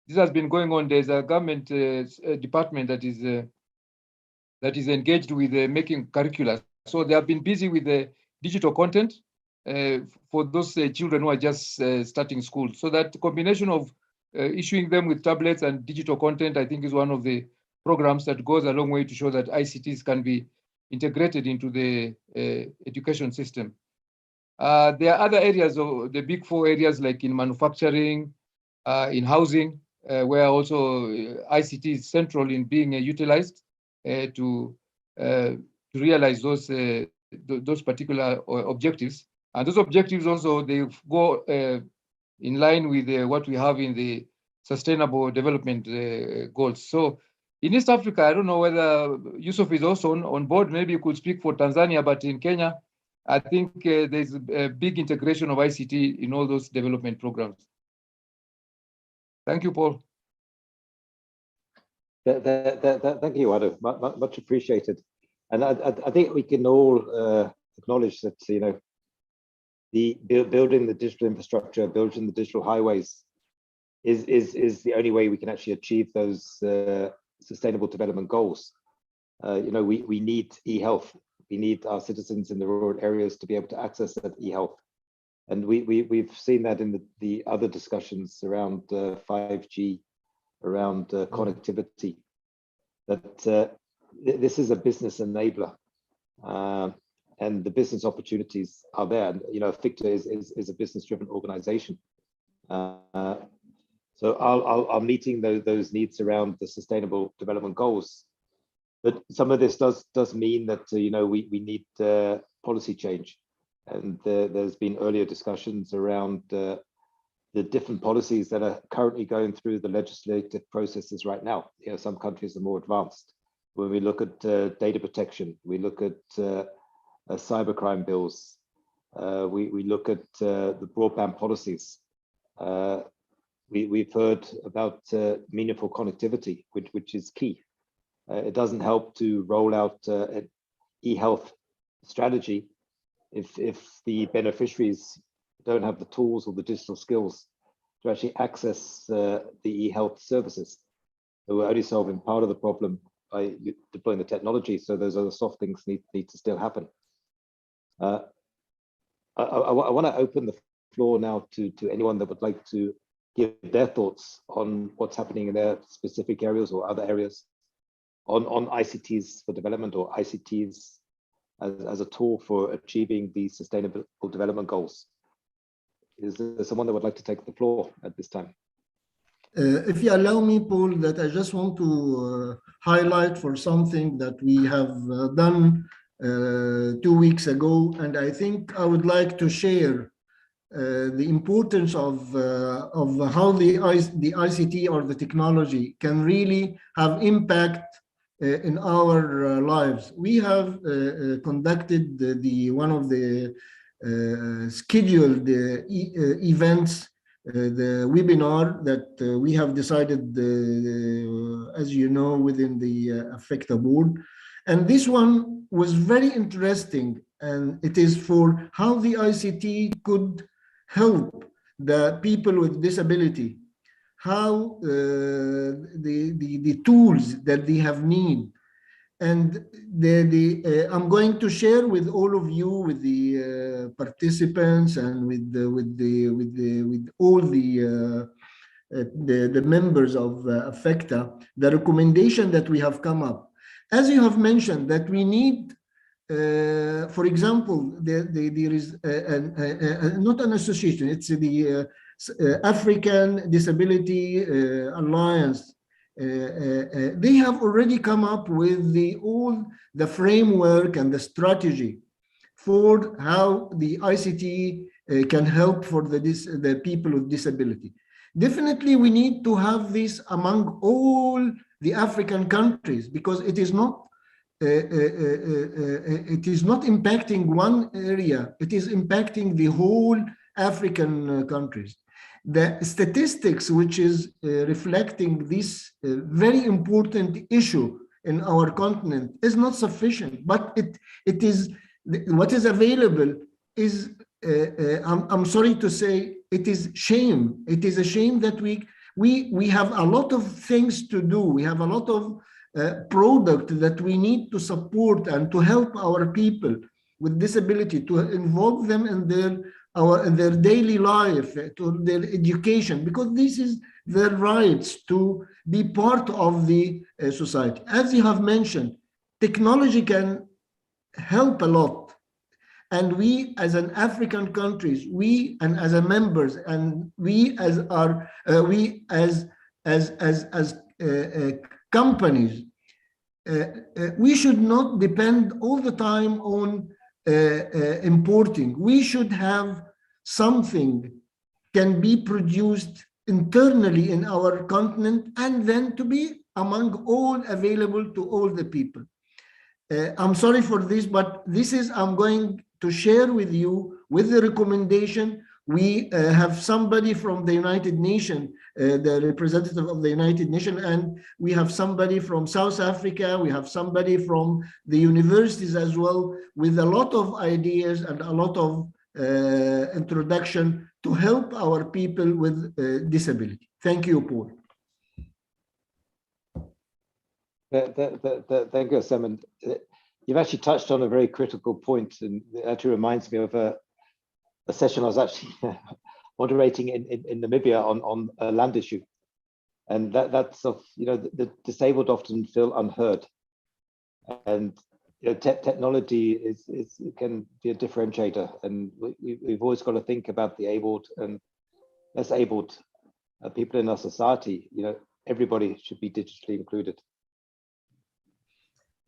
This has been going on. There's a government department that is engaged with making curricula. So they have been busy with the digital content for those children who are just starting school. So that combination of issuing them with tablets and digital content, I think, is one of the programs that goes a long way to show that ICTs can be integrated into the education system. There are other areas of the big four areas, like in manufacturing, in housing, where also ICT is central in being utilized to realize those particular objectives. And those objectives also, they go in line with what we have in the Sustainable Development Goals. So in East Africa, I don't know whether Yusuf is also on board. Maybe you could speak for Tanzania, but in Kenya, I think there's a big integration of ICT in all those development programs. Thank you, Paul. Thank you, Adu. Much appreciated. And I think we can all acknowledge that, you know, building the digital infrastructure, building the digital highways is the only way we can actually achieve those sustainable development goals. You know, we need e-health. We need our citizens in the rural areas to be able to access that e-health. And we've seen that in the other discussions around 5G, around connectivity, that this is a business enabler. And the business opportunities are there. And, you know, AfICTA is a business-driven organization. So I'm meeting those needs around the Sustainable Development Goals. But some of this does mean that, you know, we need policy change. And there's been earlier discussions around the different policies that are currently going through the legislative processes right now. You know, some countries are more advanced. When we look at data protection, we look at cybercrime bills, we look at the broadband policies. We've heard about meaningful connectivity, which is key. It doesn't help to roll out an e-health strategy if the beneficiaries don't have the tools or the digital skills to actually access the e-health services. So we're only solving part of the problem by deploying the technology. So those other soft things need to still happen. I want to open the floor now to anyone that would like to give their thoughts on what's happening in their specific areas or other areas on ICTs for development or ICTs as a tool for achieving the Sustainable Development Goals. Is there someone that would like to take the floor at this time? If you allow me, Paul, that I just want to highlight for something that we have done 2 weeks ago, and I think I would like to share the importance of how the ICT or the technology can really have impact in our lives. We have conducted one of the scheduled events, the webinar that we have decided, as you know, within the AfICTA board. And this one was very interesting, and it is for how the ICT could help the people with disability, how the tools that they have need. And I'm going to share with all of you, with the participants, and with all the members of AfICTA, the recommendation that we have come up. As you have mentioned, that we need, for example, there is not an association, it's the African Disability Alliance. They have already come up with all the framework and the strategy for how the ICT can help for the people with disability. Definitely, we need to have this among all the African countries, because it is not impacting one area, it is impacting the whole African countries. the statistics which is reflecting this very important issue in our continent is not sufficient, but it is what is available is I'm sorry to say, it is shame. It is a shame that we have a lot of things to do. We have a lot of product that we need to support and to help our people with disability, to involve them in their daily life, to their education, because this is their rights to be part of the society. As you have mentioned, technology can help a lot. And we as an African countries, we and as a members, and we as our companies, we should not depend all the time on importing. We should have something can be produced internally in our continent and then to be among all available to all the people. I'm sorry for this, but this is, I'm going to share with you with the recommendation. We have somebody from the United Nations, the representative of the United Nations, and we have somebody from South Africa, we have somebody from the universities as well, with a lot of ideas and a lot of introduction to help our people with disability. Thank you, Paul. Thank you, Sam. You've actually touched on a very critical point, and it actually reminds me of a session I was actually moderating in Namibia on a land issue, and that's of, you know, the disabled often feel unheard, and you know, technology can be a differentiator, and we've always got to think about the abled and less abled people in our society. You know, everybody should be digitally included.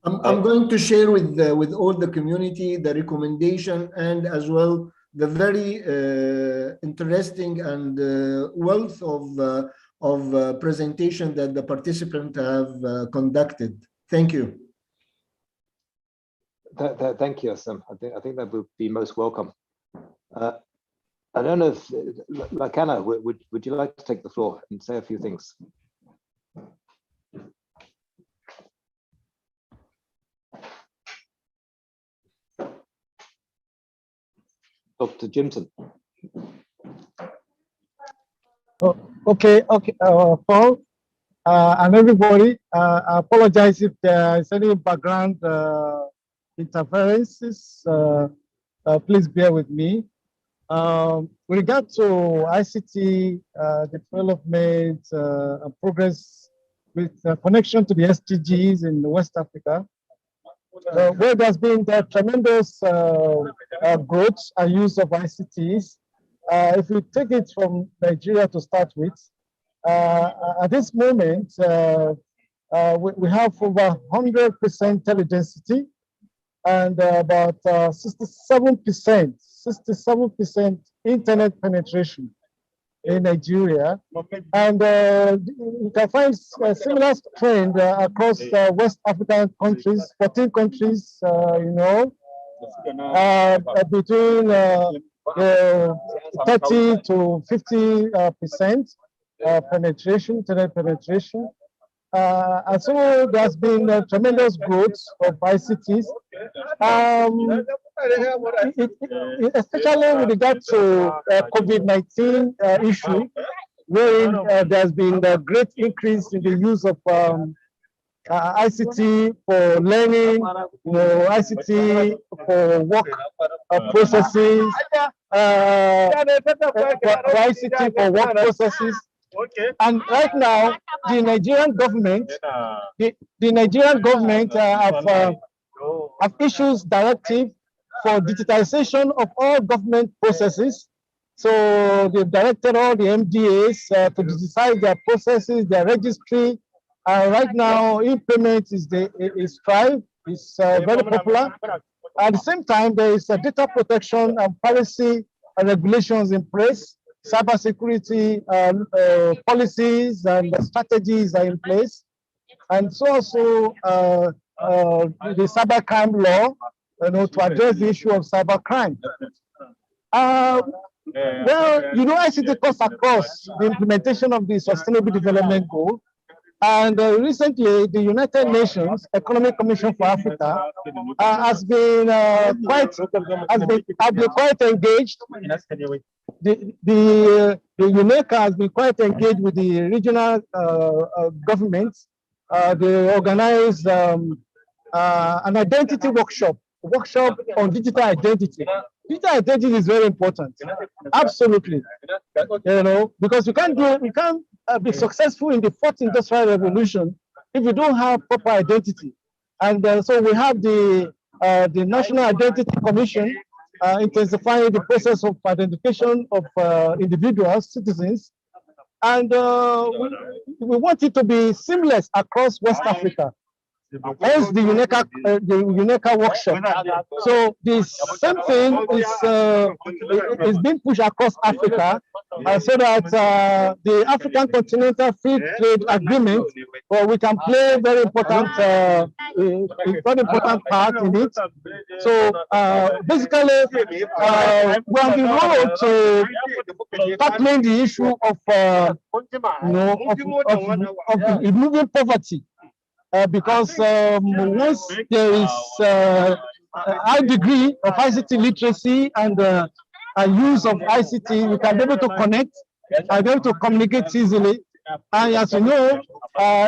I'm going to share with all the community the recommendation, and as well the very interesting and wealth of presentation that the participants have conducted. Thank you. Thank you, Sam. I think that would be most welcome. I don't know if Lakana, would you like to take the floor and say a few things? Dr. Jimson. Oh, okay, Paul, and everybody. I apologize if there is any background interferences. Please bear with me. With regard to ICT development and progress with connection to the SDGs in West Africa, where there's been tremendous growth and use of ICTs. If we take it from Nigeria to start with, at this moment, we have over 100% teledensity and about 67% internet penetration in Nigeria, and you can find a similar trend across West African countries, 14 countries, you know, between 30 to 50% penetration, internet penetration. And so there's been tremendous growth of ICTs, especially with regard to COVID-19 issue, wherein there's been a great increase in the use of ICT for learning, you know, ICT for work processes, ICT for work processes. And right now, the Nigerian government, have issued directive for digitization of all government processes. So they've directed all the MDAs to digitize their processes, their registry. Right now, implement is Strive, is very popular. At the same time, there is data protection and policy and regulations in place. Cybersecurity policies and strategies are in place, and so also the cybercrime law, you know, to address the issue of cybercrime. Well, you know, ICT cuts across the implementation of the Sustainable Development Goal. And recently, the United Nations Economic Commission for Africa has been quite engaged. The UNECA has been quite engaged with the regional governments. They organized an identity workshop on digital identity. Digital identity is very important. Absolutely, you know, because we can't be successful in the fourth industrial revolution if we don't have proper identity. And so we have the National Identity Commission intensifying the process of identification of individuals, citizens, and we want it to be seamless across West Africa. Hence the UNECA workshop. So the same thing is being pushed across Africa, so that the African Continental Free Trade Agreement, we can play very important part in it. So basically, we're on the road to tackling the issue of removing poverty. Because once there is a high degree of ICT literacy and use of ICT, you can be able to connect and be able to communicate easily. And as you know,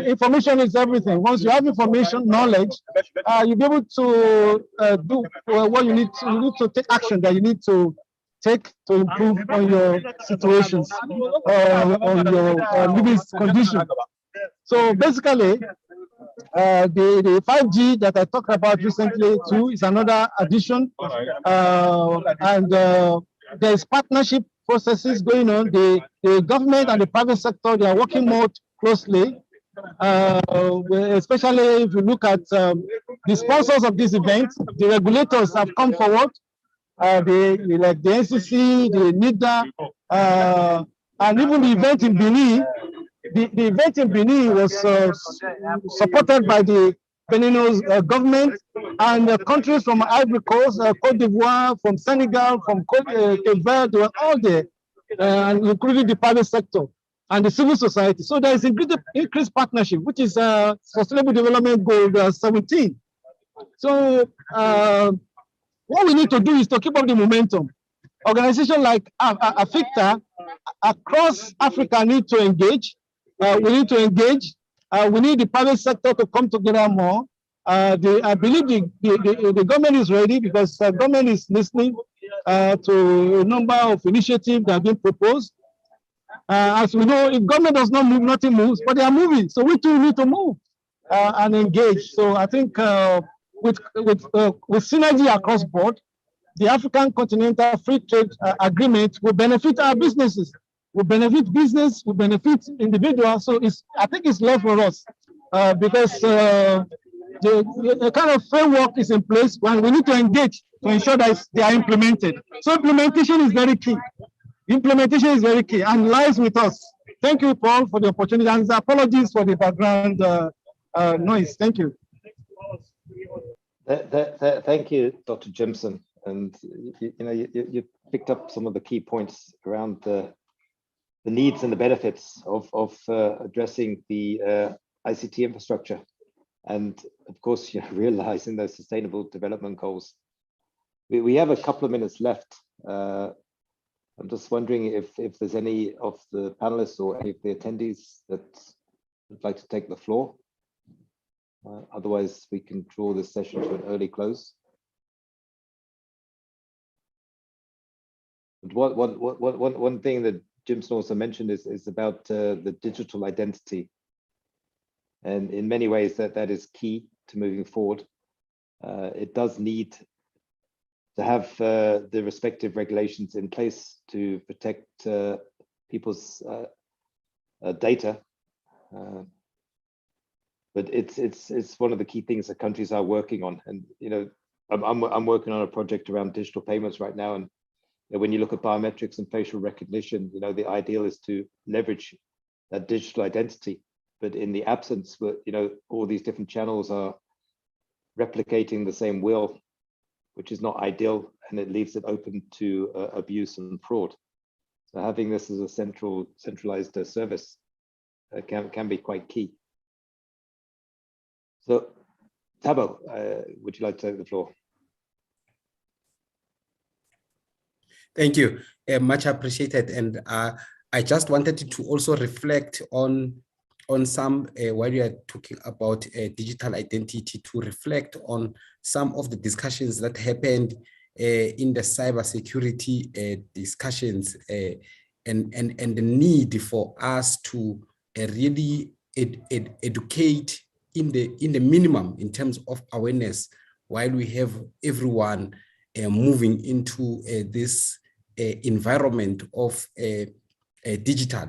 information is everything. Once you have information, knowledge, you'll be able to do what you need to. You need to take action that you need to take to improve on your situations, on your living conditions. So basically, the 5G that I talked about recently too is another addition, and there's partnership processes going on. The government and the private sector, they are working more closely, especially if you look at the sponsors of this event. The regulators have come forward, like the NCC, the NIDA, and even the event in Benin. The event in Benin was supported by the Beninese government and countries from Ivory Coast, Cote d'Ivoire, from Senegal, from Cape Verde, they were all there, including the private sector and the civil society. So there is increased partnership, which is Sustainable Development Goal 17. So what we need to do is to keep up the momentum. Organizations like AfICTA across Africa need to engage. We need to engage. We need the private sector to come together more. I believe the government is ready, because the government is listening to a number of initiatives that have been proposed. As we know, if government does not move, nothing moves, but they are moving. So we too need to move and engage. So I think with synergy across board, the African Continental Free Trade Agreement will benefit our businesses. We benefit business, we benefit individuals. So I think it's left for us because the kind of framework is in place when we need to engage to ensure that they are implemented. So implementation is very key. Implementation is very key and lies with us. Thank you, Paul, for the opportunity, and apologies for the background noise. Thank you. Thank you, Dr. Jimson. And you picked up some of the key points around the needs and the benefits of addressing the ICT infrastructure, and of course, realizing those sustainable development goals. We have a couple of minutes left. I'm just wondering if there's any of the panelists or any of the attendees that would like to take the floor. Otherwise, we can draw this session to an early close. But one thing that Jimson also mentioned is about the digital identity. And in many ways, that is key to moving forward. It does need to have the respective regulations in place to protect people's data. But it's one of the key things that countries are working on. And I'm working on a project around digital payments right now. And when you look at biometrics and facial recognition, the ideal is to leverage that digital identity. But in the absence, all these different channels are replicating the same will, which is not ideal, and it leaves it open to abuse and fraud. So having this as a centralized service can be quite key. So, Thabo, would you like to take the floor? Thank you, much appreciated. And I just wanted to also reflect on some, while you are talking about digital identity, to reflect on some of the discussions that happened in the cybersecurity discussions, and the need for us to really educate in the minimum in terms of awareness, while we have everyone moving into this environment of digital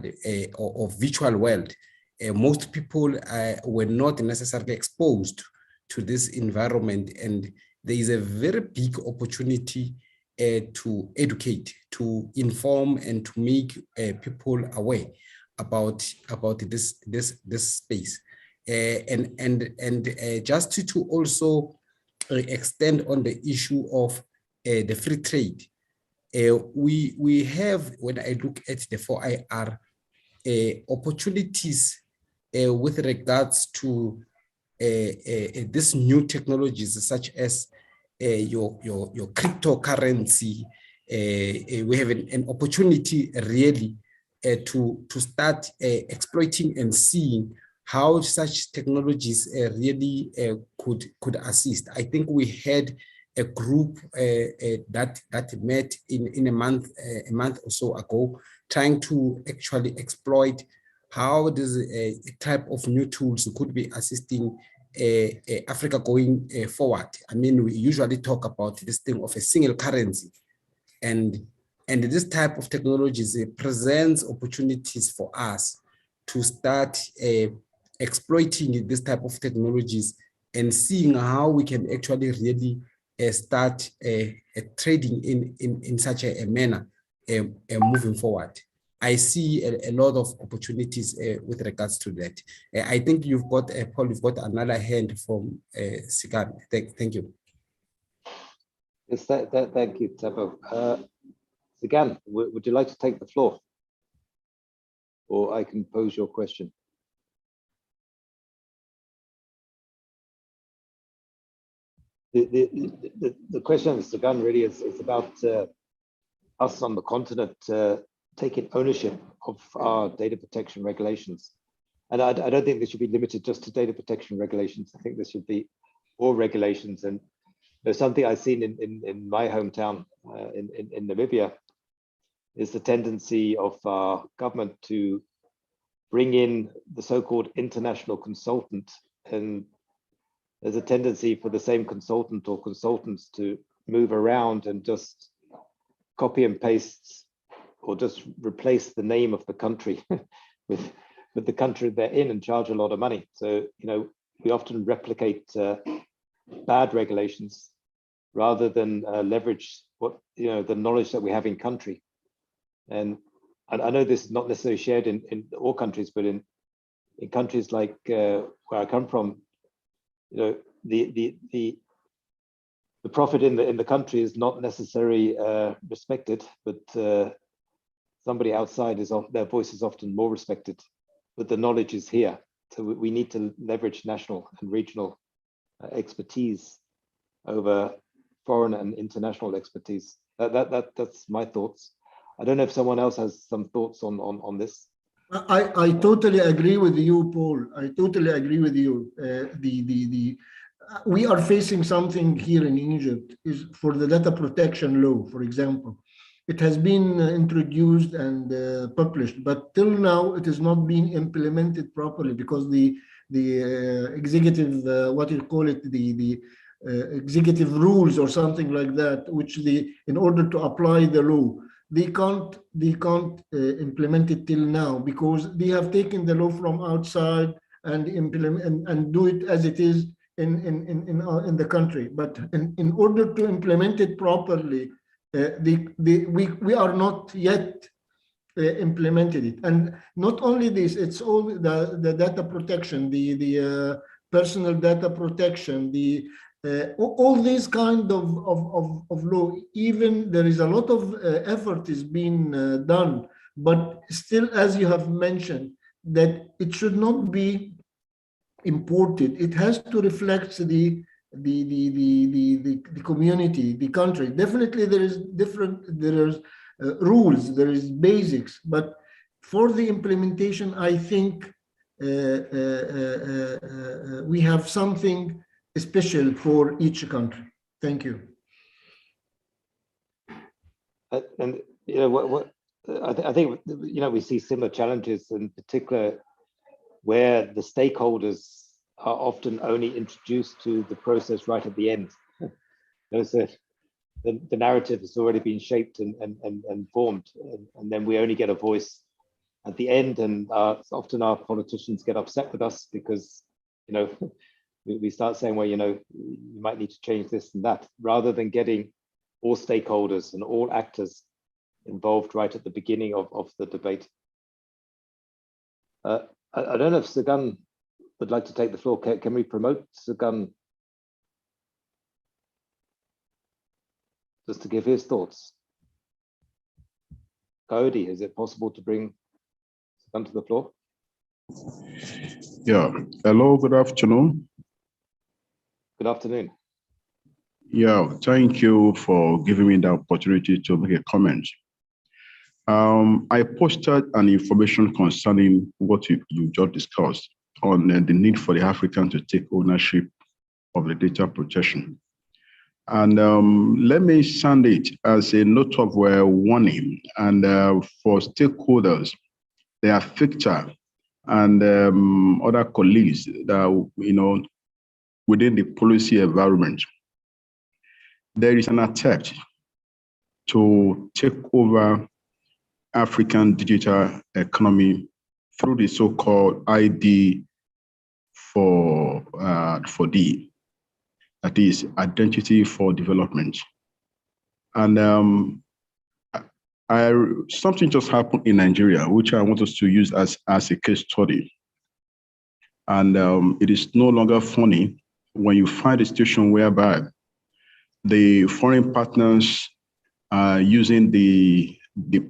or virtual world. Most people were not necessarily exposed to this environment, and there is a very big opportunity to educate, to inform, and to make people aware about this space, and just to also extend on the issue of the free trade. We have, when I look at the 4IR, opportunities with regards to these new technologies, such as your cryptocurrency. We have an opportunity really to start exploiting and seeing how such technologies really could assist. I think we had a group that met in a month or so ago, trying to actually exploit how this type of new tools could be assisting Africa going forward. I mean, we usually talk about this thing of a single currency, and this type of technologies presents opportunities for us to start exploiting this type of technologies and seeing how we can actually really start trading in such a manner moving forward. I see a lot of opportunities with regards to that. I think you've got, Paul, you've got another hand from Sigan. Thank you. Yes, thank you, Thabo. Sigan, would you like to take the floor? Or I can pose your question. The question of Sigan really is about us on the continent taking ownership of our data protection regulations. And I don't think this should be limited just to data protection regulations. I think this should be all regulations. And there's something I've seen in my hometown in Namibia is the tendency of our government to bring in the so-called international consultant. And there's a tendency for the same consultant or consultants to move around and just copy and paste or just replace the name of the country with the country they're in and charge a lot of money. So, we often replicate bad regulations rather than leverage the knowledge that we have in country. And I know this is not necessarily shared in all countries, but in countries like where I come from, the profit in the country is not necessarily respected, but somebody outside their voice is often more respected, but the knowledge is here. So we need to leverage national and regional expertise over foreign and international expertise. That's my thoughts. I don't know if someone else has some thoughts on this. I totally agree with you, Paul. I totally agree with you. We are facing something here in Egypt is for the data protection law, for example. It has been introduced and published, but till now it has not been implemented properly because the executive, what you call it, the executive rules or something like that, which in order to apply the law, they can't implement it till now because they have taken the law from outside and implement and do it as it is in the country. But in order to implement it properly, we are not yet implemented it. And not only this, it's all the data protection, the personal data protection, all these kind of law. Even there is a lot of effort is being done but still, as you have mentioned, that it should not be imported. It has to reflect the community, the country. Definitely, there is rules, there is basics, but for the implementation, I think we have something special for each country. Thank you. And you know I think you know we see similar challenges, in particular where the stakeholders are often only introduced to the process right at the end. The narrative has already been shaped and formed, and then we only get a voice at the end, and often our politicians get upset with us because, you know, we start saying, well, you know, you might need to change this and that, rather than getting all stakeholders and all actors involved right at the beginning of the debate. I don't know if Sagan would like to take the floor. Can we promote Sagan just to give his thoughts? Coyote, is it possible to bring Sagan to the floor? Yeah. Hello, good afternoon. Good afternoon. Yeah, thank you for giving me the opportunity to make a comment. I posted an information concerning what you just discussed on the need for the African to take ownership of the data protection. And let me send it as a note of warning and for stakeholders, the AfICTA and other colleagues that, you know, within the policy environment. There is an attempt to take over African digital economy through the so-called ID for D, that is Identity for Development. And something just happened in Nigeria, which I want us to use as a case study. And it is no longer funny when you find a situation whereby the foreign partners are using the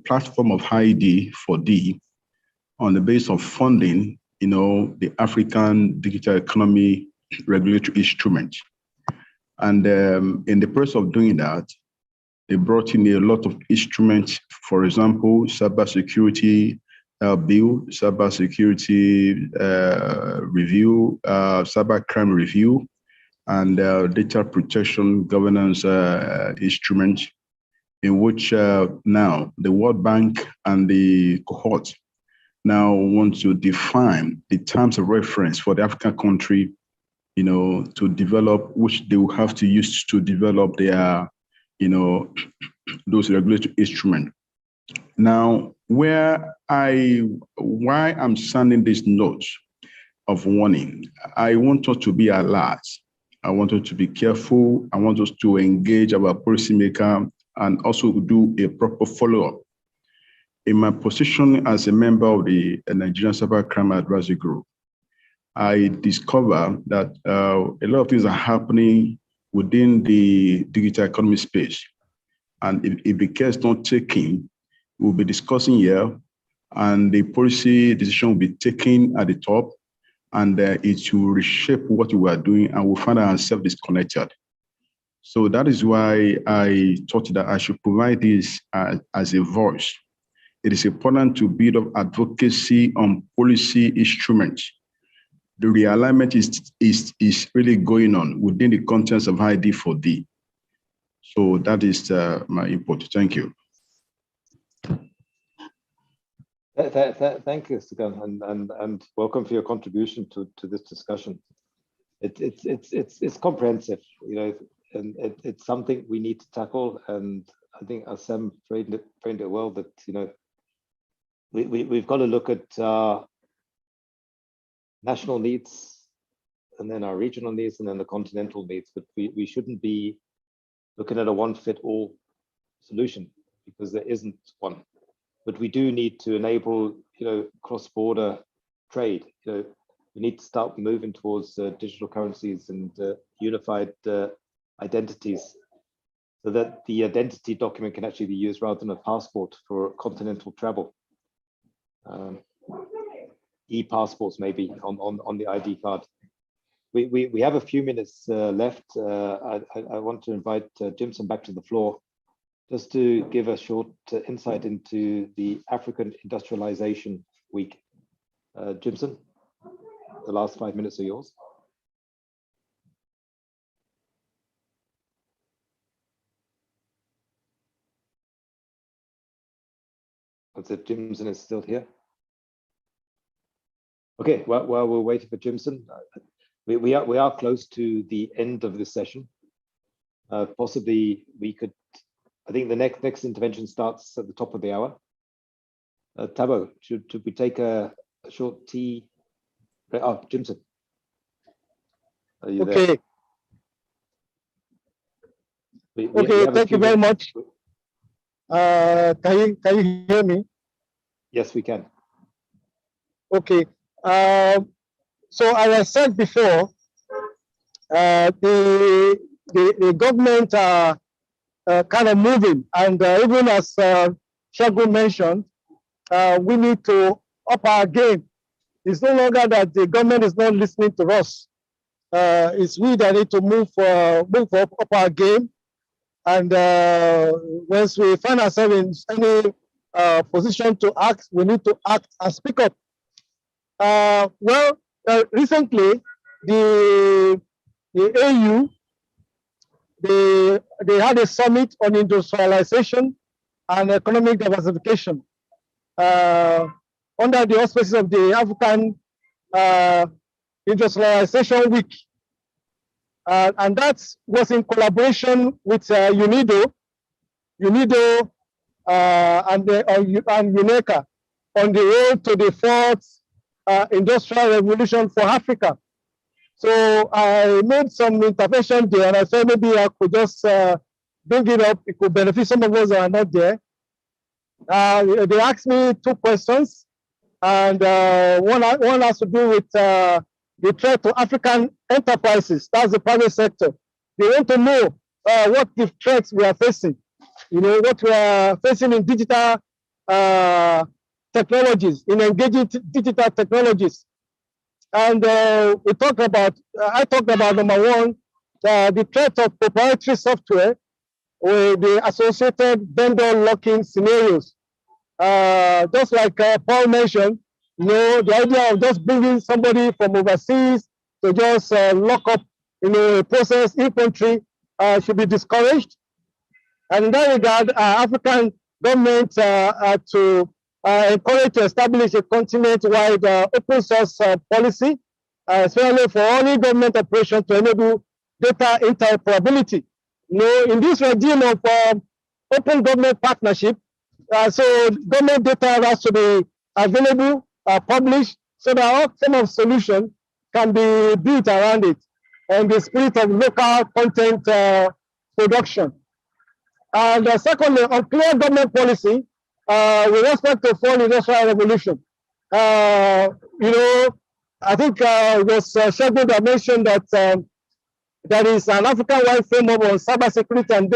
platform of ID for D on the basis of funding, you know, the African digital economy regulatory instrument. And in the process of doing that, they brought in a lot of instruments, for example, cybersecurity bill, cybersecurity review, cybercrime review, and data protection governance instruments, in which now the World Bank and the cohort now want to define the terms of reference for the African country, you know, to develop, which they will have to use to develop their, you know, those regulatory instruments. Now, why I'm sending this note of warning, I want us to be alert. I want us to be careful. I want us to engage our policymaker and also do a proper follow-up. In my position as a member of the Nigerian Cybercrime Advisory Group, I discover that a lot of things are happening within the digital economy space. And if the care is not taken, we'll be discussing here, and the policy decision will be taken at the top, and it will reshape what we are doing, and we'll find ourselves disconnected. So that is why I thought that I should provide this as a voice. It is important to build up advocacy on policy instruments. The realignment is really going on within the contents of ID4D. So that is my input. Thank you. Thank you, Sagan, and welcome for your contribution to this discussion. It's comprehensive, you know, and it's something we need to tackle. And I think Sam framed it well, that, you know, we've got to look at national needs, and then our regional needs, and then the continental needs. But we shouldn't be looking at a one-fit-all solution, because there isn't one. But we do need to enable, you know, cross-border trade. You know, we need to start moving towards digital currencies and unified identities, so that the identity document can actually be used rather than a passport for continental travel. e-passports maybe on the ID card. We have a few minutes left. I want to invite Jimson back to the floor just to give a short insight into the African Industrialization Week. Jimson, the last 5 minutes are yours. Let's see if Jimson is still here. Okay, while we're waiting for Jimson, we are close to the end of this session. Possibly we could, I think the next intervention starts at the top of the hour. Tabo, should we take a short tea? Oh, Jimson. Are you okay. there? Okay, thank you very much. Can you hear me? Yes, we can. Okay. So as I said before, the government are kind of moving, and even as Shagun mentioned, we need to up our game. It's no longer that the government is not listening to us. It's we that need to move up our game. And once we find ourselves in any position to act, we need to act and speak up. Recently, the AU, they had a summit on industrialization and economic diversification under the auspices of the African Industrialization Week. And that was in collaboration with UNIDO and UNECA on the road to the fourth industrial revolution for Africa. So I made some intervention there, and I thought maybe I could just bring it up. It could benefit some of us that are not there. They asked me 2 questions, and one has to do with the threat to African enterprises. That's the private sector. They want to know what the threats we are facing. You know, what we are facing in digital technologies, in engaging digital technologies. And we talked about, I talked about #1, the threat of proprietary software with the associated vendor locking scenarios. Just like Paul mentioned, you know, the idea of just bringing somebody from overseas to just lock up, you know, a process in country should be discouraged. And in that regard, African governments are to encourage to establish a continent-wide open source policy, especially for only government operations to enable data interoperability. You know, in this regime of open government partnership, so government data has to be available, published, so that all kind of solution can be built around it, and the spirit of local content production. And secondly, on clear government policy with respect to fourth industrial revolution. You know, I think it was Shagun that mentioned that there is an African-wide framework on cybersecurity and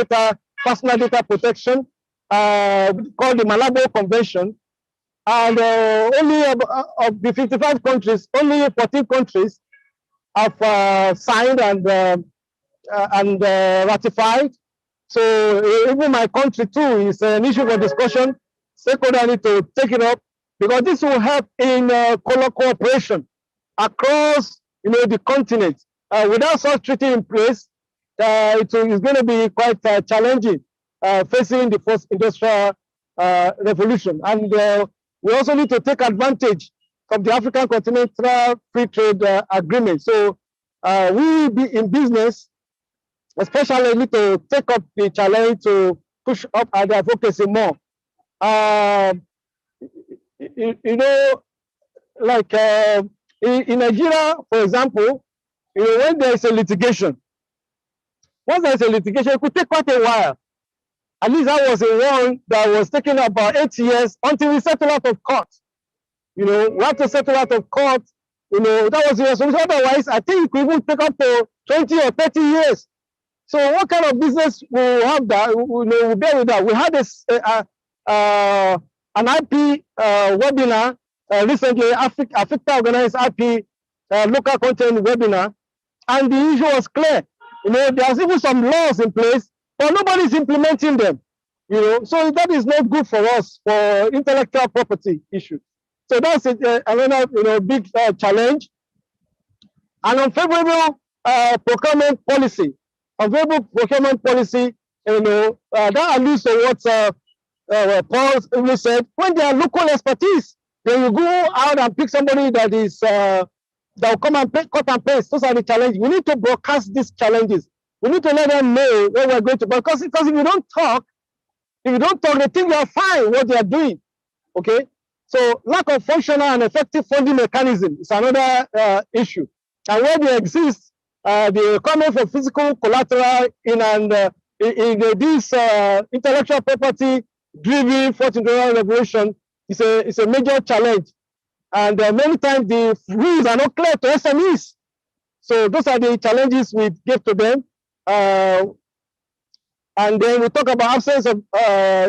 personal data protection called the Malabo Convention. And only of the 55 countries, only 14 countries have signed and ratified. So even my country too is an issue for discussion. Stakeholders need to take it up, because this will help in cooperation across, you know, the continent. Without such treaty in place, it is going to be quite challenging facing the fourth industrial revolution. And we also need to take advantage of the African Continental Free Trade Agreement. So we in business, especially need to take up the challenge to push up our advocacy more. You know, like in Nigeria, for example, you know, when there is a litigation, once there is a litigation, it could take quite a while. At least that was a one that was taking about 8 years until we settle out of court. You know, we have to settle out of court. You know, that was the solution. Otherwise, I think it could even take up to 20 or 30 years. So what kind of business will have that? You know, we'll bear with that. We had this an IP webinar recently. AfICTA organized IP local content webinar, and the issue was clear. You know, there's even some laws in place, but nobody's implementing them. You know, so that is not good for us for intellectual property issues. So that's another big challenge. And unfavorable procurement policy. Unfavorable procurement policy, that alludes to what Paul said. When there are local expertise, then you go out and pick somebody that is that will come and cut and paste. Those are the challenges. We need to broadcast these challenges. We need to let them know where we're going to. Because if you don't talk, they think you are fine what they are doing. Okay. So lack of functional and effective funding mechanism is another issue. And where they exist, the requirement for physical collateral in this intellectual property driven fourth industrial revolution is a major challenge. And many times the rules are not clear to SMEs. So those are the challenges we give to them. And then we talk about absence of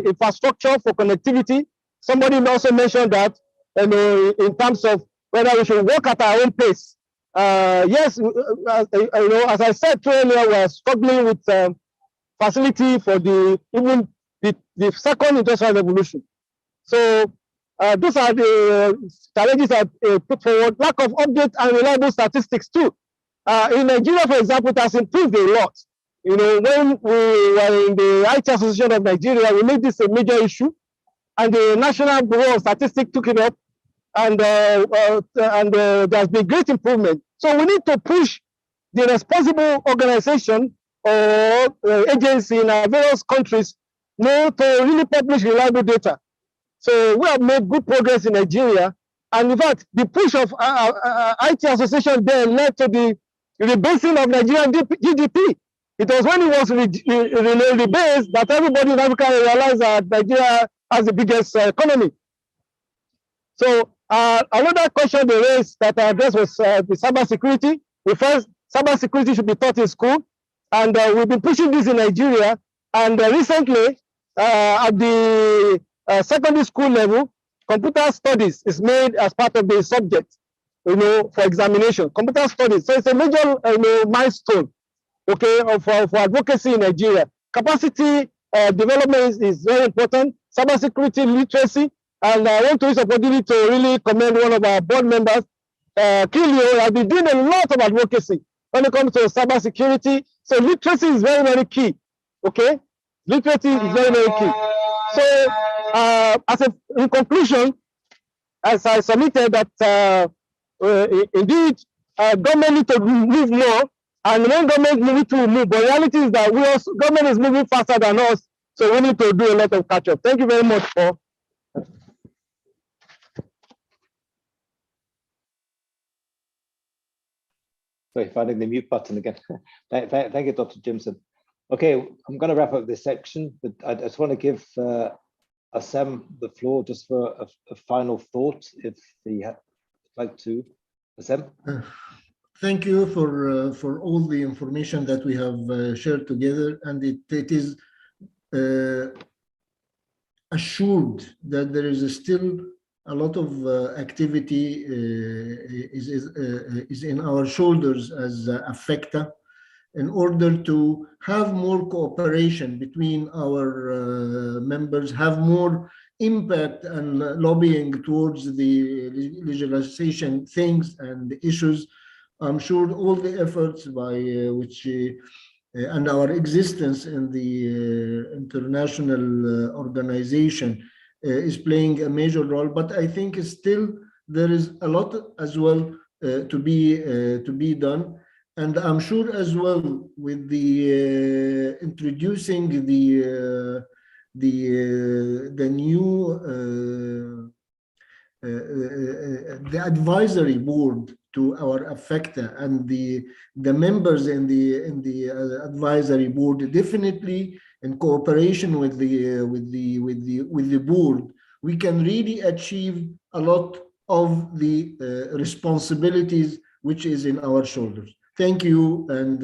infrastructure for connectivity. Somebody also mentioned that in terms of whether we should work at our own pace. Yes, as I said earlier, we're struggling with facility for even the second industrial revolution. So those are the challenges that put forward. Lack of update and reliable statistics too. In Nigeria, for example, it has improved a lot. You know, when we were in the IT Association of Nigeria, we made this a major issue, and the National Bureau of Statistics took it up, and there's been great improvement. So we need to push the responsible organization or agency in our various countries to really publish reliable data. So we have made good progress in Nigeria, and in fact, the push of IT Association then led to the rebasing of Nigerian GDP. It was when it was rebased that everybody in Africa realized that Nigeria has the biggest economy. So another question they raised that I addressed was the cybersecurity. First, cybersecurity should be taught in school, and we've been pushing this in Nigeria. And recently, at the secondary school level, computer studies is made as part of the subject, for examination. Computer studies, so it's a major milestone, okay, for advocacy in Nigeria. Capacity development is very important. Cybersecurity literacy, and I want to use the opportunity to really commend one of our board members, Kilio, has been doing a lot of advocacy when it comes to cybersecurity. So literacy is very, very key. Okay, literacy is very, very key. So, in conclusion, as I submitted that indeed government need to move more, and when government need to move, but reality is that government is moving faster than us, so we need to do a lot of catch up. Thank you very much for. Sorry, finding the mute button again. Thank you, Dr. Jimson. Okay, I'm going to wrap up this section, but I just want to give Assem the floor just for a final thought, if he would like to. Assem? Thank you for all the information that we have shared together, and it is assured that there is still a lot of activity is in our shoulders as AfICTA, in order to have more cooperation between our members, have more impact and lobbying towards the legislation things and issues. I'm sure all the efforts by which and our existence in the international organization is playing a major role, but I think still there is a lot as well to be done. And I'm sure as well with the introducing the new the advisory board to our AfICTA and the members in the advisory board, definitely in cooperation with the board, we can really achieve a lot of the responsibilities which is in our shoulders. Thank you, and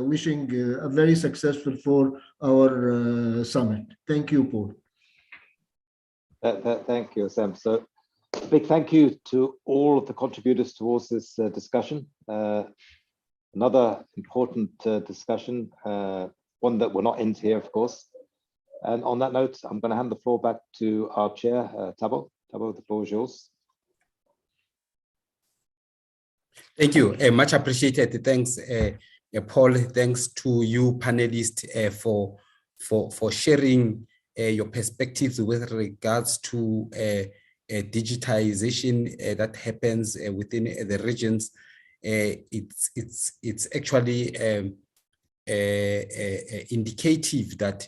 wishing a very successful for our summit. Thank you, Paul. Thank you, Sam. So a big thank you to all of the contributors towards this discussion. Another important discussion, one that will not end here, of course. And on that note, I'm going to hand the floor back to our chair, Thabo. Thabo, the floor is yours. Thank you. Much appreciated. Thanks, Paul. Thanks to you, panelists, for sharing your perspectives with regards to digitization that happens within the regions. It's actually indicative that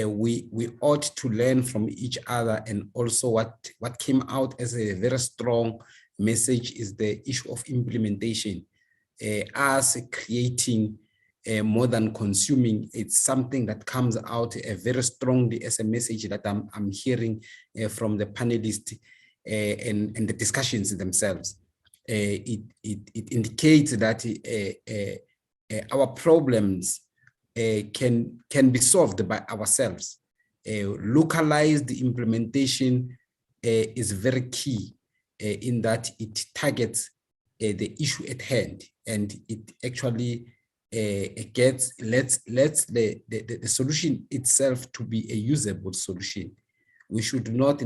we ought to learn from each other, and also what came out as a very strong message is the issue of implementation. Us creating more than consuming, it's something that comes out very strongly as a message that I'm hearing from the panelists and the discussions themselves. It indicates that our problems can be solved by ourselves. Localized implementation is very key in that it targets the issue at hand, and it actually lets the solution itself to be a usable solution. We should not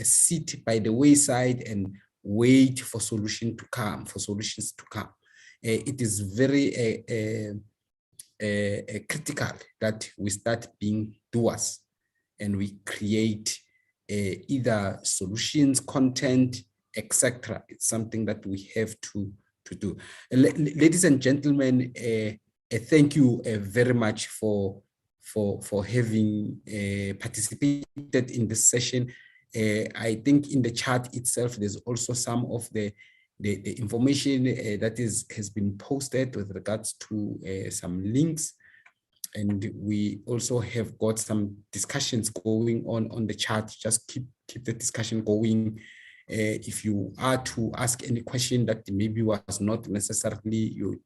sit by the wayside and wait for solutions to come. It is very critical that we start being doers and we create either solutions, content, etc. It's something that we have to do. Ladies and gentlemen, thank you very much for having participated in this session. I think in the chat itself, there's also some of the information that has been posted with regards to some links. And we also have got some discussions going on the chat. Just keep the discussion going. If you are to ask any question that maybe was not necessarily, you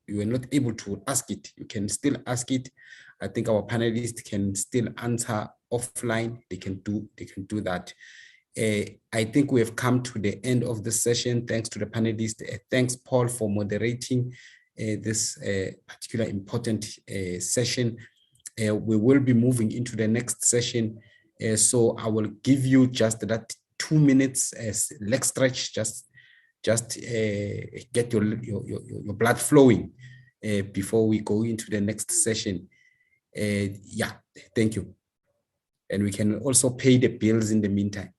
were not able to ask it, you can still ask it. I think our panelists can still answer offline. They can do that. I think we have come to the end of the session. Thanks to the panelists. Thanks, Paul, for moderating this particular important session. We will be moving into the next session. So I will give you just that 2 minutes as leg stretch, just get your blood flowing before we go into the next session. Yeah, thank you. And we can also pay the bills in the meantime.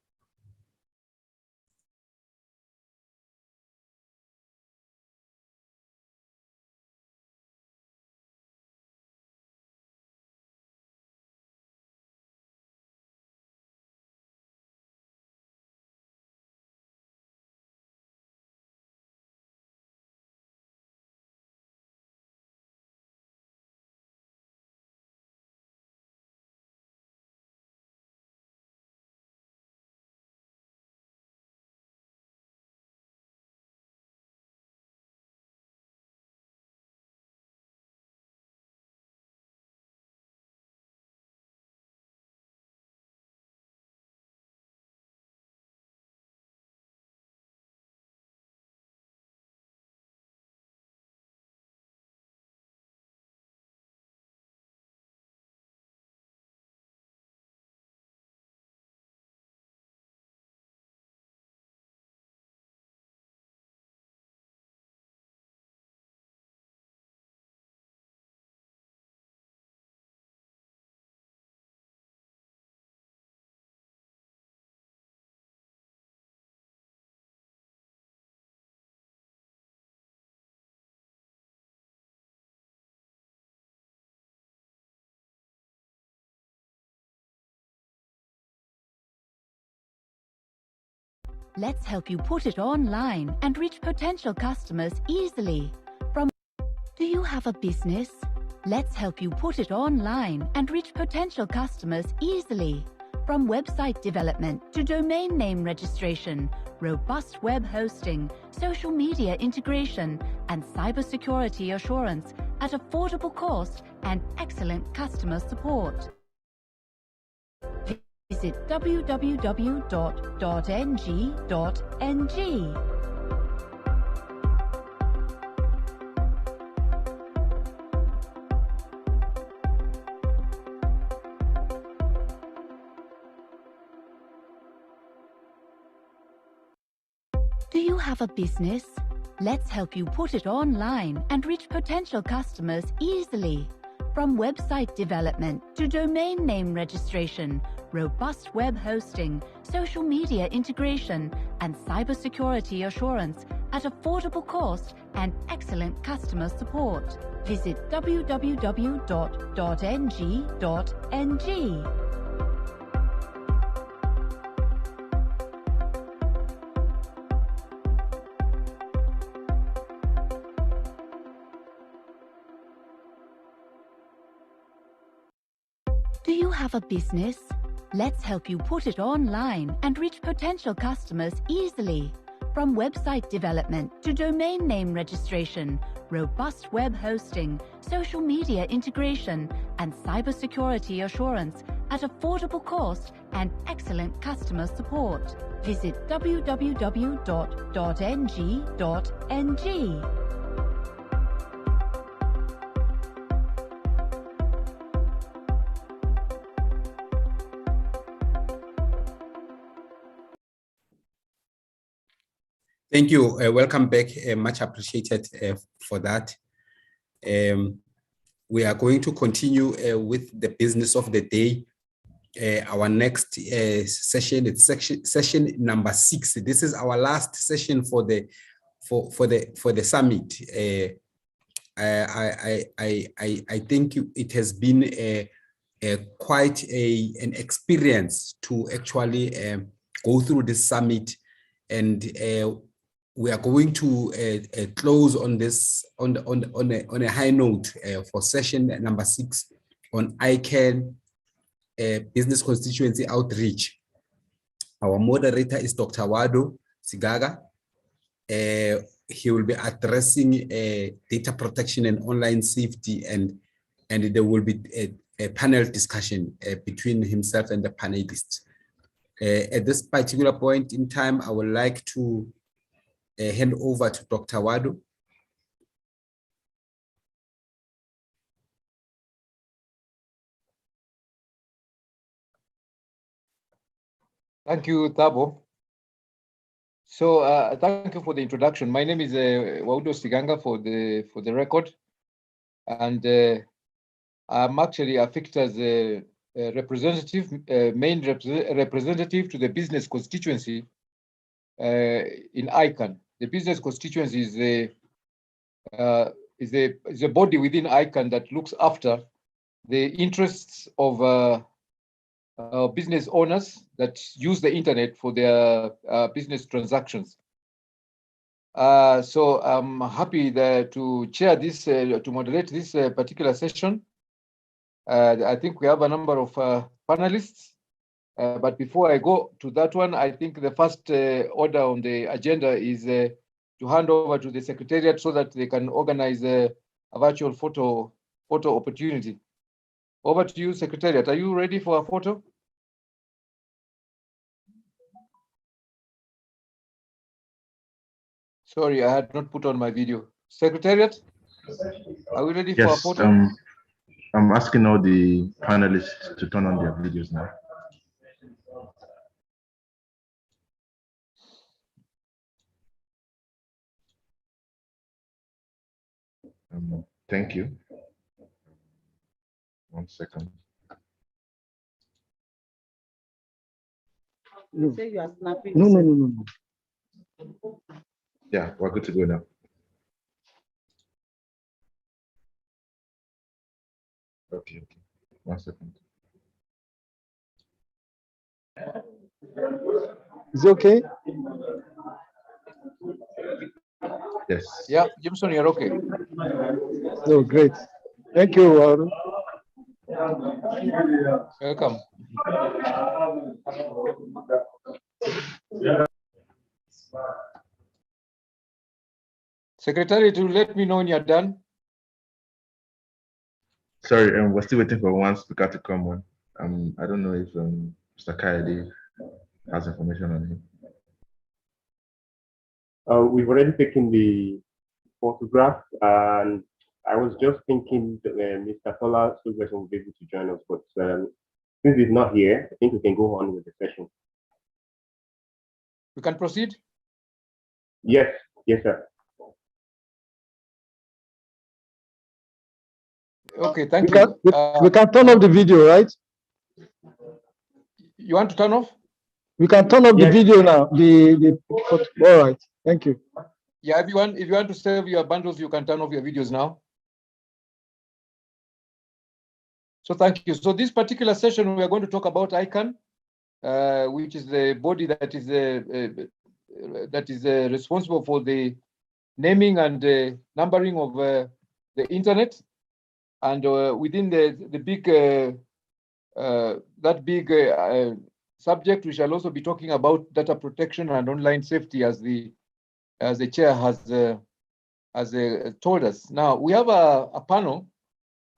Let's help you put it online and reach potential customers easily. Do you have a business? Let's help you put it online and reach potential customers easily. From website development to domain name registration, robust web hosting, social media integration, and cybersecurity assurance at affordable cost and excellent customer support. Visit www.ng.ng. Do you have a business? Let's help you put it online and reach potential customers easily. From website development to domain name registration, robust web hosting, social media integration, and cybersecurity assurance at affordable cost and excellent customer support. Visit www.ng.ng. Do you have a business? Let's help you put it online and reach potential customers easily. From website development to domain name registration, robust web hosting, social media integration, and cybersecurity assurance at affordable cost and excellent customer support. Visit www.ng.ng. Thank you. Welcome back. Much appreciated for that. We are going to continue with the business of the day. Our next session, it's session number 6. This is our last session for the summit. I think it has been quite an experience to actually go through this summit, and we are going to close on this on a high note for session number 6 on ICANN business constituency outreach. Our moderator is Dr. Wado Sigaga. He will be addressing data protection and online safety, and there will be a panel discussion between himself and the panelists. At this particular point in time, I would like to hand over to Dr. Wado. Thank you, Thabo. So thank you for the introduction. My name is Waudo Siganga for the record, and I'm actually AfICTA's representative, main representative to the business constituency in ICANN. The business constituency is a body within ICANN that looks after the interests of business owners that use the internet for their business transactions. So I'm happy to chair this, to moderate this particular session. I think we have a number of panelists. But before I go to that one, I think the first order on the agenda is to hand over to the Secretariat so that they can organize a virtual photo opportunity. Over to you, Secretariat. Are you ready for a photo? Sorry, I had not put on my video. Secretariat, are we ready for a photo? I'm asking all the panelists to turn on their videos now. Thank you. 1 second. No. Say you are snapping. No. Yeah, we're good to go now. Okay. 1 second. Is it okay? Yes. Yeah, Jimson, you're okay. Oh, great. Thank you, Warren. Welcome. Secretary, to let me know when you're done. Sorry, we're still waiting for one speaker to come on. I don't know if Mr. Kaede has information on him. We've already taken the photograph, and I was just thinking that Mr. Tola Silverson will be able to join us, but since he's not here, I think we can go on with the session. We can proceed? Yes, yes, sir. Okay, thank you. We can turn off the video, right? You want to turn off? We can turn off the video now. All right, thank you. Yeah, if you want to save your bundles, you can turn off your videos now. So thank you. So this particular session, we are going to talk about ICANN, which is the body that is responsible for the naming and numbering of the internet, and within the big subject, we shall also be talking about data protection and online safety, as the chair has told us. Now we have a panel.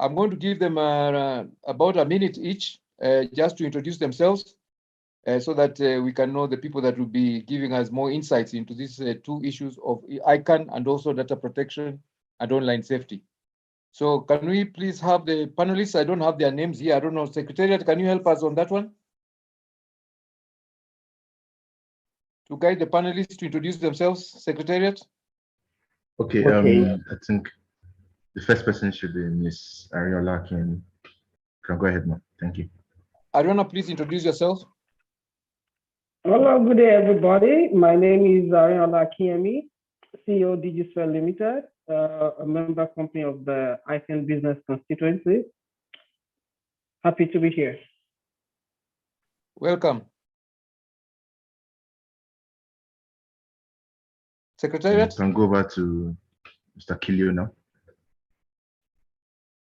I'm going to give them about a minute each, just to introduce themselves, so that we can know the people that will be giving us more insights into these two issues of ICANN and also data protection and online safety. So can we please have the panelists? I don't have their names here. I don't know. Secretariat, can you help us on that one? To guide the panelists to introduce themselves, Secretariat? Okay, I think the first person should be Ms. Ariola Kiemi. You can go ahead, ma'am. Thank you. Ariana, please introduce yourself. Hello, good day, everybody. My name is Ariola Kiemi, CEO Digiswell Limited, a member company of the ICANN Business Constituency. Happy to be here. Welcome. Secretariat? You can go back to Mr. Kilio now.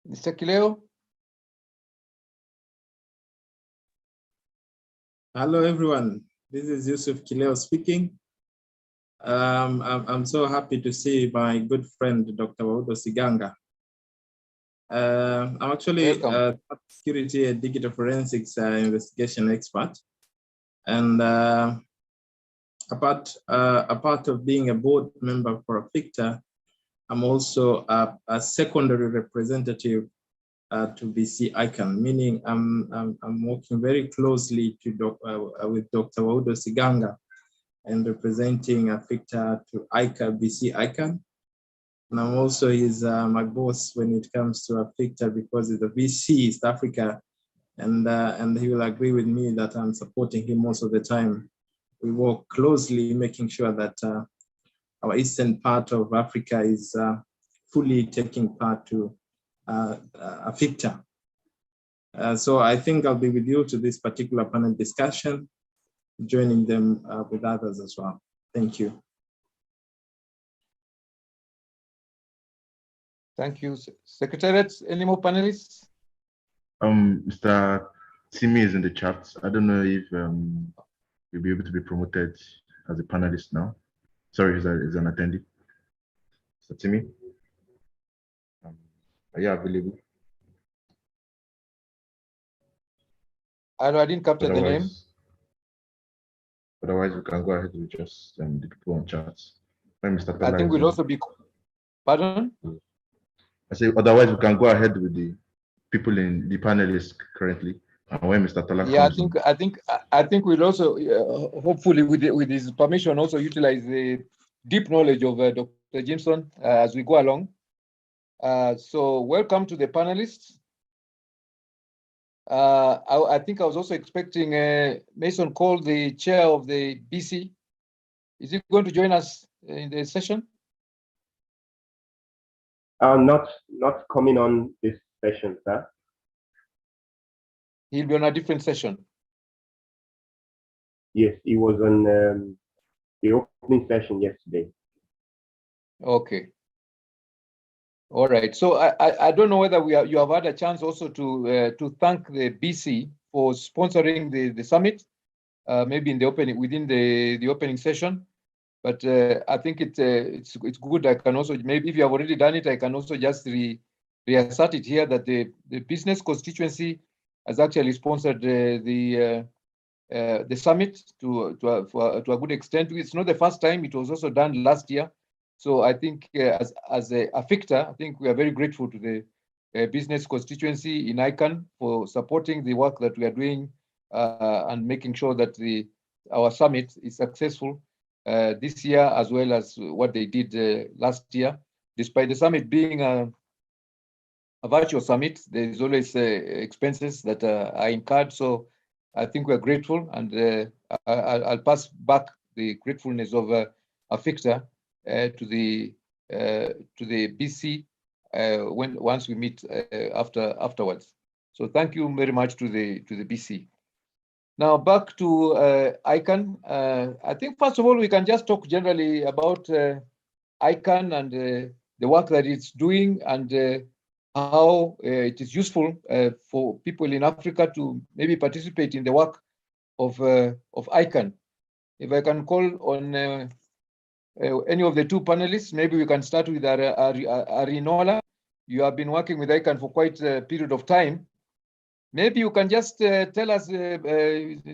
Mr. Kileo? Hello, everyone. This is Yusuf Kileo speaking. I'm so happy to see my good friend, Dr. Waudo Siganga. I'm actually a security and digital forensics investigation expert. And a part of being a board member for AfICTA, I'm also a secondary representative to BC ICANN, meaning I'm working very closely with Dr. Waudo Siganga and representing AfICTA to BC ICANN. And I'm also my boss when it comes to AfICTA, because it's the VC East Africa, and he will agree with me that I'm supporting him most of the time. We work closely, making sure that our eastern part of Africa is fully taking part to AfICTA. So I think I'll be with you to this particular panel discussion, joining them with others as well. Thank you. Thank you. Secretariat, any more panelists? Mr. Simi is in the chat. I don't know if you'll be able to be promoted as a panelist now. Sorry, he's an attendee. Mr. Simi, are you available? I didn't capture the name. Otherwise, we can go ahead with just the people on chat. Mr. I think we'll also be. Pardon? I say otherwise we can go ahead with the people in the panelists currently. And when Mr. Tola comes I think we'll also hopefully with his permission also utilize the deep knowledge of Dr. Jimson as we go along. So welcome to the panelists. I think I was also expecting Mason Cole, the chair of the BC. Is he going to join us in the session? Not coming on this session, sir. He'll be on a different session. Yes, he was on the opening session yesterday. Okay. All right. So I don't know whether you have had a chance also to thank the BC for sponsoring the summit, maybe in the within the opening session. But I think it's good. I can also, maybe if you have already done it, I can also just reassert it here that the business constituency has actually sponsored the the summit to a good extent. It's not the first time; it was also done last year. So I think as AfICTA, I think we are very grateful to the business constituency in ICANN for supporting the work that we are doing and making sure that our summit is successful this year, as well as what they did last year. Despite the summit being a virtual summit, there is always expenses that are incurred. So I think we're grateful, and I'll pass back the gratefulness of AfICTA to the BC once we meet afterwards. So thank you very much to the BC. Now back to ICANN. I think first of all we can just talk generally about ICANN and the work that it's doing, and how it is useful for people in Africa to maybe participate in the work of ICANN. If I can call on any of the two panelists, maybe we can start with Arinola. You have been working with ICANN for quite a period of time. Maybe you can just tell us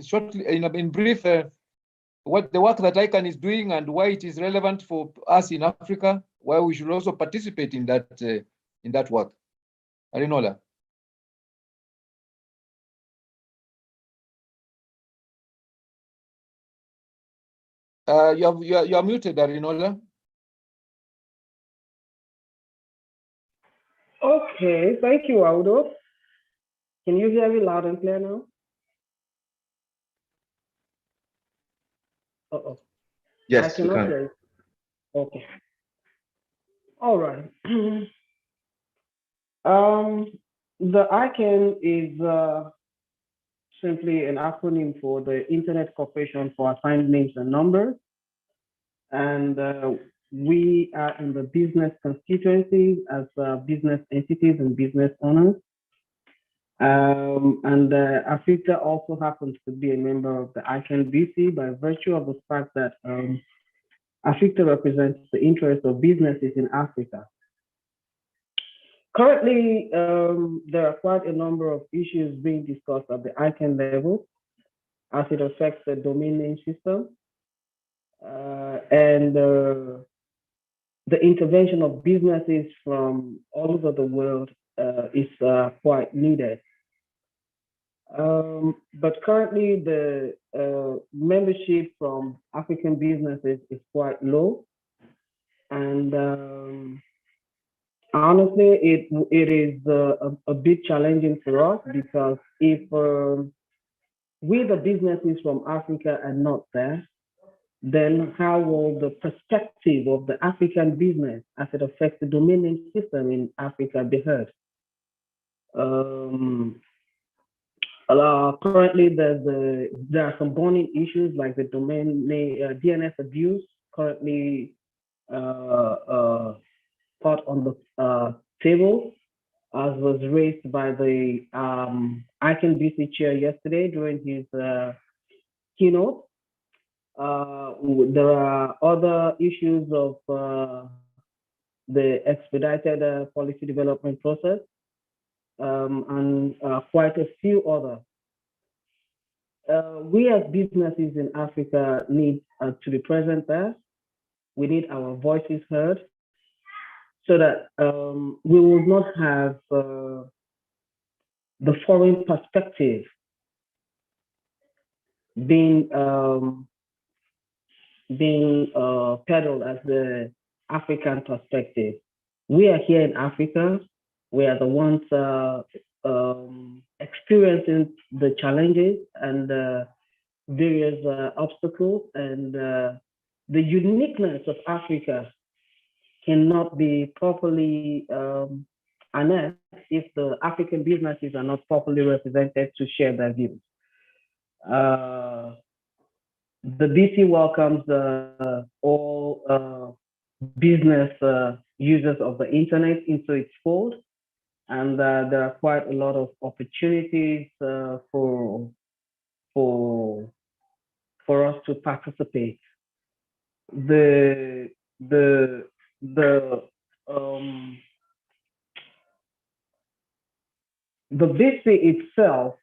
shortly, in brief, what the work that ICANN is doing and why it is relevant for us in Africa, why we should also participate in that work. Arinola. You are muted, Arinola. Okay, thank you, Aldo. Can you hear me loud and clear now? Uh-oh. Yes, I we cannot can. hear you. Okay. All right. The ICANN is simply an acronym for the Internet Corporation for Assigned Names and Numbers. And we are in the business constituency as business entities and business owners. And AfICTA also happens to be a member of the ICANN BC by virtue of the fact that AfICTA represents the interests of businesses in Africa. Currently, there are quite a number of issues being discussed at the ICANN level as it affects the domain name system. And the intervention of businesses from all over the world is quite needed. But currently, the membership from African businesses is quite low. And honestly, it is a bit challenging for us, because if we, the businesses from Africa, are not there, then how will the perspective of the African business as it affects the domain name system in Africa be heard? Currently, there are some burning issues like the domain name DNS abuse, currently put on the table, as was raised by the ICANN BC chair yesterday during his keynote. There are other issues of the expedited policy development process, and quite a few others. We as businesses in Africa need to be present there. We need our voices heard, so that we will not have the foreign perspective being peddled as the African perspective. We are here in Africa. We are the ones experiencing the challenges and various obstacles, and the uniqueness of Africa cannot be properly harnessed if the African businesses are not properly represented to share their views. The BC welcomes all business users of the internet into its fold, and there are quite a lot of opportunities for us to participate. The BC itself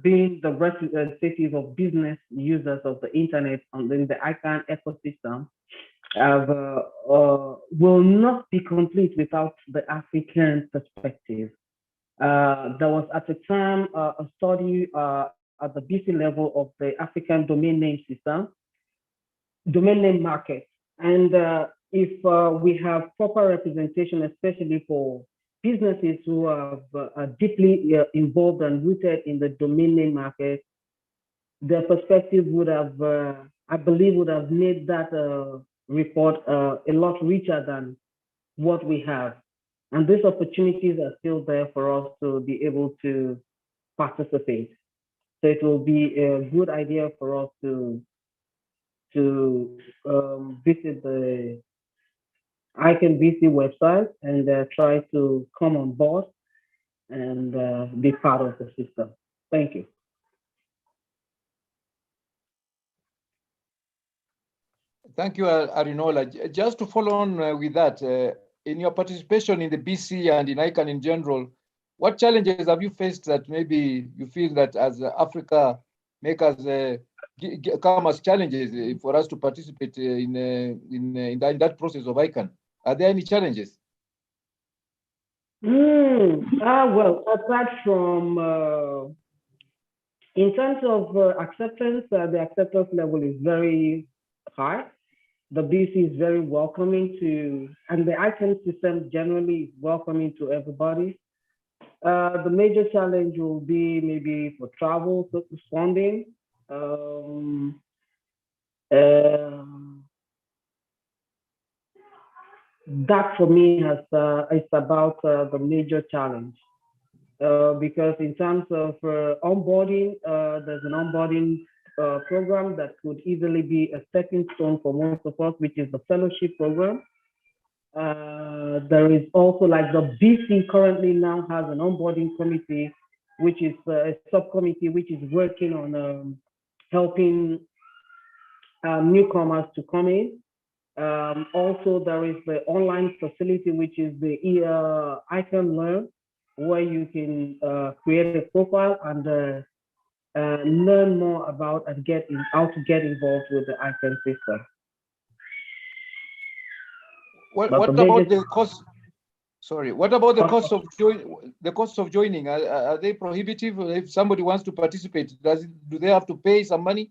being the representative of business users of the internet and in the ICANN ecosystem, will not be complete without the African perspective. There was at the time a study at the BC level of the African domain name system, domain name market. And if we have proper representation, especially for businesses who are deeply involved and rooted in the domain name market, their perspective would have, I believe, would have made that report a lot richer than what we have. And these opportunities are still there for us to be able to participate. So it will be a good idea for us to visit the ICANN BC website and try to come on board and be part of the system. Thank you. Thank you, Arinola. Just to follow on with that, in your participation in the BC and in ICANN in general, what challenges have you faced that maybe you feel that as Africa make us come as challenges for us to participate in that process of ICANN? Are there any challenges? Well, apart from, in terms of acceptance, the acceptance level is very high. The BC is very welcoming to, and the ICANN system generally is welcoming to everybody. The major challenge will be maybe for travel, funding. That for me has it's about the major challenge because in terms of onboarding, there's an onboarding program that could easily be a stepping stone for most of us, which is the fellowship program. There is also like the BC currently now has an onboarding committee, which is a subcommittee which is working on helping newcomers to come in. Also, there is the online facility, which is the ICANN Learn, where you can create a profile and learn more about and how to get involved with the ICANN system. What about the cost? Sorry, what about the cost of joining? Are they prohibitive? If somebody wants to participate, do they have to pay some money?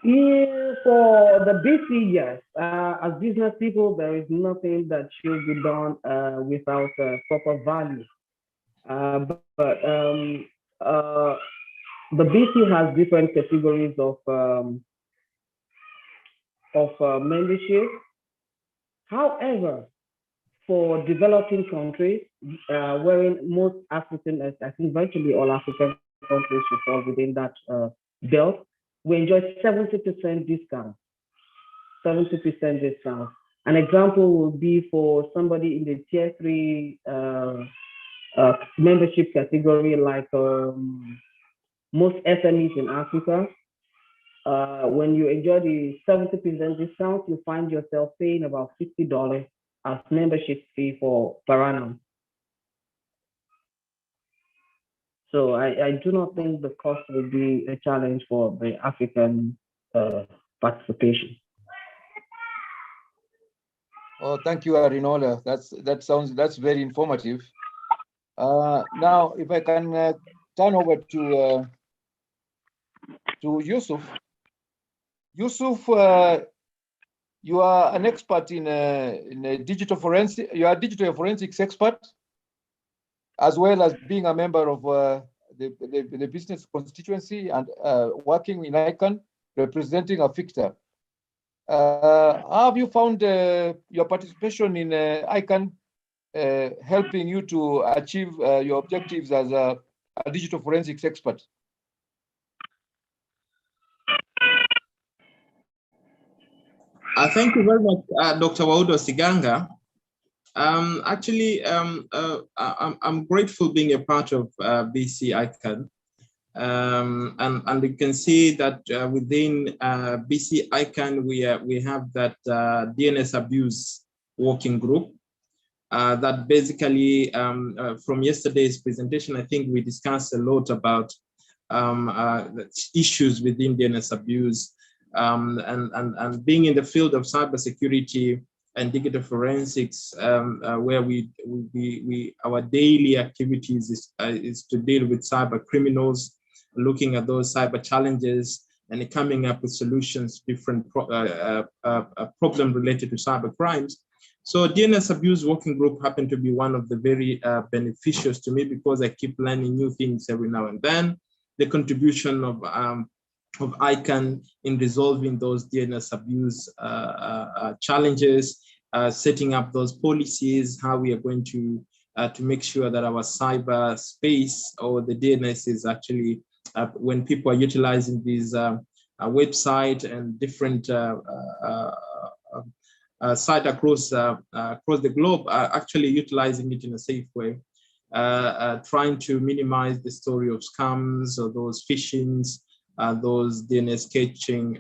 Yeah, for the BC, yes. As business people, there is nothing that should be done without proper value. But the BC has different categories of membership. However, for developing countries, wherein most African, I think virtually all African countries should fall within that belt, we enjoy 70% discount. 70% discount. An example would be for somebody in the tier 3 membership category, like most SMEs in Africa. When you enjoy the 70% discount, you find yourself paying about $50 as membership fee for per annum. So I do not think the cost will be a challenge for the African participation. Oh, thank you, Arinola. That's very informative. Now, if I can turn over to Yusuf. Yusuf, you are an expert in digital forensics. You are a digital forensics expert, as well as being a member of the business constituency and working in ICANN, representing AfICTA. How have you found your participation in ICANN helping you to achieve your objectives as a digital forensics expert? Thank you very much, Dr. Waudo Siganga. Actually, I'm grateful being a part of BC ICANN. And you can see that within BC ICANN, we have that DNS abuse working group. that basically from yesterday's presentation, I think we discussed a lot about issues within DNS abuse, and being in the field of cybersecurity and digital forensics, where our daily activities is to deal with cyber criminals, looking at those cyber challenges and coming up with solutions, different problems related to cyber crimes. So DNS abuse working group happened to be one of the very beneficial to me, because I keep learning new things every now and then. The contribution of ICANN in resolving those DNS abuse challenges, setting up those policies, how we are going to make sure that our cyber space or the DNS is actually, when people are utilizing these website and different site across the globe, are actually utilizing it in a safe way, trying to minimize the story of scams or those phishings, those DNS catching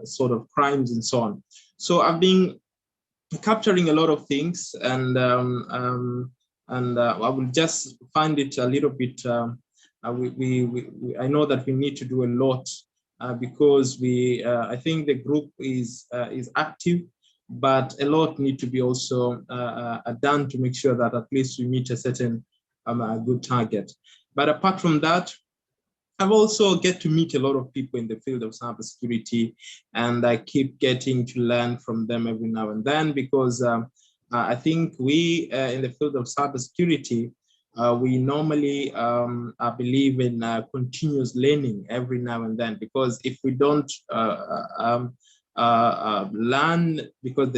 sort of crimes and so on. So I've been capturing a lot of things, and I will just find it a little bit. I know that we need to do a lot because I think the group is active, but a lot need to be also done to make sure that at least we meet a certain good target. But apart from that, I've also get to meet a lot of people in the field of cybersecurity, and I keep getting to learn from them every now and then, because I think we in the field of cybersecurity, we normally believe in continuous learning every now and then, because if we don't learn, because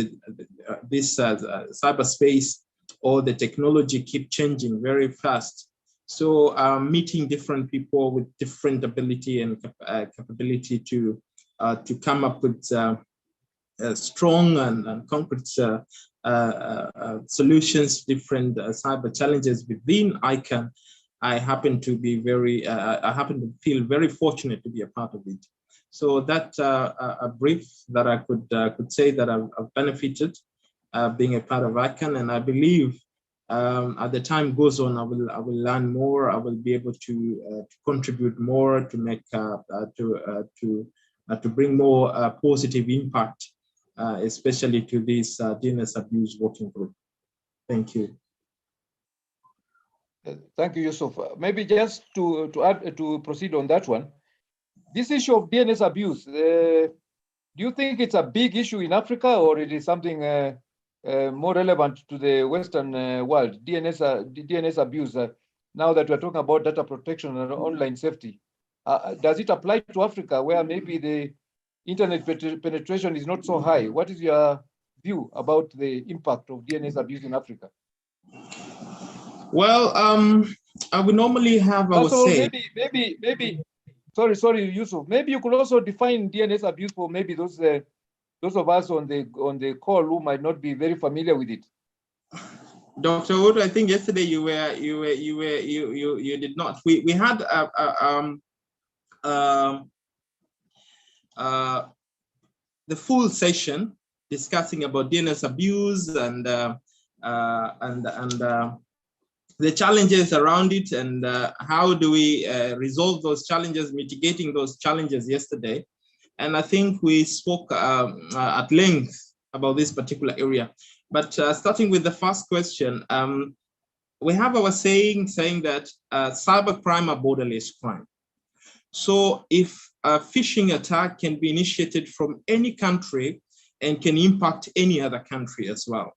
this cyberspace or the technology keep changing very fast. So meeting different people with different ability and capability to come up with strong and concrete solutions, different cyber challenges within ICANN, I happen to be I happen to feel very fortunate to be a part of it. So that a brief that I could say that I've benefited being a part of ICANN, and I believe as the time goes on, I will learn more. I will be able to contribute more, to make to bring more positive impact, especially to this DNS abuse working group. Thank you. Thank you, Yusuf. Maybe just to add, to proceed on that one, this issue of DNS abuse, do you think it's a big issue in Africa, or it is something more relevant to the Western world? DNS abuse, now that we're talking about data protection and online safety, does it apply to Africa, where maybe the internet penetration is not so high? What is your view about the impact of DNS abuse in Africa? Well, I would normally have, I would say, maybe. Sorry, Yusuf. Maybe you could also define DNS abuse for maybe those of us on the call who might not be very familiar with it. Dr. Wood, I think yesterday you did not. We had the full session discussing about DNS abuse and the challenges around it, and how do we resolve those challenges, mitigating those challenges yesterday. And I think we spoke at length about this particular area. But starting with the first question, we have our saying that cybercrime are borderless crime. So if a phishing attack can be initiated from any country and can impact any other country as well.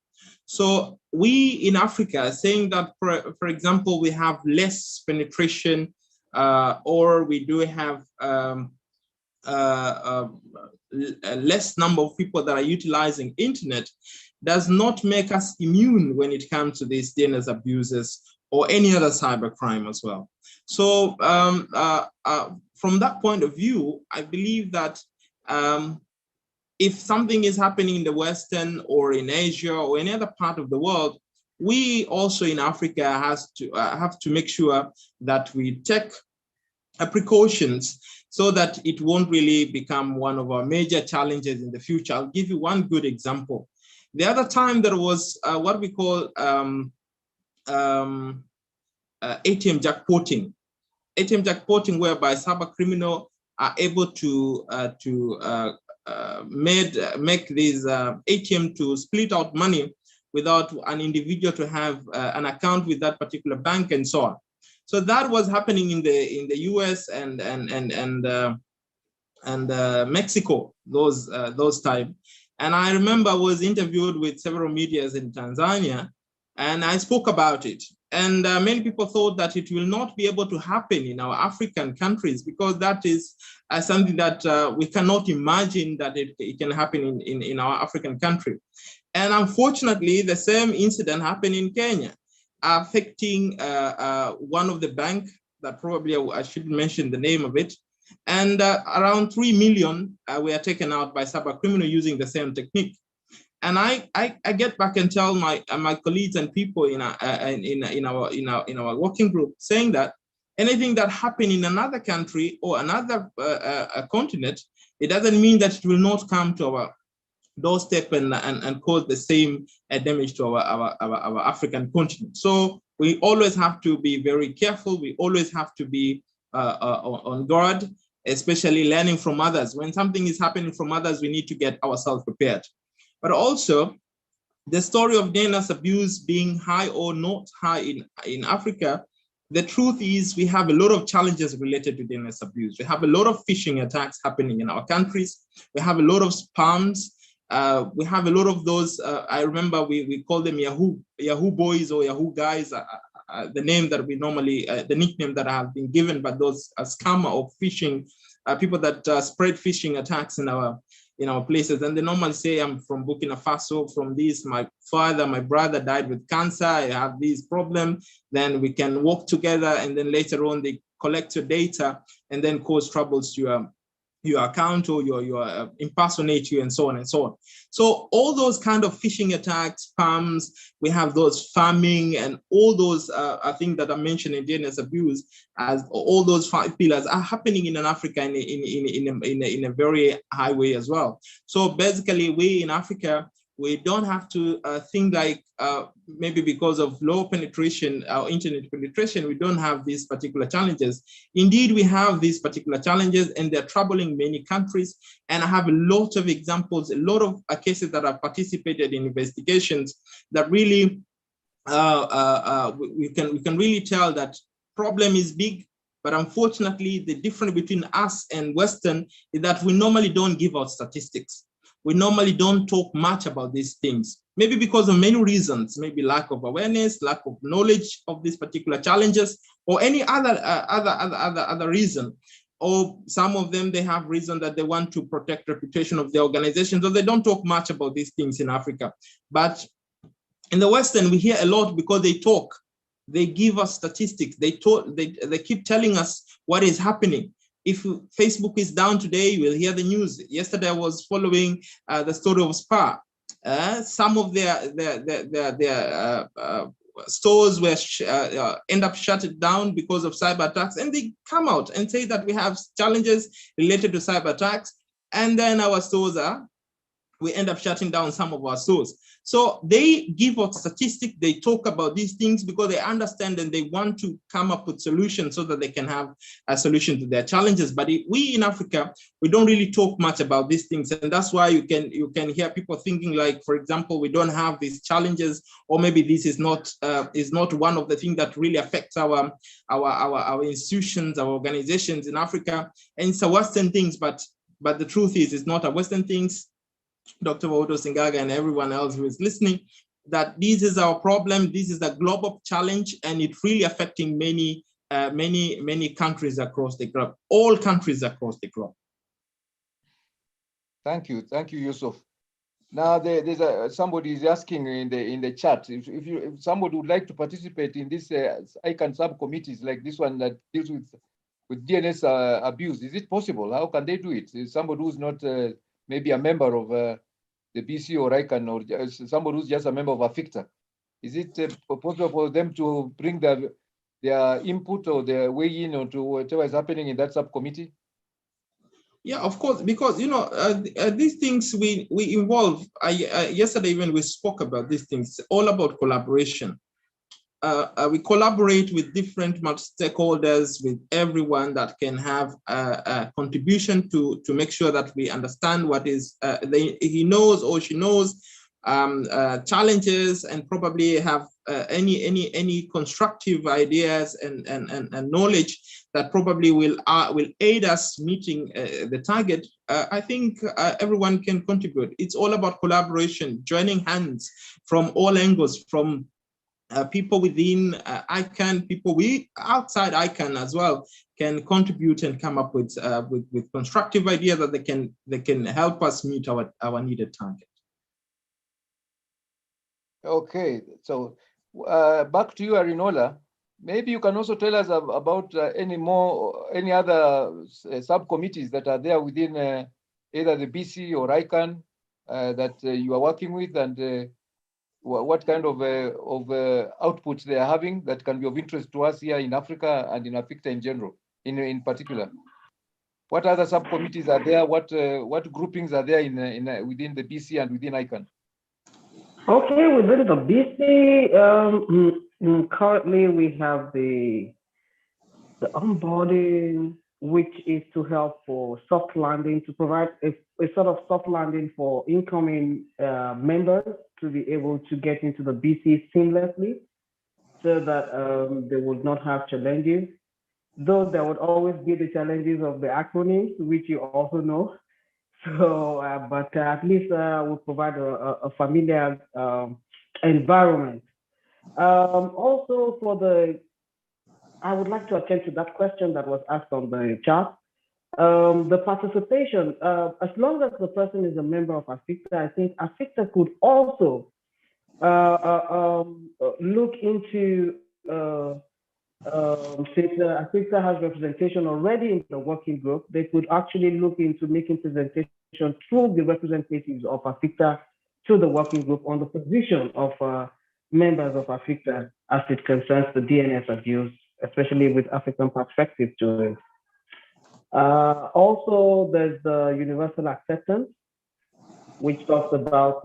So we in Africa are saying that, for example, we have less penetration, or we do have a less number of people that are utilizing internet, does not make us immune when it comes to these DNS abuses or any other cybercrime as well. So from that point of view, I believe that if something is happening in the Western or in Asia or any other part of the world, we also in Africa have to make sure that we take precautions so that it won't really become one of our major challenges in the future. I'll give you one good example. The other time there was what we call ATM jackpotting. ATM jackpotting, whereby cyber criminals are able to make these ATM to split out money without an individual to have an account with that particular bank and so on. So that was happening in the US and Mexico those time. And I remember I was interviewed with several medias in Tanzania, and I spoke about it. And many people thought that it will not be able to happen in our African countries, because that is something that we cannot imagine that it can happen in our African country. And unfortunately, the same incident happened in Kenya, affecting one of the bank that probably I shouldn't mention the name of it. And around 3 million were taken out by cyber criminals using the same technique. And I get back and tell my colleagues and people in our working group, saying that anything that happened in another country or another continent, it doesn't mean that it will not come to our doorstep and cause the same damage to our African continent. So we always have to be very careful. We always have to be on guard, especially learning from others. When something is happening from others, we need to get ourselves prepared. But also, the story of DNS abuse being high or not high in Africa, the truth is we have a lot of challenges related to DNS abuse. We have a lot of phishing attacks happening in our countries. We have a lot of spams. We have a lot of those, I remember we call them Yahoo boys or Yahoo guys, the name that we normally, the nickname that have been given by those scammer or phishing, people that spread phishing attacks in our places. And they normally say, I'm from Burkina Faso, from this, my father, my brother died with cancer, I have this problem, then we can work together, and then later on they collect your data and then cause troubles to your account or your impersonate you and so on and so on. So all those kind of phishing attacks, spams, we have those farming and all those things that I mentioned in DNS abuse, as all those 5 pillars are happening in Africa in a very high way as well. So basically we in Africa, we don't have to think like maybe because of low penetration, our internet penetration, we don't have these particular challenges. Indeed, we have these particular challenges and they're troubling many countries. And I have a lot of examples, a lot of cases that have participated in investigations that really, we can really tell that problem is big. But unfortunately, the difference between us and Western is that we normally don't give out statistics. We normally don't talk much about these things, maybe because of many reasons, maybe lack of awareness, lack of knowledge of these particular challenges, or any other reason. Or some of them, they have reason that they want to protect reputation of the organization, so they don't talk much about these things in Africa. But in the Western, we hear a lot because they talk. They give us statistics. They keep telling us what is happening. If Facebook is down today, you will hear the news. Yesterday, I was following the story of Spa. Some of their stores were end up shut down because of cyber attacks, and they come out and say that we have challenges related to cyber attacks, and then our stores we end up shutting down some of our stores. So they give out statistics, they talk about these things because they understand and they want to come up with solutions so that they can have a solution to their challenges. But we in Africa, we don't really talk much about these things. And that's why you can hear people thinking like, for example, we don't have these challenges, or maybe this is not one of the things that really affects our institutions, our organizations in Africa. And it's a Western things, but the truth is it's not a Western things. Dr. Wodo Singaga and everyone else who is listening, that this is our problem, this is a global challenge, and it's really affecting many countries across the globe, all countries across the globe. Thank you, Yusuf. Now there's somebody is asking in the chat if somebody would like to participate in this ICANN subcommittees like this one that deals with DNS abuse. Is it possible? How can they do it? Is somebody who's not maybe a member of the BC or ICANN, or somebody who's just a member of AfICTA. Is it possible for them to bring their input or their way in onto whatever is happening in that subcommittee? Yeah, of course, because these things we involve. Yesterday even we spoke about these things. It's all about collaboration. We collaborate with different stakeholders, with everyone that can have a contribution to make sure that we understand what is he knows or she knows challenges, and probably have any constructive ideas and knowledge that probably will aid us meeting the target. I think everyone can contribute. It's all about collaboration, joining hands from all angles, from people within ICANN, people outside ICANN as well can contribute and come up with constructive ideas that they can help us meet our needed target. Okay, so back to you, Arinola. Maybe you can also tell us about any other subcommittees that are there within either the BC or ICANN that you are working with, and what kind of outputs they are having that can be of interest to us here in Africa and in AfICTA in general, in particular. What other subcommittees are there? What groupings are there within the BC and within ICANN? Okay, within the BC, currently we have the onboarding, which is to help for soft landing, to provide a sort of soft landing for incoming members to be able to get into the BC seamlessly, so that they would not have challenges. Though there would always be the challenges of the acronyms, which you also know. So, but at least we'll provide a familiar environment. Also, I would like to attend to that question that was asked on the chat. The participation, as long as the person is a member of AfICTA, I think AfICTA could also look into, since AfICTA has representation already in the working group, they could actually look into making presentation through the representatives of AfICTA to the working group on the position of members of AfICTA as it concerns the DNS abuse, especially with African perspective to it. Also, there's the universal acceptance, which talks about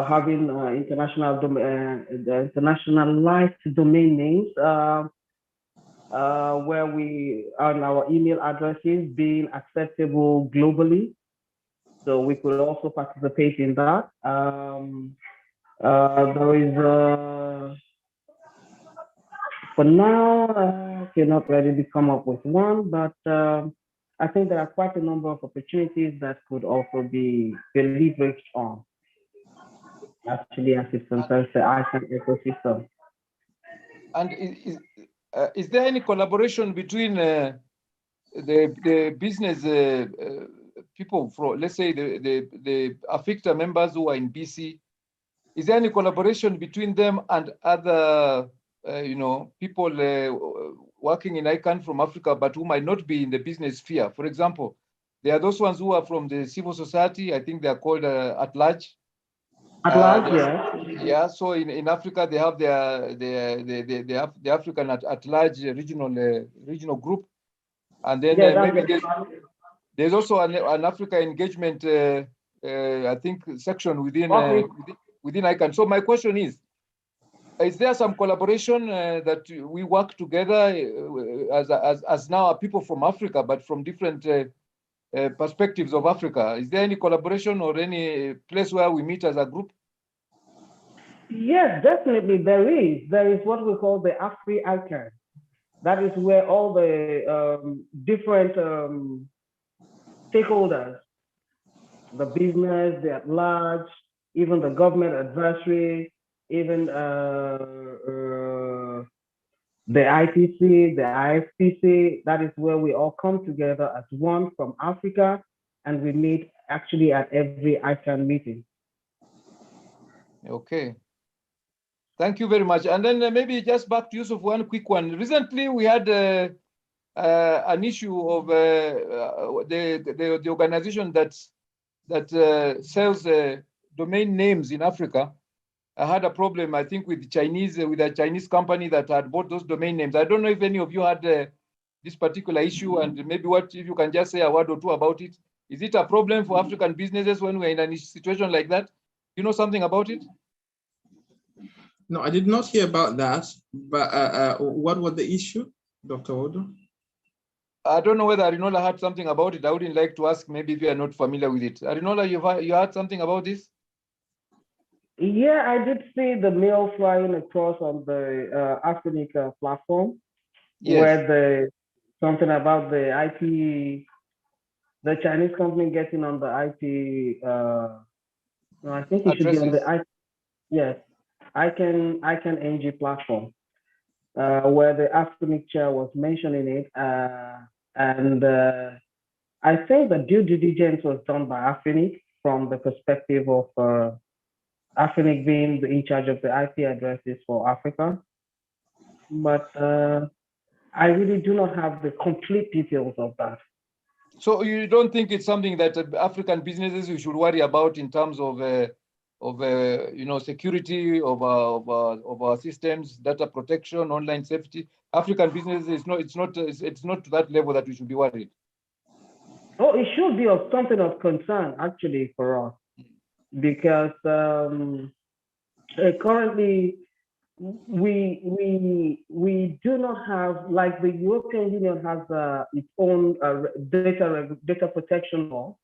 having internationalized domain names, where we on our email addresses being accessible globally. So we could also participate in that. There is for now, I cannot readily come up with one, but I think there are quite a number of opportunities that could also be leveraged on, actually, as it concerns the ICANN ecosystem. And is there any collaboration between the business people from, let's say, the AfICTA members who are in BC? Is there any collaboration between them and other people working in ICANN from Africa, but who might not be in the business sphere? For example, there are those ones who are from the civil society. I think they are called at large. At large, yeah. Yeah. So in Africa, they have the African at large regional group, and then maybe there's also an Africa engagement, I think, section within ICANN. So my question is there some collaboration that we work together as now people from Africa, but from different perspectives of Africa? Is there any collaboration or any place where we meet as a group? Yes, definitely there is. There is what we call the AfriICANN. That is where all the different stakeholders, the business, the at large, even the government advisory, even the ITC, the IFPC, that is where we all come together as one from Africa, and we meet actually at every ICANN meeting. Okay. Thank you very much. And then maybe just back to Yusuf, one quick one. Recently, we had an issue of the organization that sells domain names in Africa. I had a problem, I think, with a Chinese company that had bought those domain names. I don't know if any of you had the this particular issue, and maybe what if you can just say a word or two about it? Is it a problem for African businesses when we're in a situation like that? You know something about it? No, I did not hear about that, but what was the issue, Dr. Odo? I don't know whether Arinola had something about it. I wouldn't like to ask, maybe if you are not familiar with it. Arinola, you heard something about this? Yeah, I did see the mail flying across on the AfICTA platform, Yes. where something about the IP, the Chinese company getting on the IP. No, I think it should be on the IP. Yes, ICANN NG platform, where the AfICTA chair was mentioning it, and I think the due diligence was done by AfICTA from the perspective of AfICTA being in charge of the IP addresses for Africa. But I really do not have the complete details of that. So you don't think it's something that African businesses we should worry about in terms of security of our systems, data protection, online safety? African businesses, it's not to that level that we should be worried. Oh, it should be of something of concern actually for us, because currently we do not have, like the European Union has its own data protection law.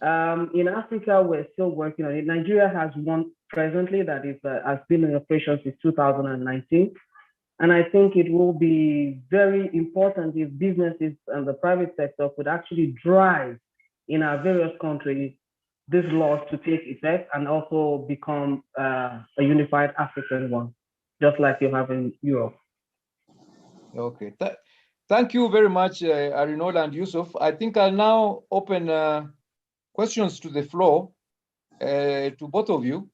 In Africa, we're still working on it. Nigeria has one presently that has been in operation since 2019. And I think it will be very important if businesses and the private sector could actually drive in our various countries these laws to take effect and also become a unified African one, just like you have in Europe. Okay. Thank you very much, Arinola and Yusuf. I think I'll now open questions to the floor to both of you.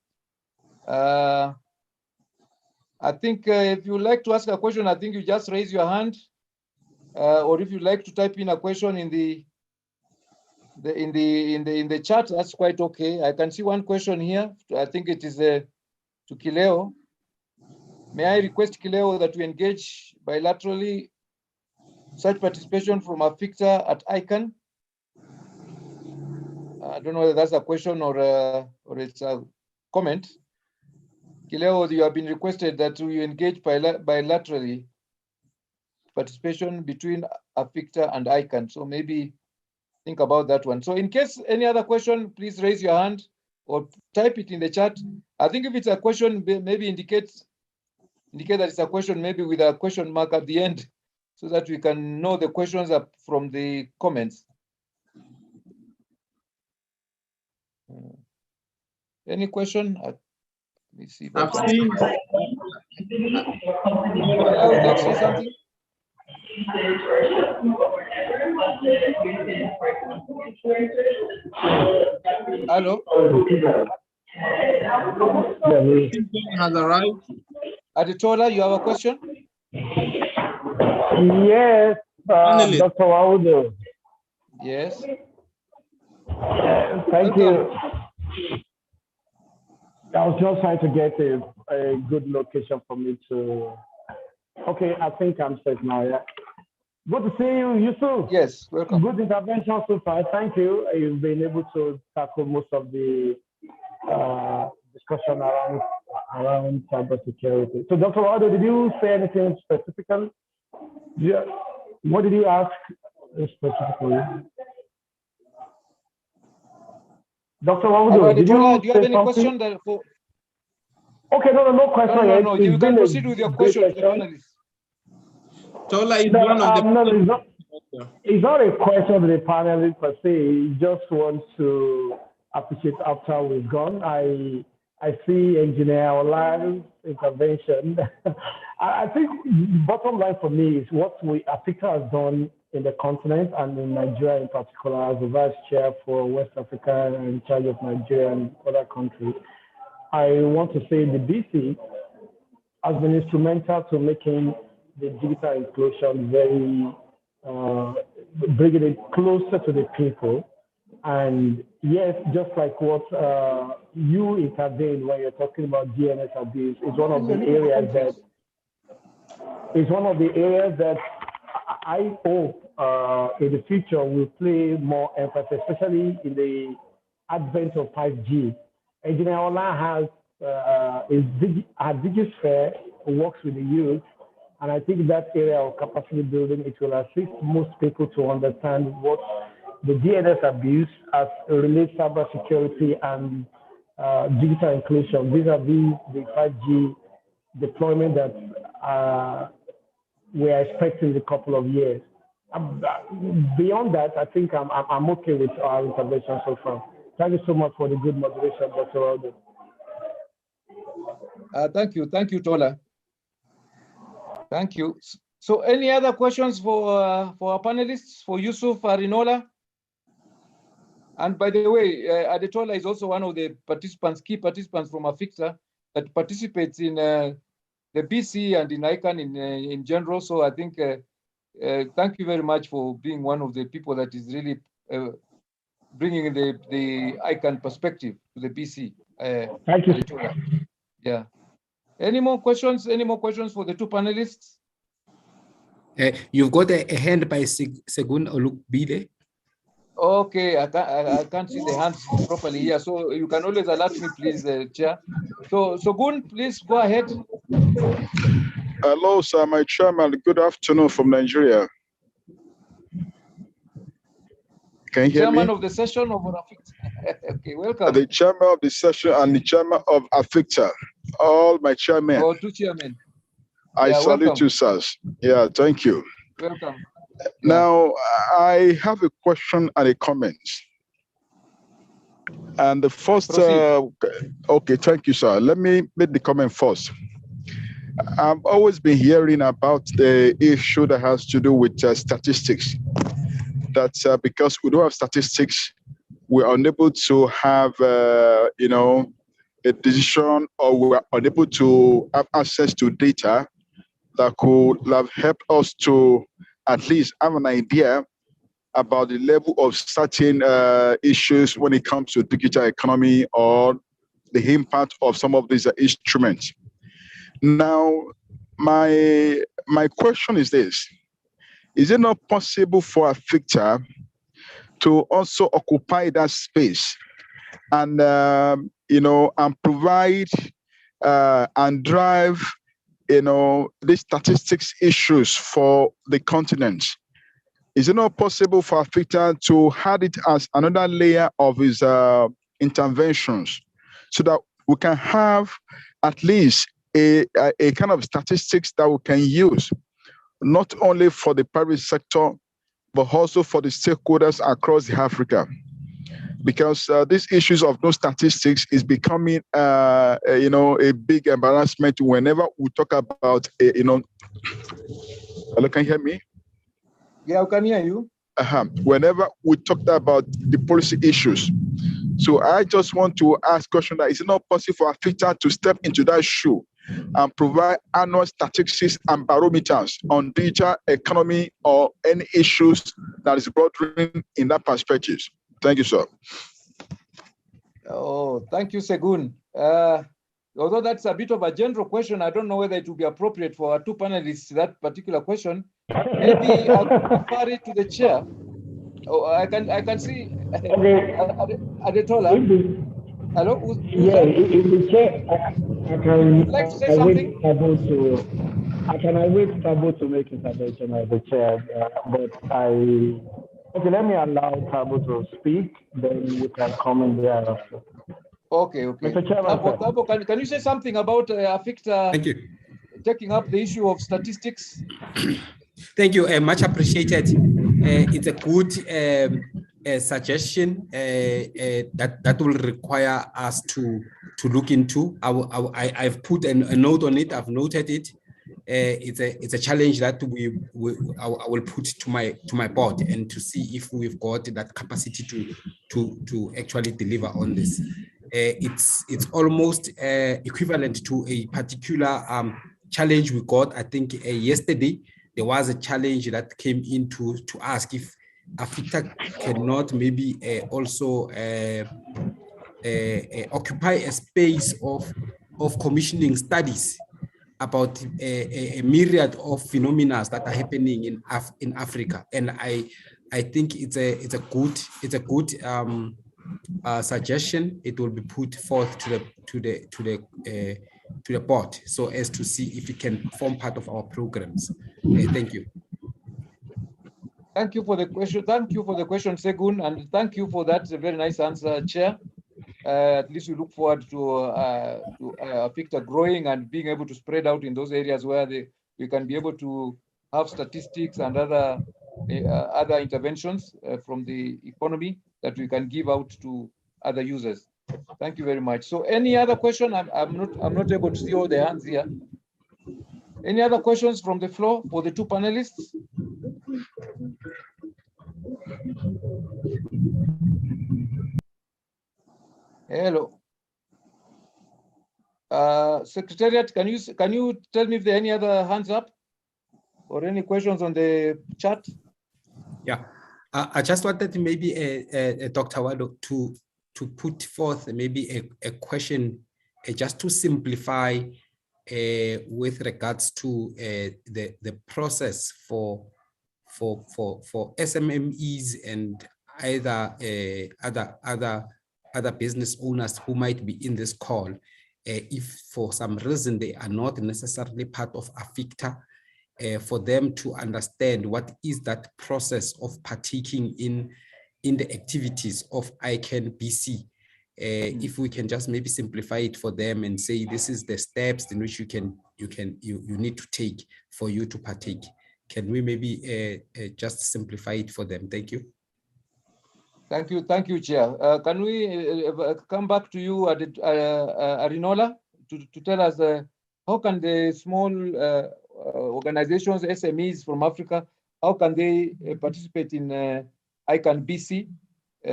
I think if you like to ask a question, I think you just raise your hand, or if you like to type in a question in the chat, that's quite okay. I can see one question here. I think it is to Kileo. May I request, Kileo, that we engage bilaterally such participation from AfICTA at ICANN? I don't know whether that's a question or it's a comment. Kileo, you have been requested that we engage bilaterally participation between AfICTA and ICANN. So maybe think about that one. So in case any other question, please raise your hand or type it in the chat. I think if it's a question, maybe indicate that it's a question, maybe with a question mark at the end, so that we can know the questions are from the comments. Any question? Let me see. I've seen. I would like to say something. Hello. Has arrived. Aditola, you have a question? Yes, Dr. Waudo. Yes. Thank you. I was just trying to get a good location for me to. Okay, I think I'm set now. Yeah. Good to see you, Yusuf. Yes, welcome. Good intervention so far. Thank you. You've been able to tackle most of the discussion around cybersecurity. So, Dr. Waudo, did you say anything specifically? Yeah. What did you ask specifically? Dr. Waudo, do you have any question? Okay, no question. No, you can proceed with your question to the panelists. Tola is one of the. It's not a question to the panelists per se. He just wants to appreciate after we've gone. I see Engineer Ola's intervention. I think the bottom line for me is what AfICTA has done in the continent and in Nigeria in particular, as the vice chair for West Africa and in charge of Nigeria and other countries. I want to say the BC has been instrumental to making the digital inclusion very, bringing it closer to the people. And yes, just like what you intervened when you're talking about DNS abuse, is one of the areas that I hope in the future we'll play more emphasis, especially in the advent of 5G. Engineer Ola has her DigiSphere works with the youth, and I think that area of capacity building, it will assist most people to understand what the DNS abuse as it relates to cybersecurity and digital inclusion vis-a-vis the 5G deployment that we are expecting in a couple of years. Beyond that, I think I'm okay with our intervention so far. Thank you so much for the good moderation, Dr. Aldo. Thank you, Tola. Thank you. So, any other questions for our panelists, for Yusuf Arinola? And by the way, Adetola is also one of the participants, key participants from AfICTA that participates in the BC and in ICANN in general. So I think thank you very much for being one of the people that is really bringing the ICANN perspective to the BC. Thank you. Adetola. Yeah. Any more questions? Any more questions for the two panelists? You've got a hand by Segun Olukbide. Okay, I can't see the hands properly here, so you can always alert me, please, Chair. So Gun, please go ahead. Hello, sir, my chairman. Good afternoon from Nigeria. Can you hear Chairman me? of the session of AfICTA. Okay, welcome. The chairman of the session and the chairman of AfICTA. All my chairmen. Oh, two chairmen. I salute welcome. you, sirs. Yeah, thank you. Welcome. Now, I have a question and a comment. And the first, okay, thank you, sir. Let me make the comment first. I've always been hearing about the issue that has to do with statistics. That because we don't have statistics, we're unable to have, you know, a decision, or we're unable to have access to data that could have helped us to at least have an idea about the level of certain issues when it comes to digital economy or the impact of some of these instruments. Now, my question is this: is it not possible for AfICTA to also occupy that space and you know, and provide and drive, you know, the statistics issues for the continent? Is it not possible for AfICTA to add it as another layer of his interventions, so that we can have at least a kind of statistics that we can use, not only for the private sector, but also for the stakeholders across Africa? Because these issues of no statistics is becoming, you know, a big embarrassment whenever we talk about, you know. Hello, can you hear me? Yeah, I can hear you. Whenever we talked about the policy issues. So I just want to ask a question: that is it not possible for AfICTA to step into that shoe and provide annual statistics and barometers on digital economy or any issues that is brought in that perspective? Thank you, sir. Oh, thank you, Segun. Although that's a bit of a general question, I don't know whether it would be appropriate for our two panelists, that particular question. Maybe I'll refer it to the chair. Oh, I can see Adetola. Hello? Yeah, if the chair, I can Would you like to say something? I can wait Tabo to make intervention as the chair, okay, let me allow Tabo to speak, then you can comment thereafter. Okay. Mr. Chairman, Tabo, can you say something about AfICTA Thank you. taking up the issue of statistics? Thank you, much appreciated. It's a good suggestion that will require us to look into. I've put a note on it. I've noted it. It's a challenge that I will put to my board, and to see if we've got that capacity to actually deliver on this. It's almost equivalent to a particular challenge we got. I think yesterday there was a challenge that came in to ask if AfICTA cannot maybe also occupy a space of commissioning studies about a myriad of phenomena that are happening in Africa, and I think it's a good suggestion. It will be put forth to the board so as to see if it can form part of our programs. Thank you. Thank you for the question. Thank you for the question, Segun, and thank you for that very nice answer, Chair. At least we look forward to AfICTA growing and being able to spread out in those areas where we can be able to have statistics and other interventions from the economy that we can give out to other users. Thank you very much. So, any other question? I'm not able to see all the hands here. Any other questions from the floor for the two panelists? Hello. Secretariat, can you tell me if there are any other hands up or any questions on the chat? Yeah, I just wanted maybe Dr. Wado to put forth maybe a question just to simplify with regards to the process for SMMEs and other business owners who might be in this call, if for some reason they are not necessarily part of AfICTA, for them to understand what is that process of partaking in the activities of ICANN BC. If we can just maybe simplify it for them and say this is the steps in which you need to take for you to partake. Can we maybe just simplify it for them? Thank you. Thank you, Chair. Can we come back to you, Arinola, to tell us how can the small organizations, SMEs from Africa, how can they participate in ICANN BC?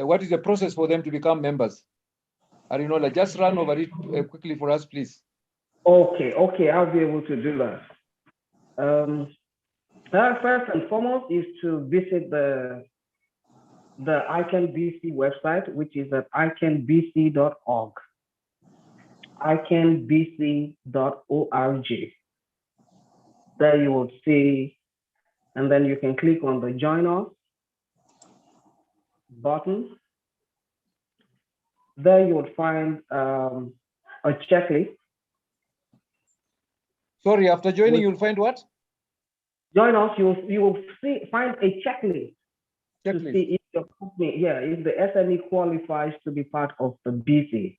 What is the process for them to become members? Arinola, just run over it quickly for us, please. Okay, I'll be able to do that. First and foremost is to visit the ICANN BC website, which is at icannbc.org. icannbc.org. There you will see, and then you can click on the Join Us button. There you will find a checklist. Sorry, after joining, you'll find what? Join Us, you will find a checklist to see if your company, if the SME qualifies to be part of the BC.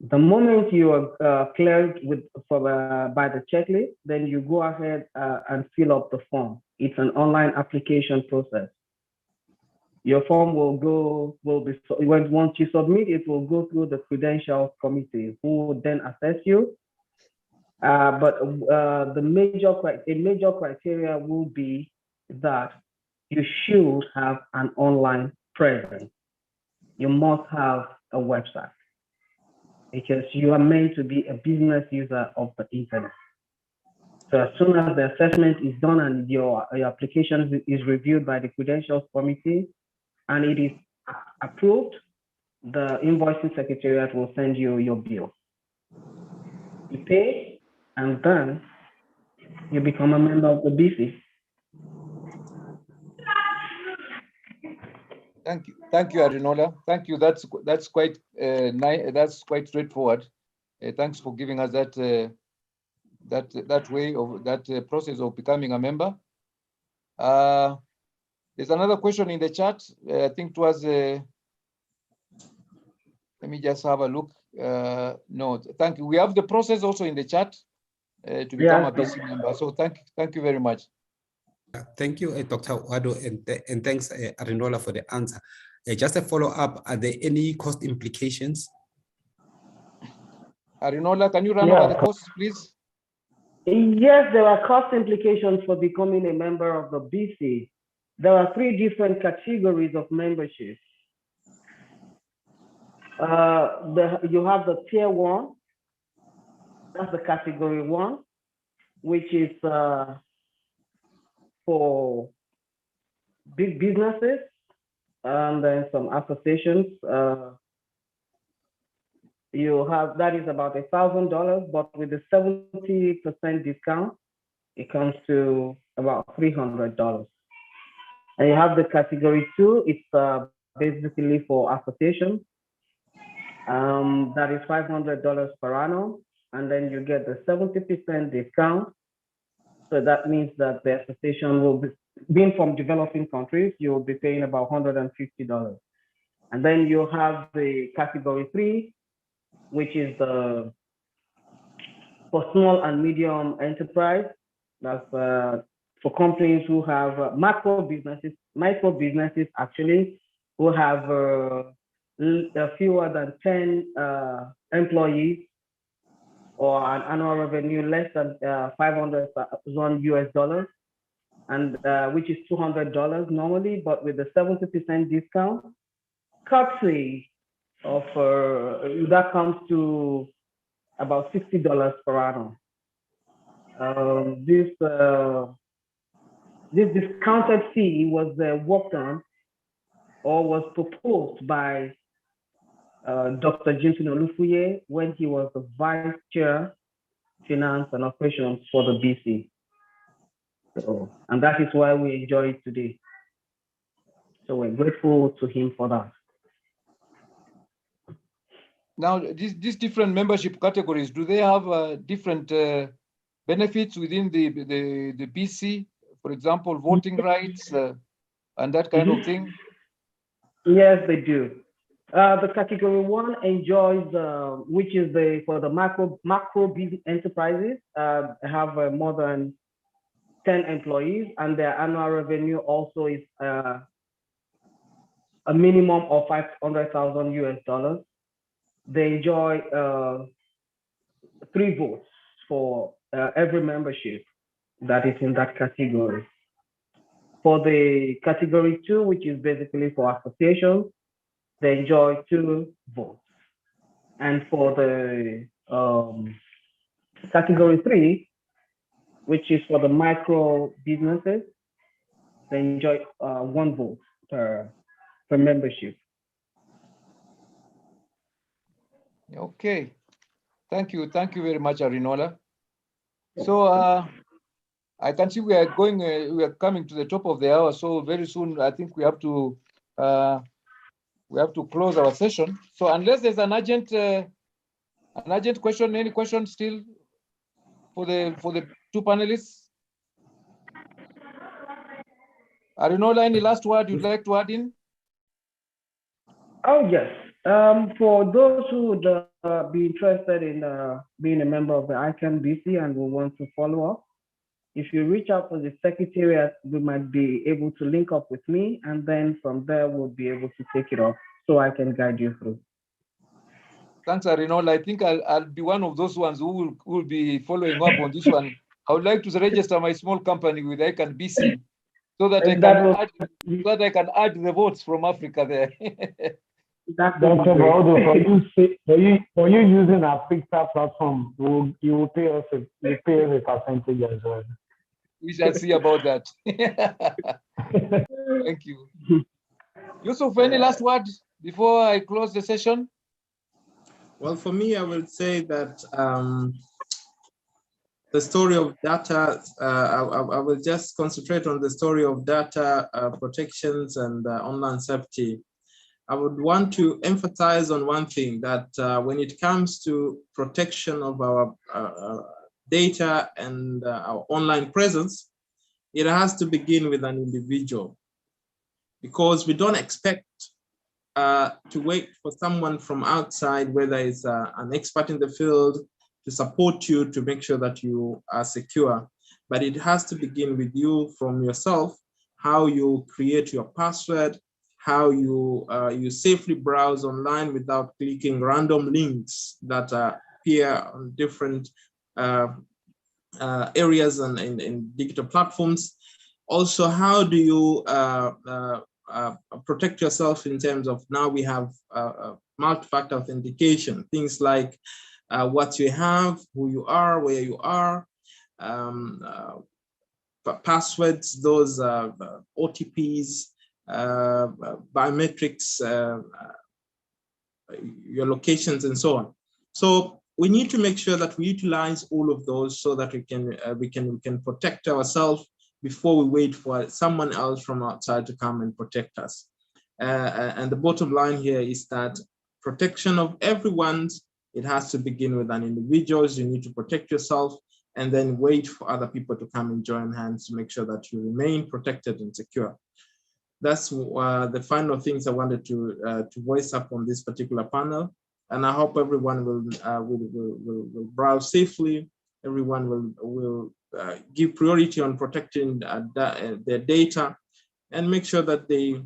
The moment you are cleared by the checklist, then you go ahead and fill up the form. It's an online application process. Your form once you submit, it will go through the credentials committee, who will then assess you. But a major criteria will be that you should have an online presence. You must have a website, because you are meant to be a business user of the internet. So as soon as the assessment is done and your application is reviewed by the credentials committee and it is approved, the invoicing secretariat will send you your bill. You pay, and then you become a member of the BC. Thank you, Arinola. Thank you. That's quite nice. That's quite straightforward. Thanks for giving us that way of that process of becoming a member. There's another question in the chat. I think it was. Let me just have a look. No, thank you. We have the process also in the chat to become a BC member. So thank you very much. Thank you, Dr. Wado, and thanks, Arinola, for the answer. Just a follow-up, are there any cost implications? Arinola, can you run over the costs, please? Yes, there are cost implications for becoming a member of the BC. There are 3 different categories of membership. You have the tier 1, that's the category 1, which is for big businesses and then some associations. you have, that is about $1,000, but with the 70% discount, it comes to about $300. And you have the category 2, it's basically for association. That is $500 per annum, and then you get the 70% discount. So that means that the association will be, being from developing countries, you will be paying about $150. And then you have the category 3, which is the for small and medium enterprise. That's for companies who have micro businesses actually, who have fewer than 10 employees, or an annual revenue less than $500,000 US, and which is $200 normally, but with the 70% discount, courtesy of that comes to about $60 per annum. This discounted fee was worked on or was proposed by Dr. Jameson Olufuye when he was the Vice Chair, Finance and Operations for the BC. So, and that is why we enjoy it today. So we're grateful to him for that. Now, these different membership categories, do they have different benefits within the BC? For example, voting rights and that kind of thing? Yes, they do. The category 1 enjoys, which is for the macro business enterprises, have more than 10 employees, and their annual revenue also is a minimum of $500,000 US. They enjoy 3 votes for every membership that is in that category. For the category 2, which is basically for associations, they enjoy 2 votes. And for the category 3, which is for the micro businesses, they enjoy 1 vote per membership. Okay, thank you very much, Arinola. So I can see we are coming to the top of the hour. So very soon, I think we have to close our session. So unless there's an urgent question, any questions still for the 2 panelists? Arinola, any last word you'd like to add in? Oh yes. For those who would be interested in being a member of the ICANN BC and will want to follow up, if you reach out to the secretariat, we might be able to link up with me, and then from there we'll be able to take it off so I can guide you through. Thanks, Arinola. I think I'll be one of those ones who will be following up on this one. I would like to register my small company with ICANN BC so that I can add the votes from Africa there. Dr. Baudo, for you using our AfICTA platform, you will pay us a percentage as well. We shall see about that. Thank you. Yusuf, any last word before I close the session? Well, for me, I will say that the story of data, I will just concentrate on the story of data protections and online safety. I would want to emphasize on one thing, that when it comes to protection of our data and our online presence, it has to begin with an individual, because we don't expect to wait for someone from outside, whether it's an expert in the field, to support you to make sure that you are secure. But it has to begin with you, from yourself, how you create your password, how you safely browse online without clicking random links that appear on different areas and in digital platforms. Also, how do you protect yourself in terms of, now we have multi-factor authentication, things like what you have, who you are, where you are, passwords, those OTPs, biometrics, your locations, and so on. So we need to make sure that we utilize all of those so that we can protect ourselves before we wait for someone else from outside to come and protect us. And the bottom line here is that protection of everyone's, it has to begin with an individual. You need to protect yourself and then wait for other people to come and join hands to make sure that you remain protected and secure. That's the final things I wanted to voice up on this particular panel. And I hope everyone will browse safely. Everyone will give priority on protecting their data and make sure that they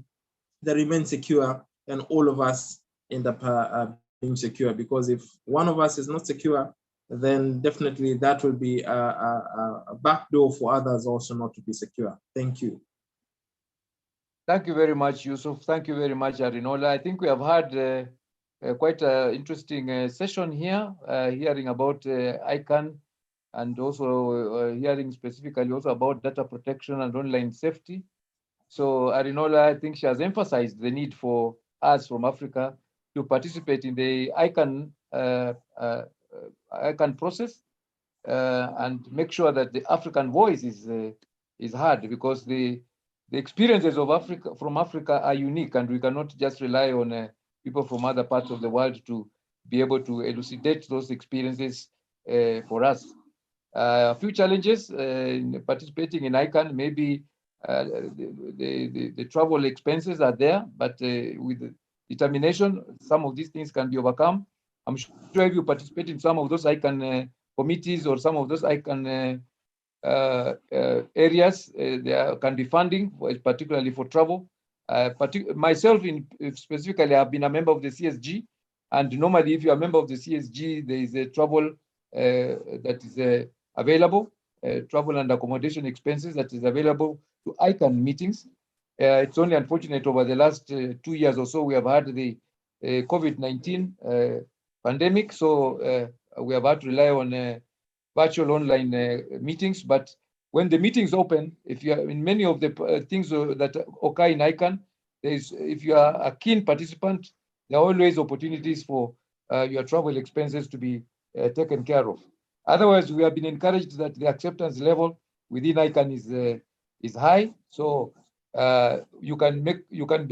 remain secure, and all of us end up being secure. Because if one of us is not secure, then definitely that will be a backdoor for others also not to be secure. Thank you. Thank you very much, Yusuf. Thank you very much, Arinola. I think we have had quite an interesting session here, hearing about ICANN, and also hearing specifically also about data protection and online safety. So Arinola, I think she has emphasized the need for us from Africa to participate in the ICANN process and make sure that the African voice is heard, because the experiences of Africa from Africa are unique, and we cannot just rely on people from other parts of the world to be able to elucidate those experiences for us. A few challenges in participating in ICANN, maybe the travel expenses are there, but with determination, some of these things can be overcome. I'm sure if you participate in some of those ICANN committees or some of those ICANN areas, there can be funding, particularly for travel. Myself, specifically, I've been a member of the CSG, and normally, if you're a member of the CSG, there is a travel that is available, travel and accommodation expenses that is available to ICANN meetings. It's only unfortunate over the last 2 years or so, we have had the COVID-19 pandemic, so we have had to rely on virtual online meetings. But when the meetings open, if you are in many of the things that occur in ICANN, if you are a keen participant, there are always opportunities for your travel expenses to be taken care of. Otherwise, we have been encouraged that the acceptance level within ICANN is high. So you can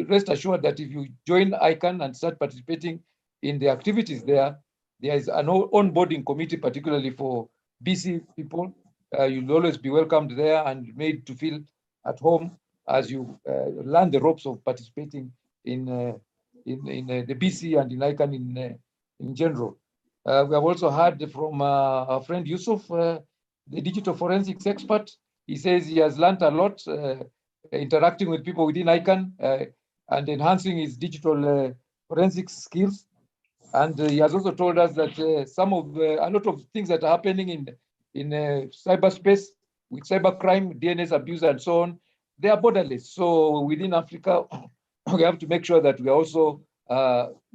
rest assured that if you join ICANN and start participating in the activities there is an onboarding committee, particularly for BC people. You'll always be welcomed there and made to feel at home as you learn the ropes of participating in the BC and in ICANN in general. We have also heard from our friend Yusuf, the digital forensics expert. He says he has learned a lot interacting with people within ICANN and enhancing his digital forensics skills. And he has also told us that a lot of things that are happening in cyberspace with cybercrime, DNS abuse, and so on, they are borderless. So within Africa, we have to make sure that we are also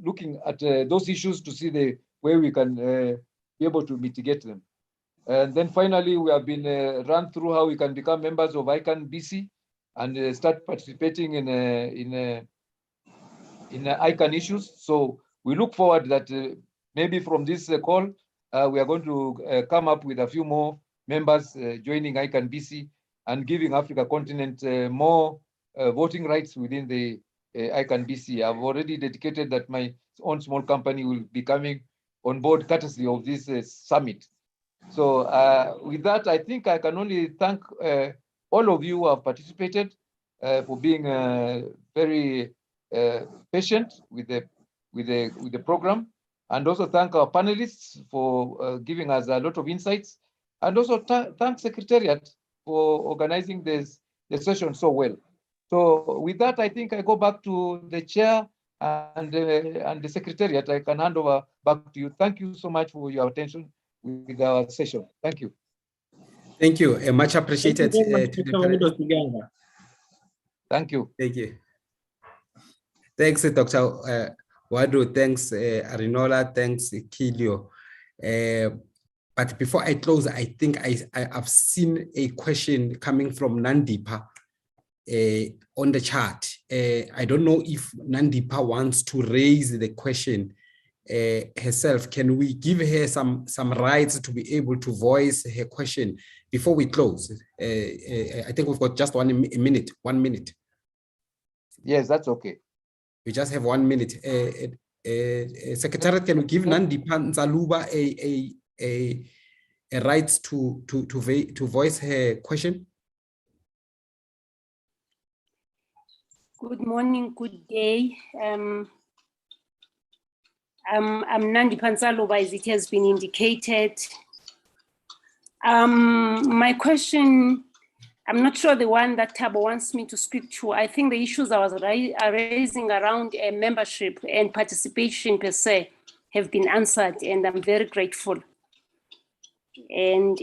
looking at those issues to see the way we can be able to mitigate them. And then finally, we have been run through how we can become members of ICANN BC and start participating in ICANN issues. So we look forward that maybe from this call, we are going to come up with a few more members joining ICANN BC and giving Africa continent more voting rights within the ICANN BC. I've already dedicated that my own small company will be coming on board courtesy of this summit. So with that, I think I can only thank all of you who have participated for being very patient with the program, and also thank our panelists for giving us a lot of insights, and also thank Secretariat for organizing the session so well. So with that, I think I go back to the chair and the Secretariat. I can hand over back to you. Thank you so much for your attention with our session. Thank you. Thank you. Much appreciated. Thank you. Thank you. Thank you. Thanks, Dr. Wadu. Thanks, Arinola. Thanks, Kilio. But before I close, I think I've seen a question coming from Nandipa on the chat. I don't know if Nandipa wants to raise the question herself, can we give her some rights to be able to voice her question before we close? I think we've got just 1 minute. 1 minute. Yes, that's okay. We just have 1 minute. Secretariat, can we give Nandi Panzaluba a right to voice her question? Good morning, good day. I'm Nandi Panzaluba, as it has been indicated. My question, I'm not sure the one that Thabo wants me to speak to. I think the issues I was raising around membership and participation per se have been answered, and I'm very grateful. And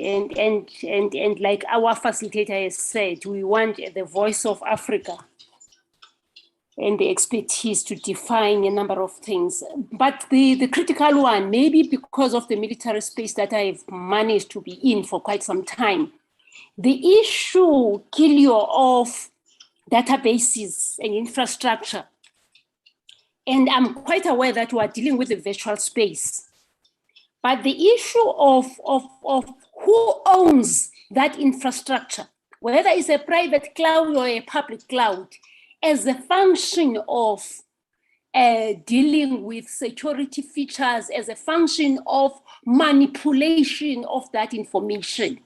like our facilitator has said, we want the voice of Africa and the expertise to define a number of things. But the critical one, maybe because of the military space that I've managed to be in for quite some time, the issue, Kilio, of databases and infrastructure. And I'm quite aware that we are dealing with the virtual space. But the issue of who owns that infrastructure, whether it's a private cloud or a public cloud, as a function of dealing with security features, as a function of manipulation of that information.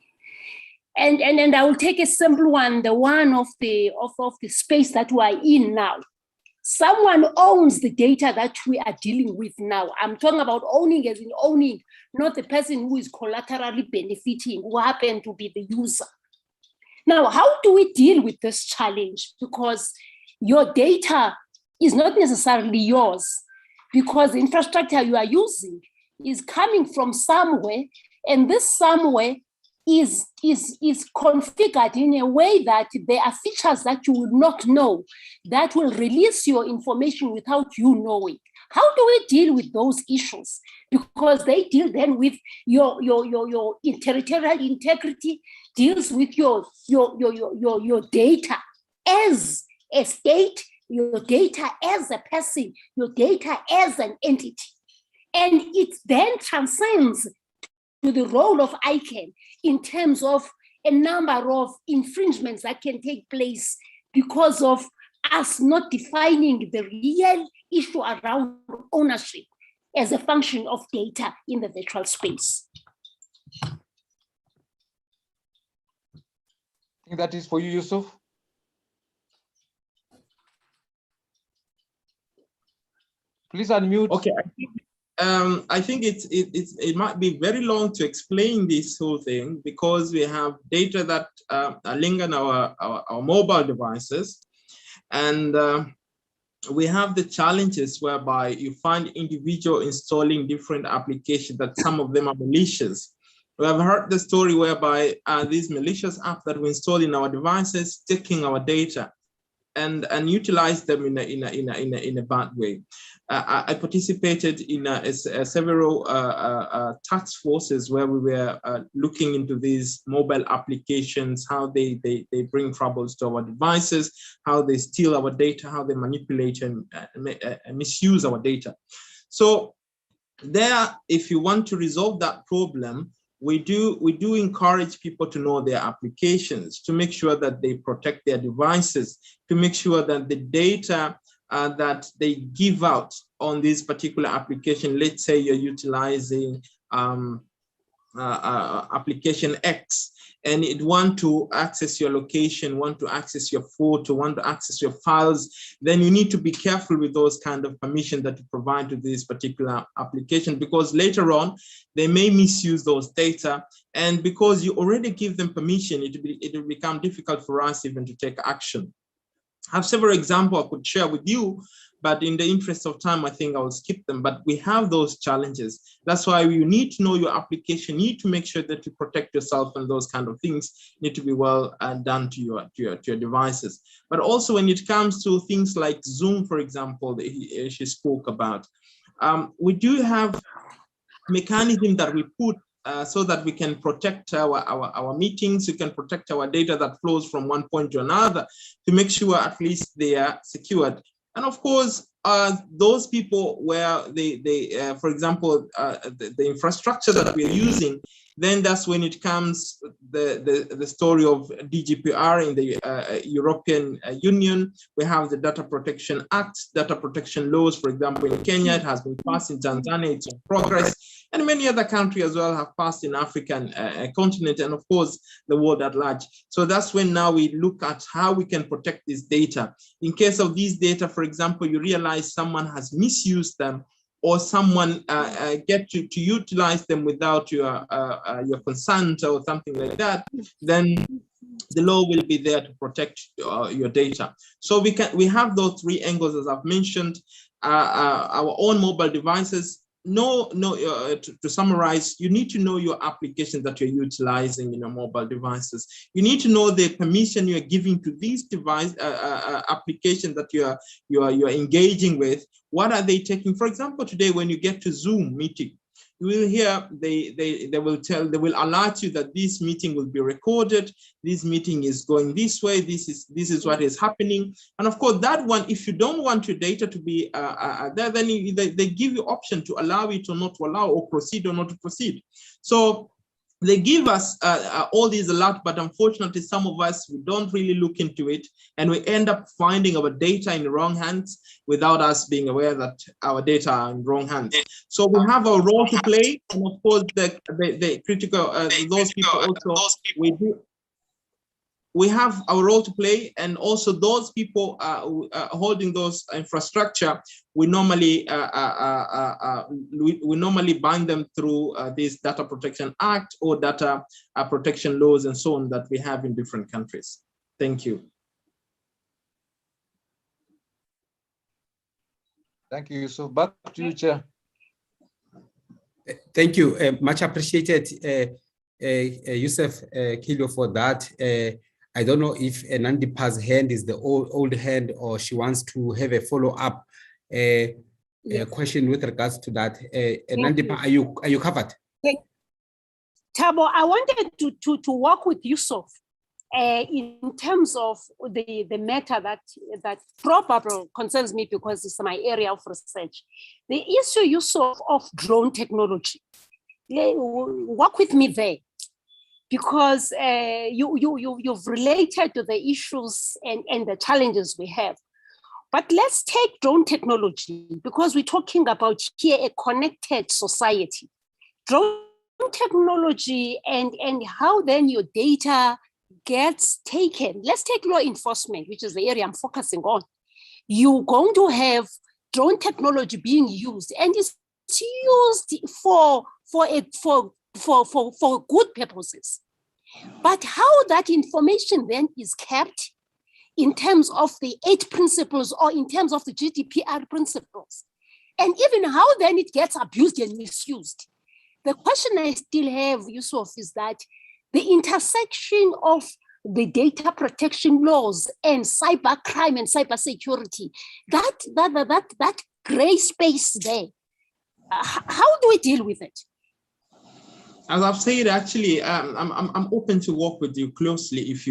And I will take a simple one, the one of the space that we are in now. Someone owns the data that we are dealing with now. I'm talking about owning as in owning, not the person who is collaterally benefiting, who happen to be the user. Now, how do we deal with this challenge? Because your data is not necessarily yours, because the infrastructure you are using is coming from somewhere, and this somewhere is configured in a way that there are features that you will not know that will release your information without you knowing. How do we deal with those issues? Because they deal then with your territorial integrity, deals with your data as a state, your data as a person, your data as an entity. And it then transcends to the role of ICANN in terms of a number of infringements that can take place because of us not defining the real issue around ownership as a function of data in the virtual space. I think that is for you, Yusuf. Please unmute. Okay. I think it might be very long to explain this whole thing because we have data that are linked on our mobile devices, and we have the challenges whereby you find individual installing different applications that some of them are malicious. We have heard the story whereby these malicious apps that we install in our devices taking our data and utilize them in a bad way. I participated in several task forces where we were looking into these mobile applications, how they bring troubles to our devices, how they steal our data, how they manipulate and misuse our data. So there, if you want to resolve that problem, we do encourage people to know their applications, to make sure that they protect their devices, to make sure that the data that they give out on this particular application, let's say you're utilizing application X, and it want to access your location, want to access your photo, want to access your files, then you need to be careful with those kind of permission that you provide to this particular application, because later on they may misuse those data, and because you already give them permission, it will become difficult for us even to take action. I have several examples I could share with you, but in the interest of time, I think I will skip them. But we have those challenges. That's why you need to know your application. You need to make sure that you protect yourself, and those kind of things need to be well done to your devices. But also when it comes to things like Zoom, for example, that she spoke about, we do have mechanism that we put so that we can protect our meetings, we can protect our data that flows from one point to another to make sure at least they are secured. And of course, those people where for example, the infrastructure that we're using, then that's when it comes the story of GDPR in the European Union. We have the Data Protection Act, data protection laws, for example, in Kenya, it has been passed. In Tanzania, it's in progress. And many other countries as well have passed in African continent, and of course, the world at large. So that's when now we look at how we can protect this data. In case of these data, for example, you realize someone has misused them, or someone get to utilize them without your consent or something like that, then the law will be there to protect your data. So we have those three angles, as I've mentioned. Our own mobile devices. To summarize, you need to know your applications that you're utilizing in your mobile devices. You need to know the permission you're giving to these device applications that you're engaging with. What are they taking? For example, today when you get to Zoom meeting, you will hear they will alert you that this meeting will be recorded. This meeting is going this way. This is what is happening. And of course, that one, if you don't want your data to be there, then they give you option to allow it or not to allow, or proceed or not to proceed. So they give us all these alerts, but unfortunately, some of us, we don't really look into it, and we end up finding our data in the wrong hands without us being aware that our data are in wrong hands. So we have a role to play, and of course, the critical, those people also, we have our role to play, and also those people holding those infrastructure, we normally bind them through this Data Protection Act or data protection laws and so on that we have in different countries. Thank you. Thank you. So back to you, Chair. Thank you. Much appreciated, Yusuf Kilo, for that. I don't know if Nandipa's hand is the old hand, or she wants to have a follow-up question with regards to that. Nandipa, are you covered? Thabo, I wanted to work with Yusuf in terms of the matter that probably concerns me because it's my area of research. The issue, Yusuf, of drone technology. Work with me there, because you've related to the issues and the challenges we have. But let's take drone technology, because we're talking about here a connected society. Drone technology and how then your data gets taken. Let's take law enforcement, which is the area I'm focusing on. You're going to have drone technology being used, and it's used for good purposes. But how that information then is kept in terms of the 8 principles or in terms of the GDPR principles, and even how then it gets abused and misused. The question I still have, Yusuf, is that the intersection of the data protection laws and cyber crime and cyber security, that gray space there, how do we deal with it? As I've said, actually, I'm open to work with you closely if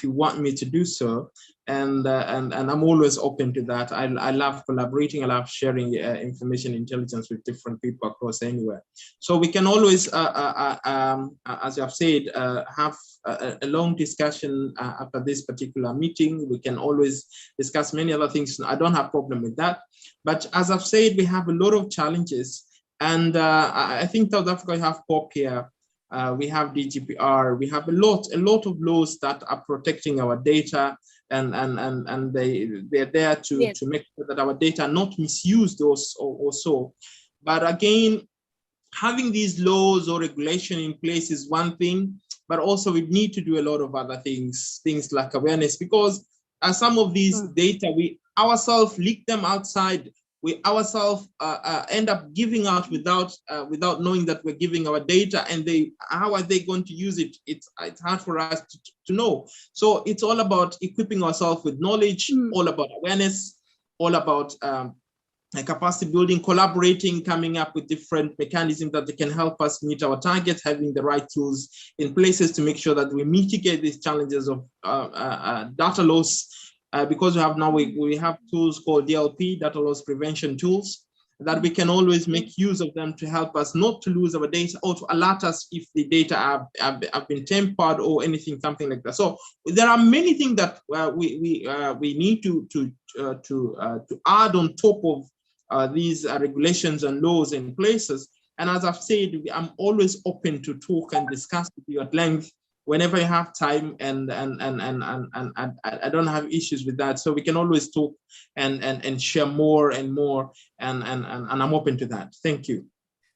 you want me to do so, and I'm always open to that. I love collaborating. I love sharing information intelligence with different people across anywhere. So we can always, as you have said, have a long discussion after this particular meeting. We can always discuss many other things. I don't have a problem with that. But as I've said, we have a lot of challenges. And I think South Africa have POP here. We have GDPR. We have a lot of laws that are protecting our data, and they're there to make sure that our data are not misused or so. But again, having these laws or regulation in place is one thing, but also we need to do a lot of other things like awareness, because some of these data, we ourselves leak them outside. We ourselves end up giving out without knowing that we're giving our data, and how are they going to use it? It's hard for us to know. So it's all about equipping ourselves with knowledge, all about awareness, all about capacity building, collaborating, coming up with different mechanisms that they can help us meet our targets, having the right tools in places to make sure that we mitigate these challenges of data loss because we have tools called DLP, data loss prevention tools, that we can always make use of them to help us not to lose our data or to alert us if the data have been tampered or anything, something like that. So there are many things that we need to add on top of these regulations and laws in places. And as I've said, I'm always open to talk and discuss with you at length whenever you have time, and I don't have issues with that. So we can always talk and share more and more, and I'm open to that. Thank you.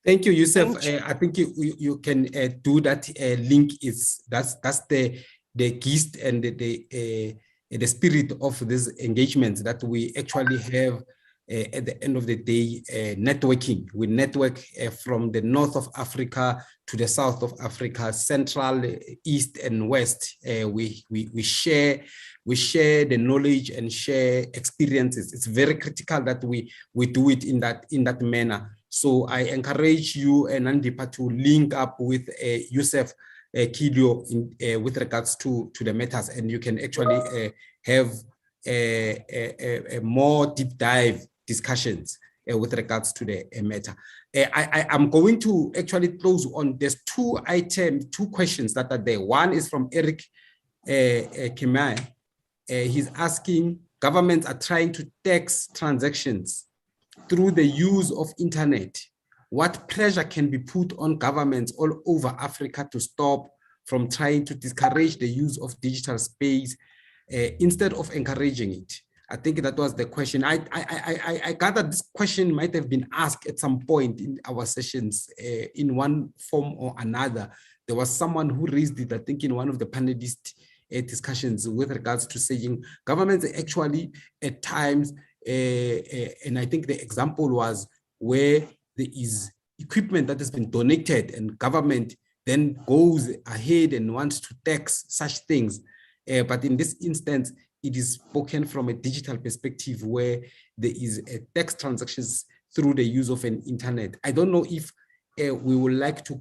Thank you, Yusuf. I think you can do that. Link is that's the gist and the spirit of this engagement that we actually have. At the end of the day, networking. We network from the north of Africa to the south of Africa, central, east, and west. We share the knowledge and share experiences. It's very critical that we do it in that manner. So I encourage you and Nandipa to link up with Yusuf Kidio with regards to the matters, and you can actually have a more deep dive discussions with regards to the matter. I'm going to actually close on, there's two questions that are there. One is from Eric Kimai. He's asking, governments are trying to tax transactions through the use of internet. What pressure can be put on governments all over Africa to stop from trying to discourage the use of digital space instead of encouraging it? I think that was the question. I gather this question might have been asked at some point in our sessions in one form or another. There was someone who raised it, I think, in one of the panelist discussions with regards to saying governments actually at times, and I think the example was where there is equipment that has been donated and government then goes ahead and wants to tax such things. But in this instance, it is spoken from a digital perspective where there is a tax transactions through the use of an internet. I don't know if we would like to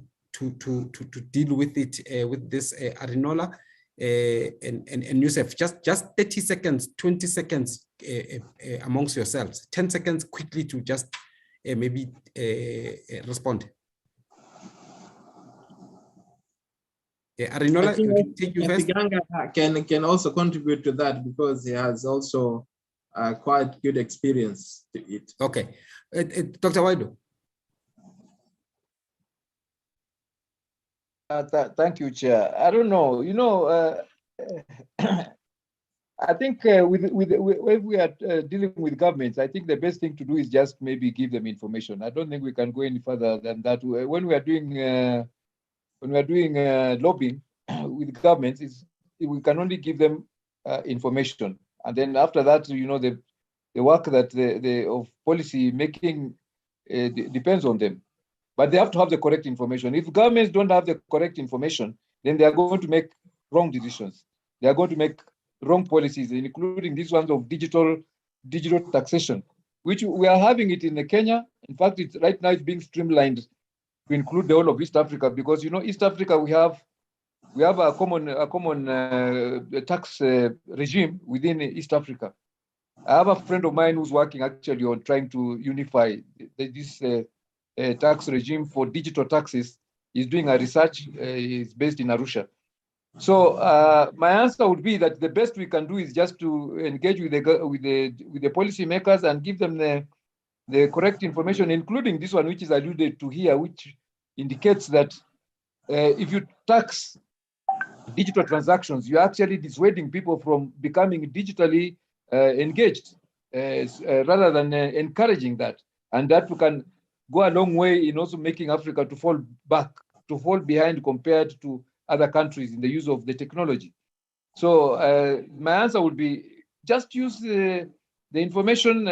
deal with it with this Arinola and Yusuf. Just 30 seconds, 20 seconds amongst yourselves. 10 seconds quickly to just maybe respond. Arinola, you can take you first. Tiganga can also contribute to that because he has also quite good experience to it. Okay, Dr. Waido. Thank you, Chair. I don't know. You know, I think when we are dealing with governments, I think the best thing to do is just maybe give them information. I don't think we can go any further than that. When we are doing lobbying with governments, we can only give them information, and then after that, you know, the work that of policy making depends on them. But they have to have the correct information. If governments don't have the correct information, then they are going to make wrong decisions. They are going to make wrong policies, including these ones of digital taxation, which we are having it in Kenya. In fact, right now it's being streamlined to include the whole of East Africa, because, you know, East Africa, we have a common tax regime within East Africa. I have a friend of mine who's working actually on trying to unify this tax regime for digital taxes. He's doing a research. He's based in Arusha. So my answer would be that the best we can do is just to engage with the policy makers and give them the correct information, including this one, which is alluded to here, which indicates that if you tax digital transactions, you're actually dissuading people from becoming digitally engaged rather than encouraging that. And that can go a long way in also making Africa to fall behind compared to other countries in the use of the technology. So my answer would be just use the information,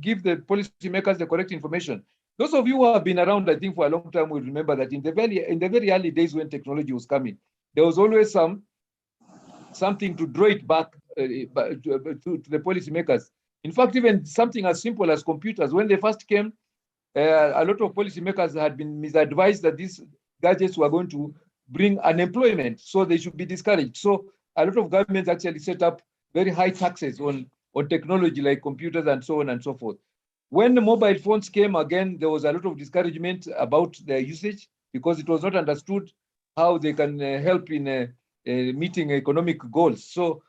give the policymakers the correct information. Those of you who have been around, I think, for a long time will remember that in the very early days when technology was coming, there was always something to draw it back to the policymakers. In fact, even something as simple as computers, when they first came, a lot of policymakers had been misadvised that these gadgets were going to bring unemployment, so they should be discouraged. So a lot of governments actually set up very high taxes on technology like computers and so on and so forth. When the mobile phones came again, there was a lot of discouragement about their usage because it was not understood how they can help in meeting economic goals. So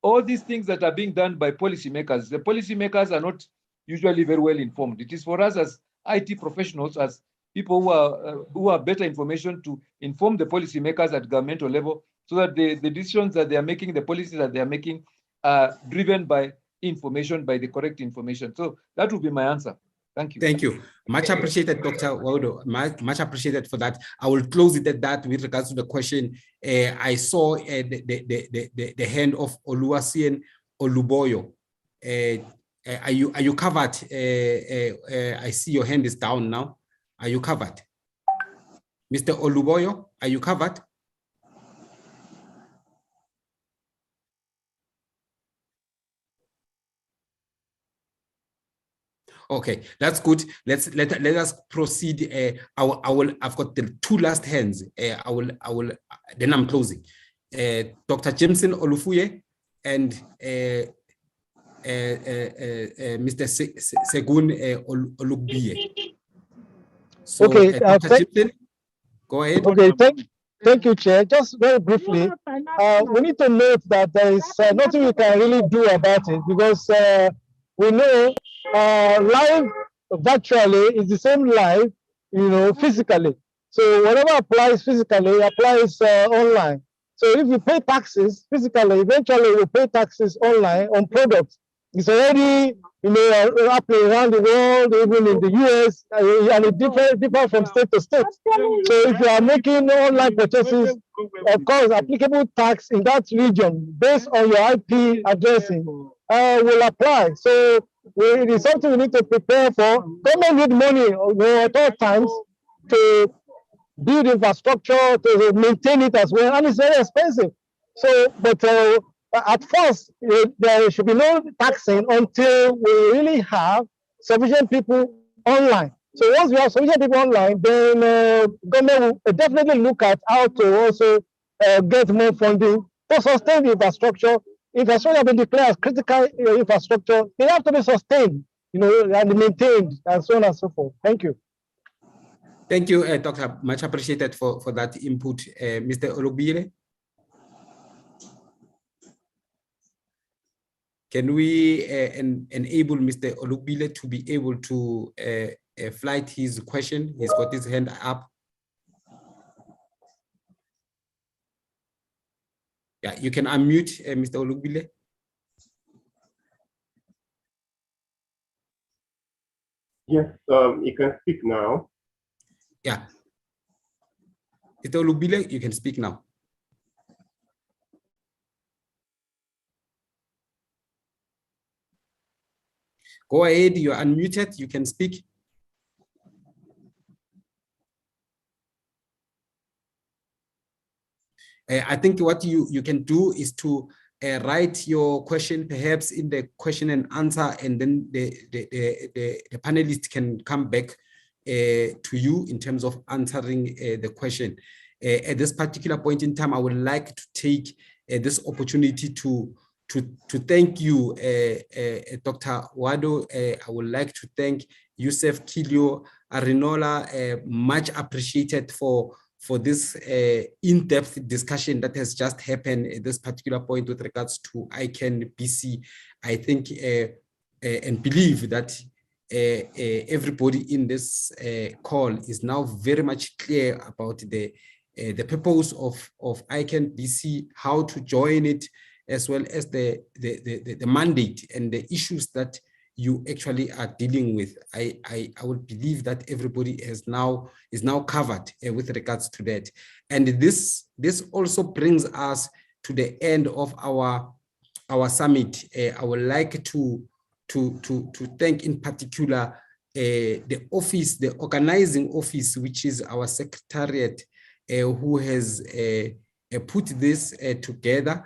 all these things that are being done by policymakers, the policymakers are not usually very well informed. It is for us as IT professionals, as people who have better information, to inform the policymakers at governmental level so that the decisions that they are making, the policies that they are making, are driven by information, by the correct information. So that would be my answer. Thank you. Thank you. Much appreciated, Dr. Waudo. Much appreciated for that. I will close it at that with regards to the question. I saw the hand of Oluwasien Oluboyo. Are you covered? I see your hand is down now. Are you covered? Mr. Oluboyo, are you covered? Okay, that's good. Let us proceed. I've got the two last hands. Then I'm closing. Dr. Jameson Olufuye and Mr. Segun Olugbiye. So, okay, Dr. Jameson, go ahead. Okay, thank you, Chair. Just very briefly, we need to note that there is nothing we can really do about it because we know live virtually is the same live, physically. So whatever applies physically applies online. So if you pay taxes physically, eventually you pay taxes online on products. It's already, happening around the world, even in the US, and it differs from state to state. So if you are making online purchases, of course, applicable tax in that region based on your IP addressing will apply. So it is something we need to prepare for. Government need money at all times to build infrastructure, to maintain it as well, and it's very expensive. So, but at first, there should be no taxing until we really have sufficient people online. So once we have sufficient people online, then government will definitely look at how to also get more funding to sustain the infrastructure. Infrastructure has been declared as critical infrastructure. They have to be sustained, and maintained, and so on and so forth. Thank you. Thank you, Doctor. Much appreciated for that input. Mr. Olubile? Can we enable Mr. Olubile to be able to flight his question? He's got his hand up. Yeah, you can unmute Mr. Olubile. Yes, you can speak now. Yeah. Mr. Olubile, you can speak now. Go ahead, you're unmuted, you can speak. I think what you can do is to write your question perhaps in the question and answer, and then the panelists can come back to you in terms of answering the question. At this particular point in time, I would like to take this opportunity to thank you, Dr. Waudo. I would like to thank Yusuf Kilio Arinola, much appreciated for this in-depth discussion that has just happened at this particular point with regards to ICANN BC. I think and believe that everybody in this call is now very much clear about the purpose of ICANN BC, how to join it, as well as the mandate and the issues that you actually are dealing with. I would believe that everybody is now covered with regards to that. And this also brings us to the end of our summit. I would like to thank in particular the office, the organizing office, which is our secretariat, who has put this together.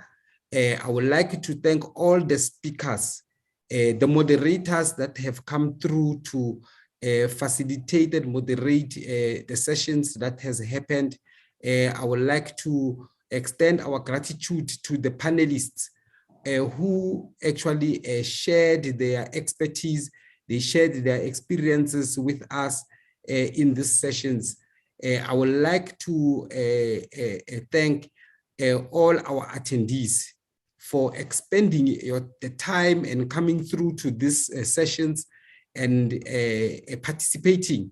I would like to thank all the speakers, the moderators that have come through to facilitate and moderate the sessions that has happened. I would like to extend our gratitude to the panelists who actually shared their expertise, they shared their experiences with us in these sessions. I would like to thank all our attendees for expending the time and coming through to these sessions and partaking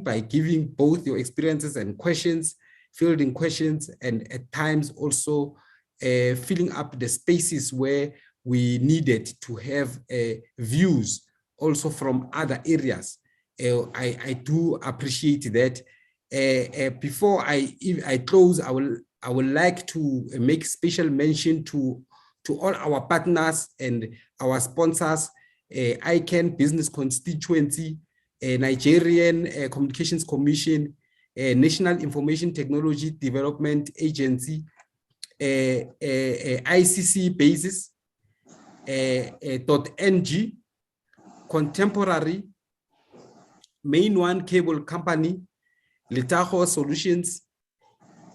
by giving both your experiences and questions, fielding questions, and at times also filling up the spaces where we needed to have views also from other areas. I do appreciate that. Before I close, I would like to make special mention to all our partners and our sponsors, ICANN Business Constituency, Nigerian Communications Commission, National Information Technology Development Agency, ICC Basis, .ng, Contemporary, Main One Cable Company, Litaho Solutions,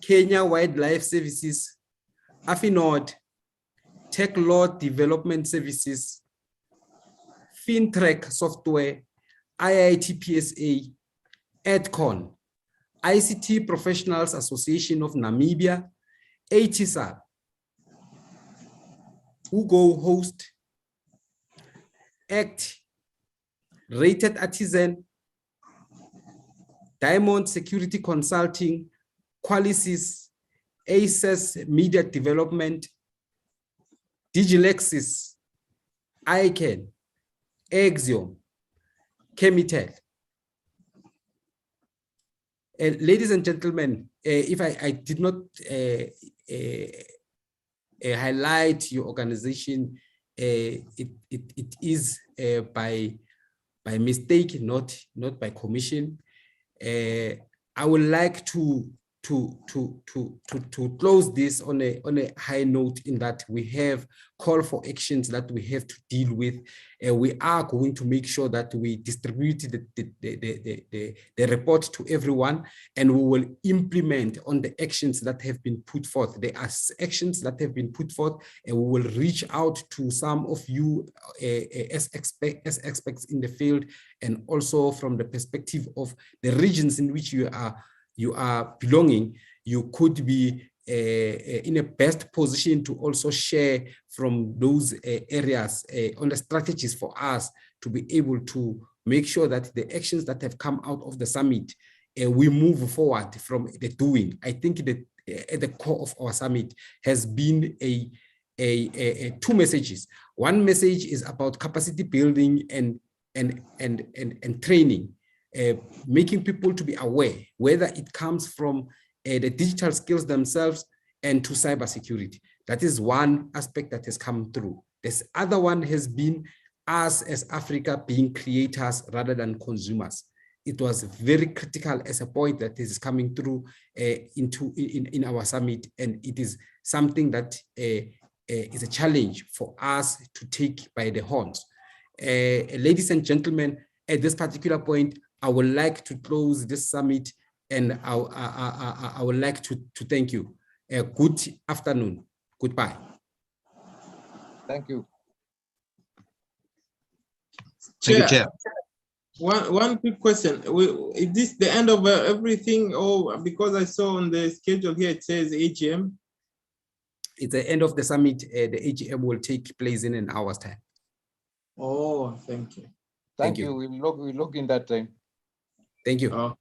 Kenya Wildlife Services, Afinord, Tech Law Development Services, FinTrack Software, IIT PSA, EdCon, ICT Professionals Association of Namibia, ATSA, Ugo Host, ACT, Rated Artisan, Diamond Security Consulting, Qualisys, ACES Media Development, Digilexis, ICANN, Axiom, Chemitel. Ladies and gentlemen, if I did not highlight your organization, it is by mistake, not by commission. I would like to close this on a high note, in that we have call for actions that we have to deal with. We are going to make sure that we distribute the report to everyone, and we will implement on the actions that have been put forth. There are actions that have been put forth, and we will reach out to some of you as experts in the field, and also from the perspective of the regions in which you are belonging. You could be in a best position to also share from those areas on the strategies for us to be able to make sure that the actions that have come out of the summit, we move forward from the doing. I think that at the core of our summit has been two messages. One message is about capacity building and training, making people to be aware, whether it comes from the digital skills themselves and to cybersecurity. That is one aspect that has come through. This other one has been us as Africa being creators rather than consumers. It was very critical as a point that is coming through in our summit, and it is something that is a challenge for us to take by the horns. Ladies and gentlemen, at this particular point, I would like to close this summit, and I would like to thank you. Good afternoon. Goodbye. Thank you. Thank you, Chair. One quick question. Is this the end of everything? Or because I saw on the schedule here, it says AGM? It's the end of the summit. The AGM will take place in an hour's time. Oh, thank you. Thank you. We'll log in that time. Thank you. Oh.